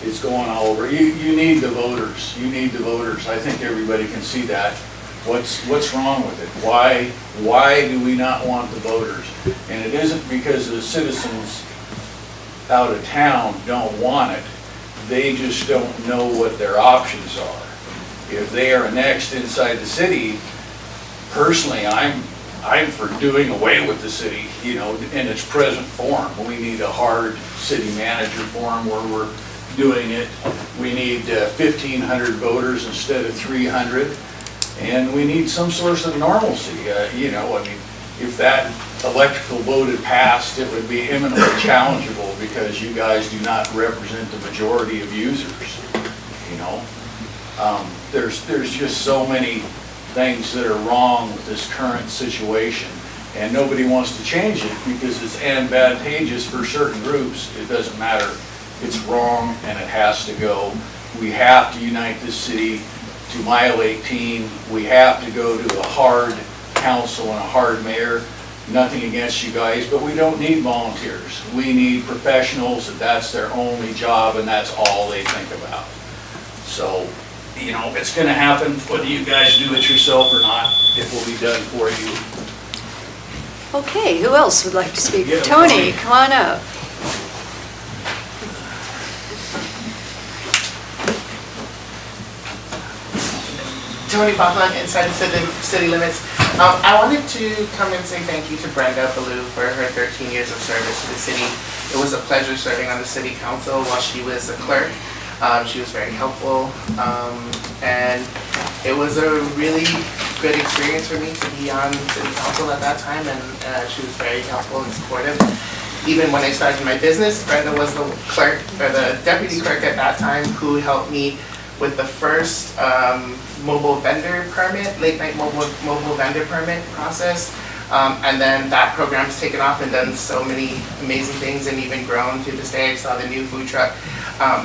it's going all over. You need the voters. You need the voters. I think everybody can see that. What's wrong with it? Why do we not want the voters? And it isn't because the citizens out of town don't want it. They just don't know what their options are. If they are annexed inside the city, personally, I'm for doing away with the city, you know, in its present form. We need a hard city manager form where we're doing it. We need 1,500 voters instead of 300, and we need some source of normalcy. You know, I mean, if that electrical vote had passed, it would be eminently challengeable because you guys do not represent the majority of users. You know, there's just so many things that are wrong with this current situation. And nobody wants to change it because it's advantageous for certain groups. It doesn't matter. It's wrong and it has to go. We have to unite this city to mile 18. We have to go to a hard council and a hard mayor. Nothing against you guys, but we don't need volunteers. We need professionals that's their only job and that's all they think about. So, you know, it's gonna happen whether you guys do it yourself or not. It will be done for you. Okay, who else would like to speak? Yeah, Tony, come on up. Tony Bachman, inside the city limits. I wanted to come and say thank you to Brenda Ballou for her 13 years of service to the city. It was a pleasure serving on the city council while she was a clerk. She was very helpful, and it was a really good experience for me to be on city council at that time, and she was very helpful and supportive. Even when I started my business, Brenda was the clerk, or the deputy clerk at that time, who helped me with the first mobile vendor permit, late night mobile vendor permit process. And then that program's taken off and done so many amazing things and even grown to this day. I saw the new food truck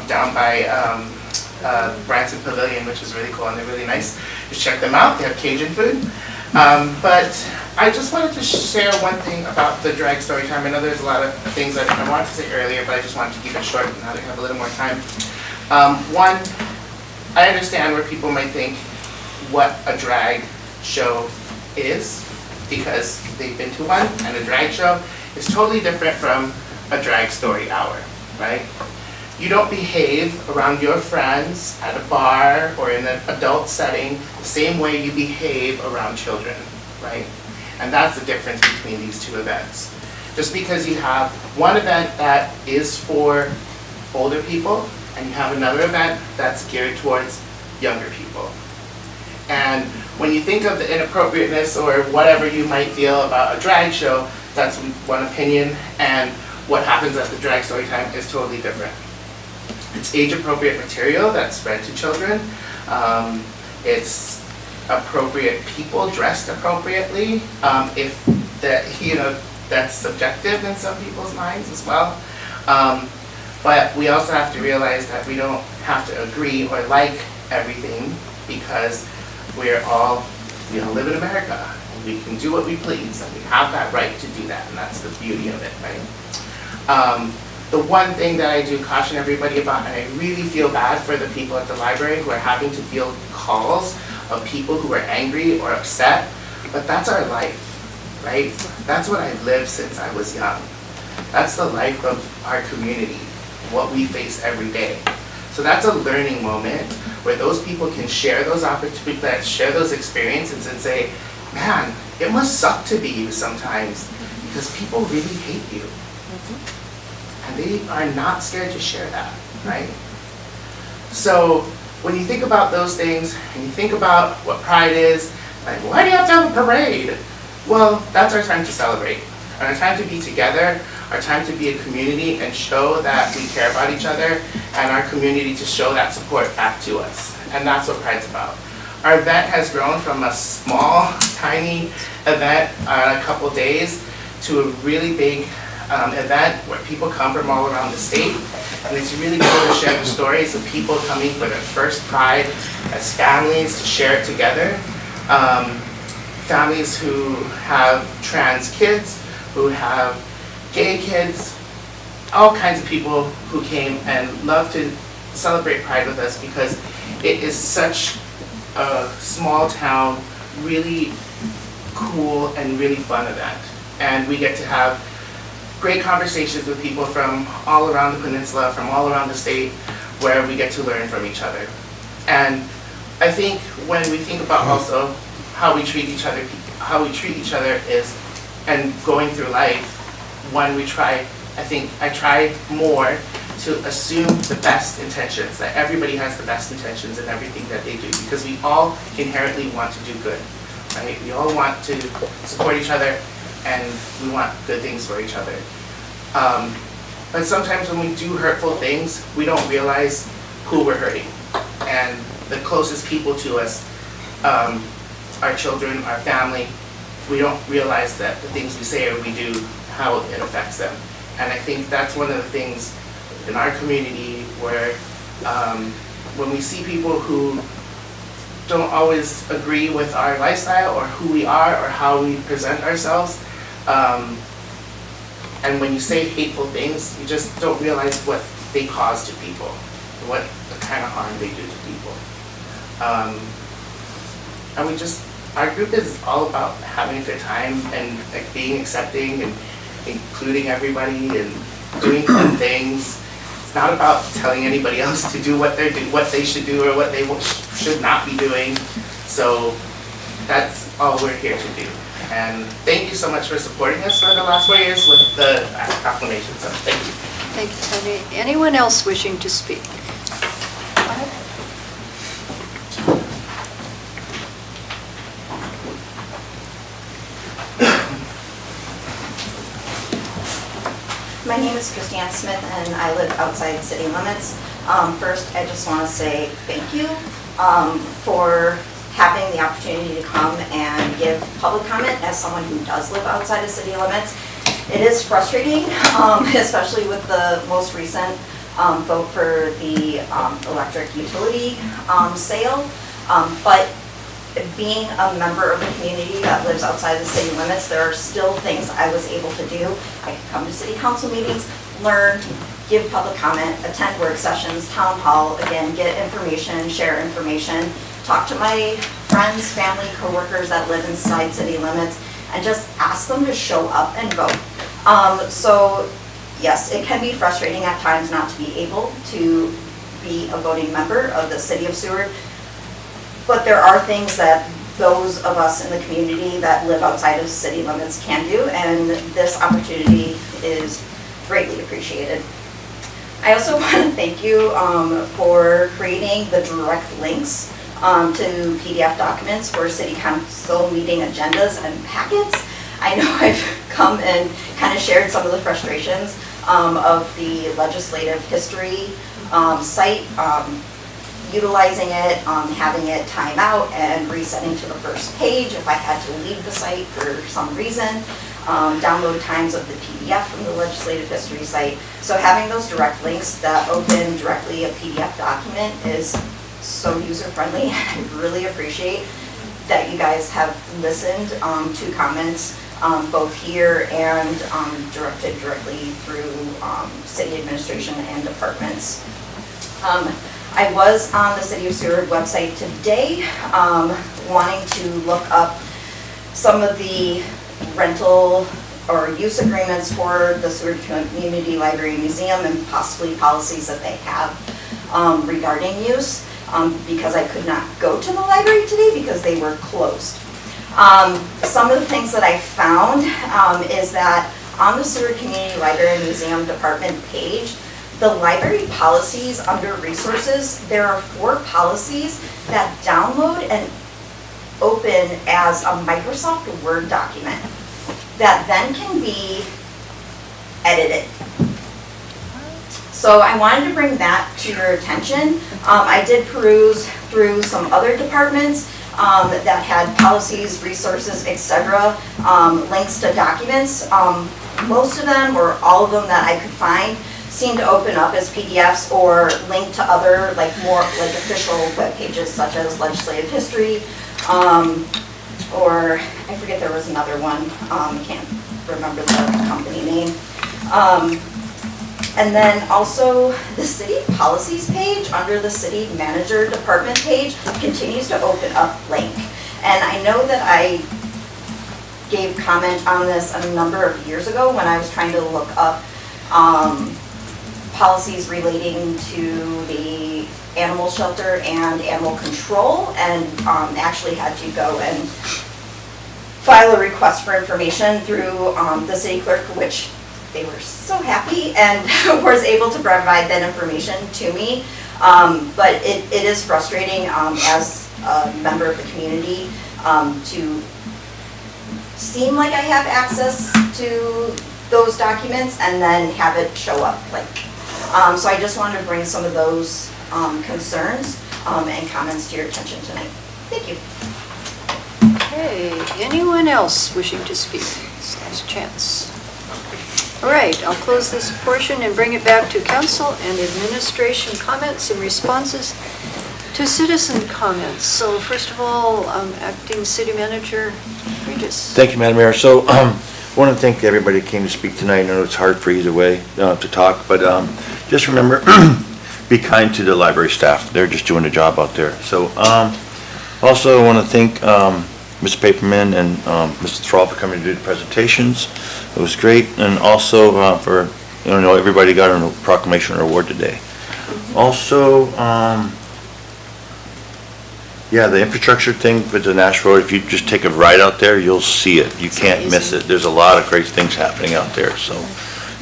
down by Branson Pavilion, which is really cool and they're really nice. Just check them out, they have Cajun food. But I just wanted to share one thing about the drag story time. I know there's a lot of things that I wanted to say earlier, but I just wanted to keep it short now that we have a little more time. One, I understand where people might think what a drag show is, because they've been to one, and a drag show is totally different from a drag story hour, right? You don't behave around your friends at a bar or in an adult setting the same way you behave around children, right? And that's the difference between these two events. Just because you have one event that is for older people, and you have another event that's geared towards younger people. And when you think of the inappropriateness or whatever you might feel about a drag show, that's one opinion, and what happens at the drag story time is totally different. It's age-appropriate material that's read to children. It's appropriate people dressed appropriately. If that, you know, that's subjective in some people's minds as well. But we also have to realize that we don't have to agree or like everything, because we all live in America, and we can do what we please, and we have that right to do that, and that's the beauty of it, right? The one thing that I do caution everybody about, and I really feel bad for the people at the library who are having to field calls of people who are angry or upset, but that's our life, right? That's what I've lived since I was young. That's the life of our community, what we face every day. So that's a learning moment where those people can share those opportunities, share those experiences and say, man, it must suck to be you sometimes because people really hate you. And they are not scared to share that, right? So when you think about those things and you think about what Pride is, like, why do you have to have a parade? Well, that's our time to celebrate, and our time to be together, our time to be a community and show that we care about each other, and our community to show that support back to us. And that's what Pride's about. Our event has grown from a small, tiny event on a couple days to a really big event where people come from all around the state. And it's really cool to share the stories of people coming for their first Pride as families to share it together. Families who have trans kids, who have gay kids, all kinds of people who came and love to celebrate Pride with us because it is such a small town, really cool and really fun event. And we get to have great conversations with people from all around the peninsula, from all around the state, where we get to learn from each other. And I think when we think about also how we treat each other is, and going through life, when we try, I try more to assume the best intentions, that everybody has the best intentions in everything that they do, because we all inherently want to do good, right? We all want to support each other, and we want good things for each other. But sometimes when we do hurtful things, we don't realize who we're hurting. And the closest people to us our children, our family, we don't realize that the things we say or we do, how it affects them. And I think that's one of the things in our community where when we see people who don't always agree with our lifestyle or who we are or how we present ourselves, and when you say hateful things, you just don't realize what they cause to people, what the kind of harm they do to people. And our group is all about having a good time and like being accepting and including everybody and doing fun things. It's not about telling anybody else to do what they should do or what they should not be doing. So that's all we're here to do. And thank you so much for supporting us for the last 4 years with the proclamation. So thank you. Thank you, Tony. Anyone else wishing to speak? My name is Christina Smith and I live outside city limits. First, I just want to say thank you for having the opportunity to come and give public comment as someone who does live outside of city limits. It is frustrating, especially with the most recent vote for the electric utility sale, but being a member of the community that lives outside the city limits, there are still things I was able to do. I could come to city council meetings, learn, give public comment, attend work sessions, town hall, again, get information, share information, talk to my friends, family, coworkers that live inside city limits, and just ask them to show up and vote. So yes, it can be frustrating at times not to be able to be a voting member of the city of Seward, but there are things that those of us in the community that live outside of city limits can do, and this opportunity is greatly appreciated. I also want to thank you for creating the direct links to PDF documents for city council meeting agendas and packets. I know I've come and kind of shared some of the frustrations of the legislative history site, utilizing it, having it time out and resetting to the first page if I had to leave the site for some reason, download times of the PDF from the legislative history site. So having those direct links that open directly a PDF document is so user-friendly. I really appreciate that you guys have listened to comments both here and directed directly through city administration and departments. I was on the City of Seward website today wanting to look up some of the rental or use agreements for the Seward Community Library and Museum and possibly policies that they have regarding use because I could not go to the library today because they were closed. Some of the things that I found is that on the Seward Community Library and Museum Department page, the library policies under resources, there are 4 policies that download and open as a Microsoft Word document that then can be edited. So I wanted to bring that to your attention. I did peruse through some other departments that had policies, resources, etc., links to documents. Most of them, or all of them that I could find, seem to open up as PDFs or link to other more official web pages such as legislative history, or I forget there was another one, can't remember the company name. And then also the city policies page under the city manager department page continues to open up link. And I know that I gave comment on this a number of years ago when I was trying to look up policies relating to the animal shelter and animal control, and actually had to go and file a request for information through the city clerk, which they were so happy and was able to provide that information to me. But it is frustrating as a member of the community to seem like I have access to those documents and then have it show up so I just wanted to bring some of those concerns and comments to your attention tonight. Thank you. Okay, anyone else wishing to speak? This last chance. All right, I'll close this portion and bring it back to council and administration comments and responses to citizen comments. So first of all, Acting City Manager Regis. Thank you, Madam Mayor. So I want to thank everybody that came to speak tonight. I know it's hard for either way to talk, but just remember, be kind to the library staff. They're just doing a job out there. So also I want to thank Mr. Paperman and Mr. Thrall for coming to do the presentations. It was great. And also for, everybody got a proclamation or award today. Also, yeah, the infrastructure thing with the Nash Road, if you just take a ride out there, you'll see it. You can't miss it. There's a lot of great things happening out there. So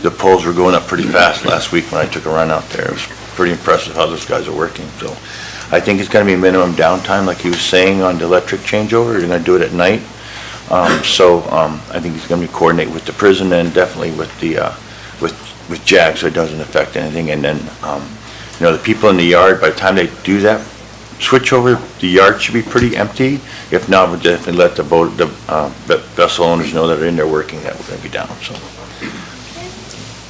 the poles were going up pretty fast last week when I took a run out there. It was pretty impressive how those guys are working. So I think it's going to be minimum downtime, like he was saying, on the electric changeover. You're going to do it at night. I think he's going to coordinate with the prison and definitely with the with JAG, so it doesn't affect anything. And then the people in the yard, by the time they do that switch over, the yard should be pretty empty. If not, we'll definitely let the vessel owners know that are in there working that we're going to be down. So.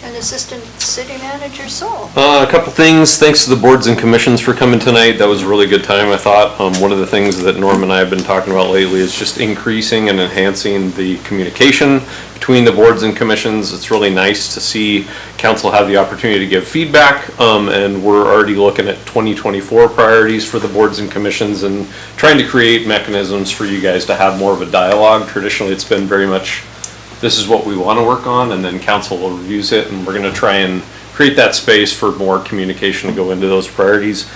And Assistant City Manager Saul. A couple things. Thanks to the boards and commissions for coming tonight. That was a really good time, I thought. One of the things that Norm and I have been talking about lately is just increasing and enhancing the communication between the boards and commissions. It's really nice to see council have the opportunity to give feedback, and we're already looking at 2024 priorities for the boards and commissions and trying to create mechanisms for you guys to have more of a dialogue. Traditionally, it's been very much, this is what we want to work on, and then council will reviews it, and we're going to try and create that space for more communication to go into those priorities.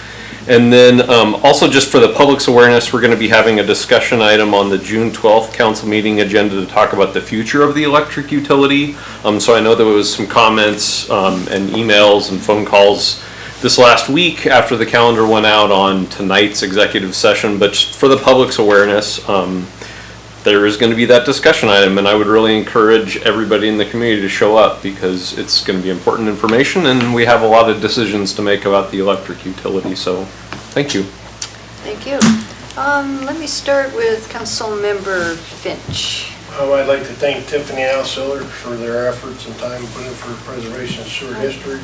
And then also just for the public's awareness, we're going to be having a discussion item on the June 12th council meeting agenda to talk about the future of the electric utility. So I know there was some comments and emails and phone calls this last week after the calendar went out on tonight's executive session, but for the public's awareness, there is going to be that discussion item, and I would really encourage everybody in the community to show up because it's going to be important information, and we have a lot of decisions to make about the electric utility. So, thank you. Thank you. Let me start with Council Member Finch. I'd like to thank Tiffany Alciller for their efforts and time put in for preservation of sewer history.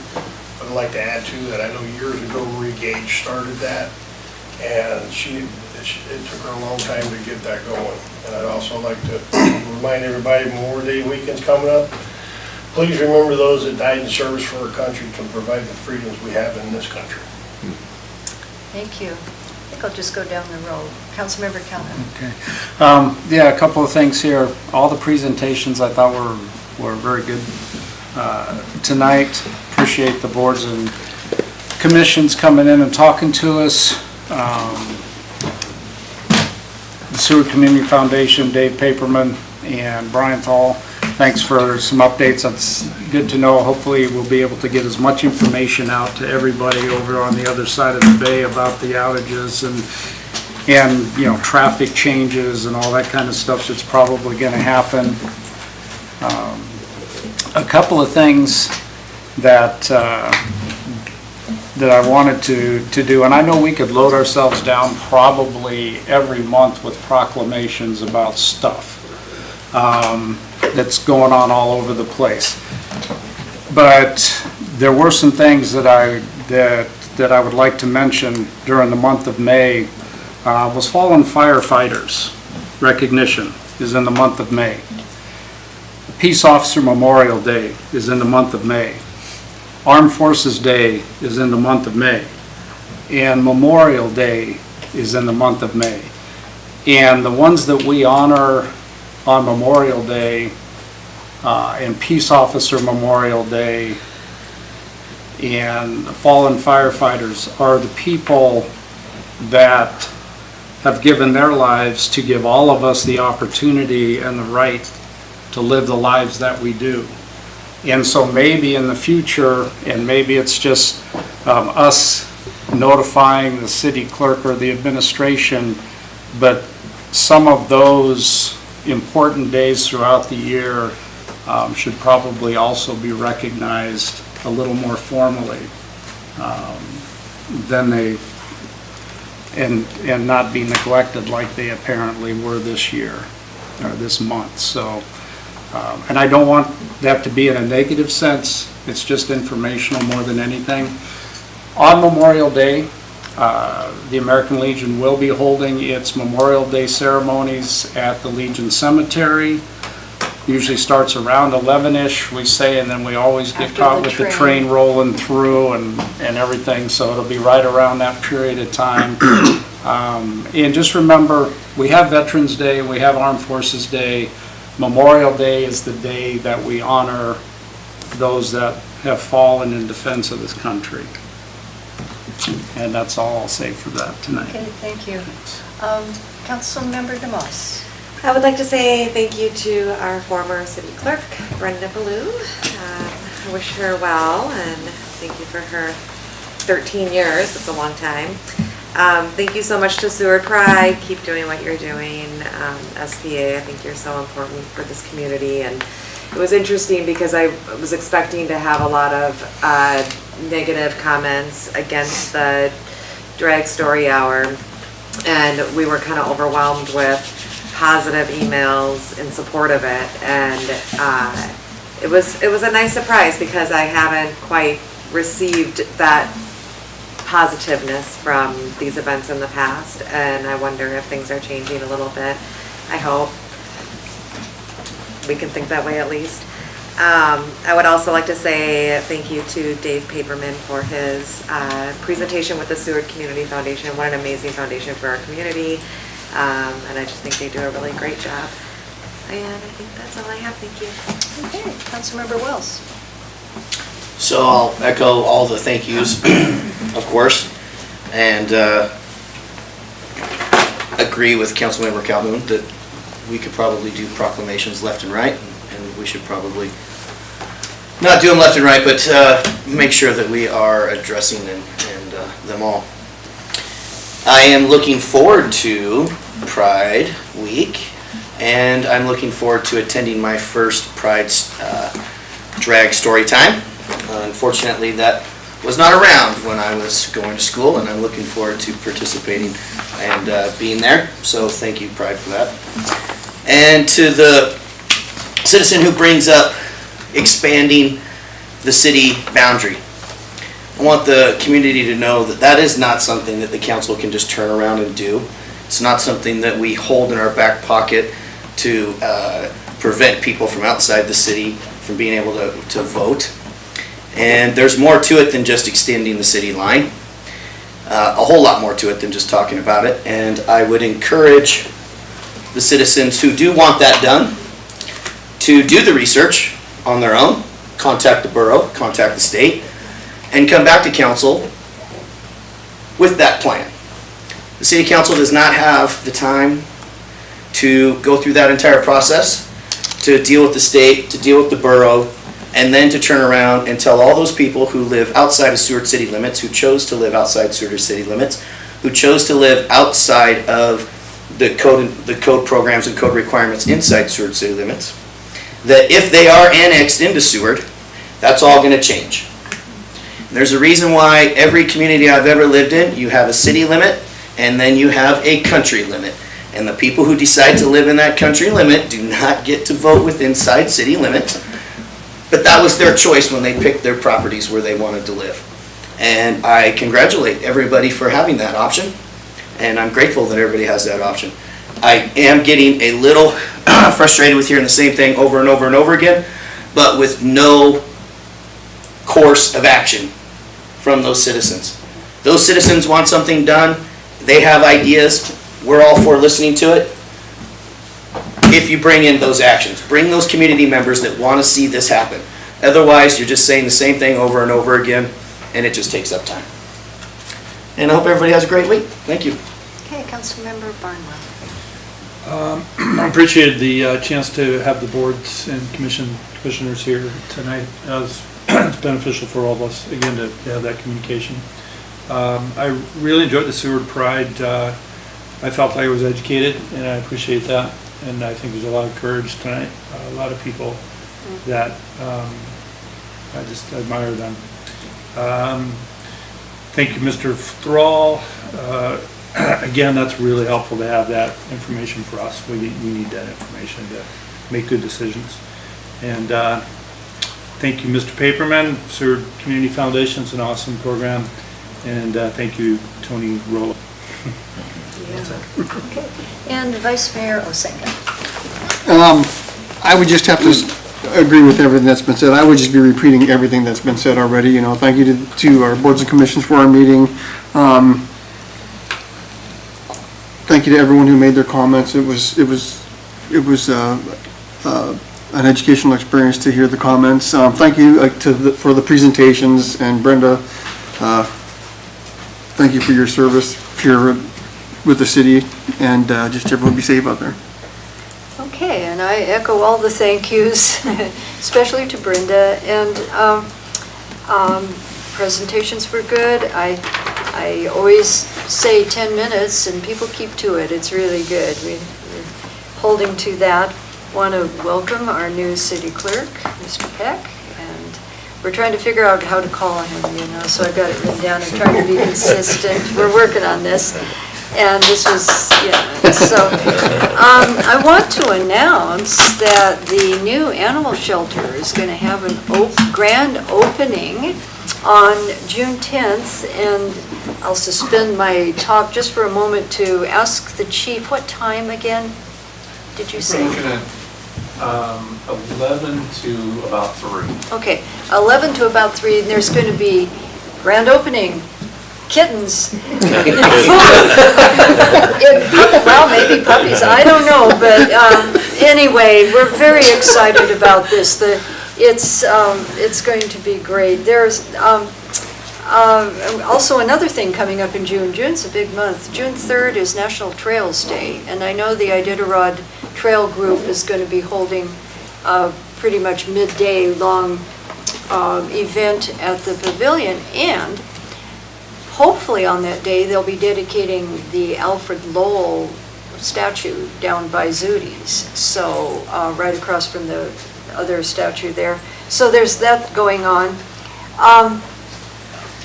I'd like to add to that, I know years ago Marie Gage started that, and it took her a long time to get that going. And I'd also like to remind everybody, Memorial Day weekend's coming up. Please remember those that died in service for our country to provide the freedoms we have in this country. Thank you. I think I'll just go down the road. Councilmember Calhoun. Okay. Yeah, a couple of things here. All the presentations I thought were very good tonight. Appreciate the boards and commissions coming in and talking to us. The Sewer Community Foundation, Dave Paperman and Brian Thall, thanks for some updates. That's good to know. Hopefully we'll be able to get as much information out to everybody over on the other side of the bay about the outages and traffic changes and all that kind of stuff that's probably going to happen. A couple of things that I wanted to do, and I know we could load ourselves down probably every month with proclamations about stuff that's going on all over the place. But there were some things that I would like to mention during the month of May. Was Fallen Firefighters recognition is in the month of May. Peace Officer Memorial Day is in the month of May. Armed Forces Day is in the month of May, and Memorial Day is in the month of May. And the ones that we honor on Memorial Day and Peace Officer Memorial Day and the fallen firefighters are the people that have given their lives to give all of us the opportunity and the right to live the lives that we do. And so maybe in the future, and maybe it's just us notifying the city clerk or the administration, but some of those important days throughout the year should probably also be recognized a little more formally than and not be neglected like they apparently were this year, or this month. So, and I don't want that to be in a negative sense. It's just informational more than anything. On Memorial Day, the American Legion will be holding its Memorial Day ceremonies at the Legion Cemetery. Usually starts around 11-ish, we say, and then we always get caught with the train rolling through and everything, so it'll be right around that period of time. And just remember, we have Veterans Day, we have Armed Forces Day. Memorial Day is the day that we honor those that have fallen in defense of this country. And that's all I'll say for that tonight. Okay, thank you. Councilmember DeMoss. I would like to say thank you to our former city clerk, Brenda Ballou. I wish her well, and thank you for her 13 years. It's a long time. Thank you so much to Seward Pride. Keep doing what you're doing. SPA, I think you're so important for this community. And it was interesting because I was expecting to have a lot of negative comments against the drag story hour, and we were kind of overwhelmed with positive emails in support of it, and it was a nice surprise because I haven't quite received that positiveness from these events in the past, and I wonder if things are changing a little bit. I hope we can think that way at least. I would also like to say thank you to Dave Paperman for his presentation with the Seward Community Foundation. What an amazing foundation for our community. And I just think they do a really great job. And I think that's all I have. Thank you. Okay, Councilmember Wells. So I'll echo all the thank yous, of course, and agree with Councilmember Calhoun that we could probably do proclamations left and right, and we should probably not do them left and right, but make sure that we are addressing them all. I am looking forward to Pride Week, and I'm looking forward to attending my first Pride drag story time. Unfortunately, that was not around when I was going to school, and I'm looking forward to participating and being there. So thank you, Pride, for that. And to the citizen who brings up expanding the city boundary, I want the community to know that that is not something that the council can just turn around and do. It's not something that we hold in our back pocket to prevent people from outside the city from being able to vote. And there's more to it than just extending the city line. A whole lot more to it than just talking about it. And I would encourage the citizens who do want that done to do the research on their own, contact the borough, contact the state, and come back to council with that plan. The city council does not have the time to go through that entire process, to deal with the state, to deal with the borough, and then to turn around and tell all those people who live outside of Seward city limits, who chose to live outside Seward city limits, who chose to live outside of the code programs and code requirements inside Seward city limits, that if they are annexed into Seward, that's all going to change. And there's a reason why every community I've ever lived in, you have a city limit and then you have a country limit. And the people who decide to live in that country limit do not get to vote with inside city limits. But that was their choice when they picked their properties where they wanted to live. And I congratulate everybody for having that option. And I'm grateful that everybody has that option. I am getting a little frustrated with hearing the same thing over and over and over again, but with no course of action from those citizens. Those citizens want something done. They have ideas. We're all for listening to it. If you bring in those actions, bring those community members that want to see this happen. Otherwise, you're just saying the same thing over and over again, and it just takes up time. And I hope everybody has a great week. Thank you. Okay, Councilmember Barnwell. I appreciated the chance to have the boards and commissioners here tonight. It's beneficial for all of us, again, to have that communication. I really enjoyed the Seward Pride. I felt like I was educated, and I appreciate that. And I think there's a lot of courage tonight. A lot of people that I just admire them. Thank you, Mr. Thrall. again, that's really helpful to have that information for us. We need that information to make good decisions. And thank you, Mr. Paperman. Seward Community Foundation is an awesome program. And thank you, Tony Rolo. Okay. And Vice Mayor Osenga. I would just have to agree with everything that's been said. I would just be repeating everything that's been said already. You know, thank you to our boards and commissions for our meeting. Thank you to everyone who made their comments. It was an educational experience to hear the comments. Thank you for the presentations, and Brenda, thank you for your service here with the city, and just everyone be safe out there. Okay, and I echo all the thank yous, especially to Brenda, and presentations were good. I always say 10 minutes and people keep to it. It's really good. We're holding to that. Want to welcome our new city clerk, Mr. Peck, and we're trying to figure out how to call him, you know, so I've got it written down. I'm trying to be consistent. We're working on this. And this was, yeah, so I want to announce that the new animal shelter is going to have a grand opening on June 10th, and I'll suspend my talk just for a moment to ask the chief, what time again did you say? We're looking at 11 to about 3. Okay, 11 to about 3, and there's going to be grand opening. Kittens. Well, maybe puppies, I don't know, but anyway, we're very excited about this. It's going to be great. There's also another thing coming up in June. June's a big month. June 3rd is National Trails Day, and I know the Iditarod Trail Group is going to be holding a pretty much midday long event at the pavilion, and hopefully on that day, they'll be dedicating the Alfred Lowell statue down by Zudi's, so right across from the other statue there. So there's that going on. I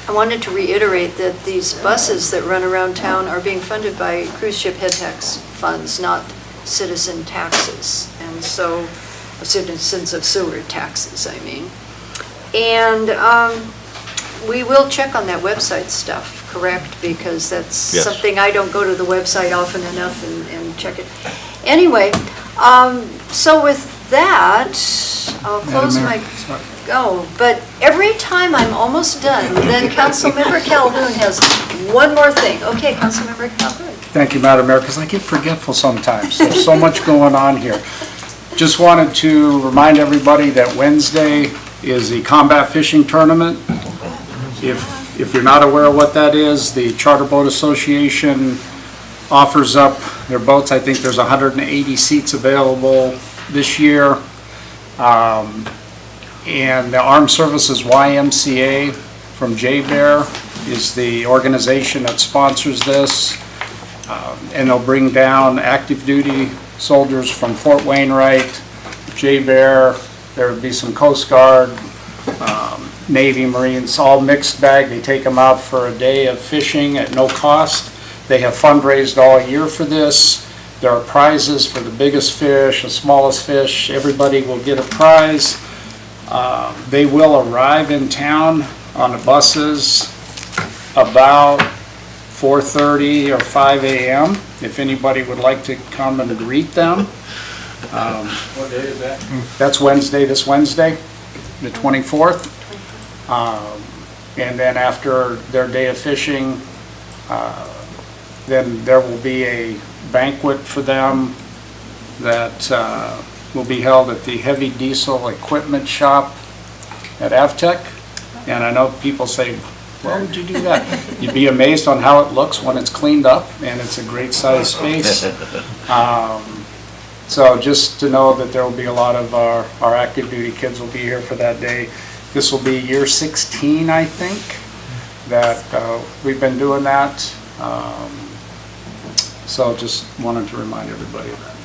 wanted to reiterate that these buses that run around town are being funded by cruise ship head tax funds, not citizen taxes, and so citizens of Seward taxes, I mean. And we will check on that website stuff, correct? Because that's something, I don't go to the website often enough and check it. Anyway, so with that, I'll close my, but every time I'm almost done, then Councilmember Calhoun has one more thing. Okay, Councilmember Calhoun. Thank you, Madam Mayor, because I get forgetful sometimes. There's so much going on here. Just wanted to remind everybody that Wednesday is the combat fishing tournament. If you're not aware of what that is, the Charter Boat Association offers up their boats. I think there's 180 seats available this year. And the Armed Services YMCA from J-Bear is the organization that sponsors this. And they'll bring down active duty soldiers from Fort Wainwright, J-Bear. There would be some Coast Guard, Navy, Marines, all mixed bag. They take them out for a day of fishing at no cost. They have fundraised all year for this. There are prizes for the biggest fish, the smallest fish. Everybody will get a prize. They will arrive in town on the buses about 4:30 or 5 a.m. if anybody would like to come and greet them. What day is that? That's Wednesday, this Wednesday, the 24th. And then after their day of fishing, then there will be a banquet for them that will be held at the Heavy Diesel Equipment Shop at Avtech. And I know people say, why would you do that? You'd be amazed on how it looks when it's cleaned up, and it's a great size space. So just to know that there will be a lot of our active duty kids will be here for that day. This will be year 16, I think, that we've been doing that. So just wanted to remind everybody of that.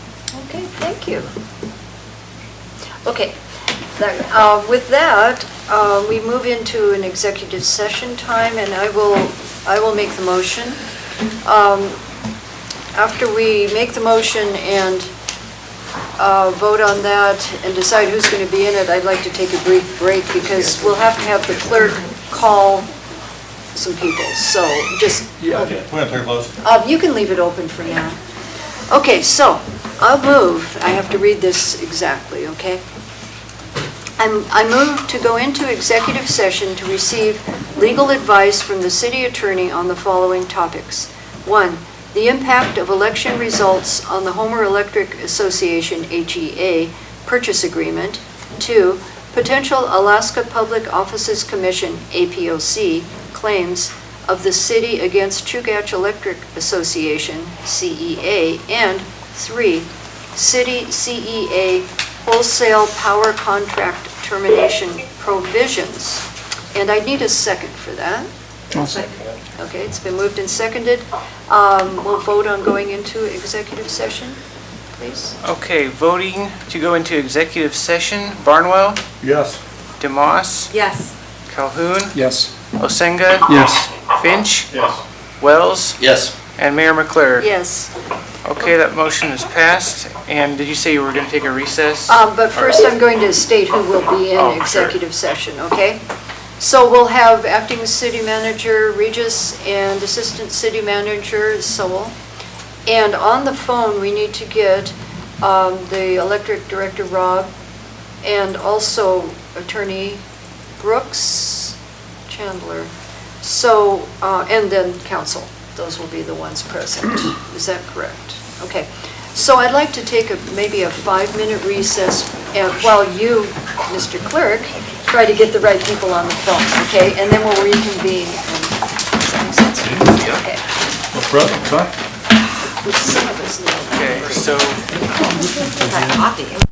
Okay, thank you. Okay, with that, we move into an executive session time, and I will make the motion After we make the motion and vote on that and decide who's going to be in it, I'd like to take a brief break because we'll have to have the clerk call some people, so just... Yeah, we're going to turn close. You can leave it open for now. Okay, so I'll move. I have to read this exactly, okay? I move to go into executive session to receive legal advice from the city attorney on the following topics. 1, the impact of election results on the Homer Electric Association, HEA, purchase agreement. 2, potential Alaska Public Offices Commission, APOC, claims of the city against Chugach Electric Association, CEA. And 3, city CEA wholesale power contract termination provisions. And I need a second for that. Okay, it's been moved and seconded. We'll vote on going into executive session, please. Okay, voting to go into executive session. Barnwell? Yes. DeMoss? Yes. Calhoun? Yes. Osenga? Yes. Finch? Yes. Wells? Yes. And Mayor McClure? Yes. Okay, that motion is passed. And did you say you were going to take a recess? But first I'm going to state who will be Oh, in sure. executive session, okay? So we'll have acting city manager Regis and assistant city manager Sewell. And on the phone, we need to get the electric director Rob and also attorney Brooks Chandler. So, and then council. Those will be the ones present. Is that correct? Okay. So I'd like to take maybe a 5-minute recess while you, Mr. Clerk, try to get the right people on the phone, okay? And then we'll reconvene. Does that make sense? Okay. What's right? Some of us know. Okay, so... Coffee.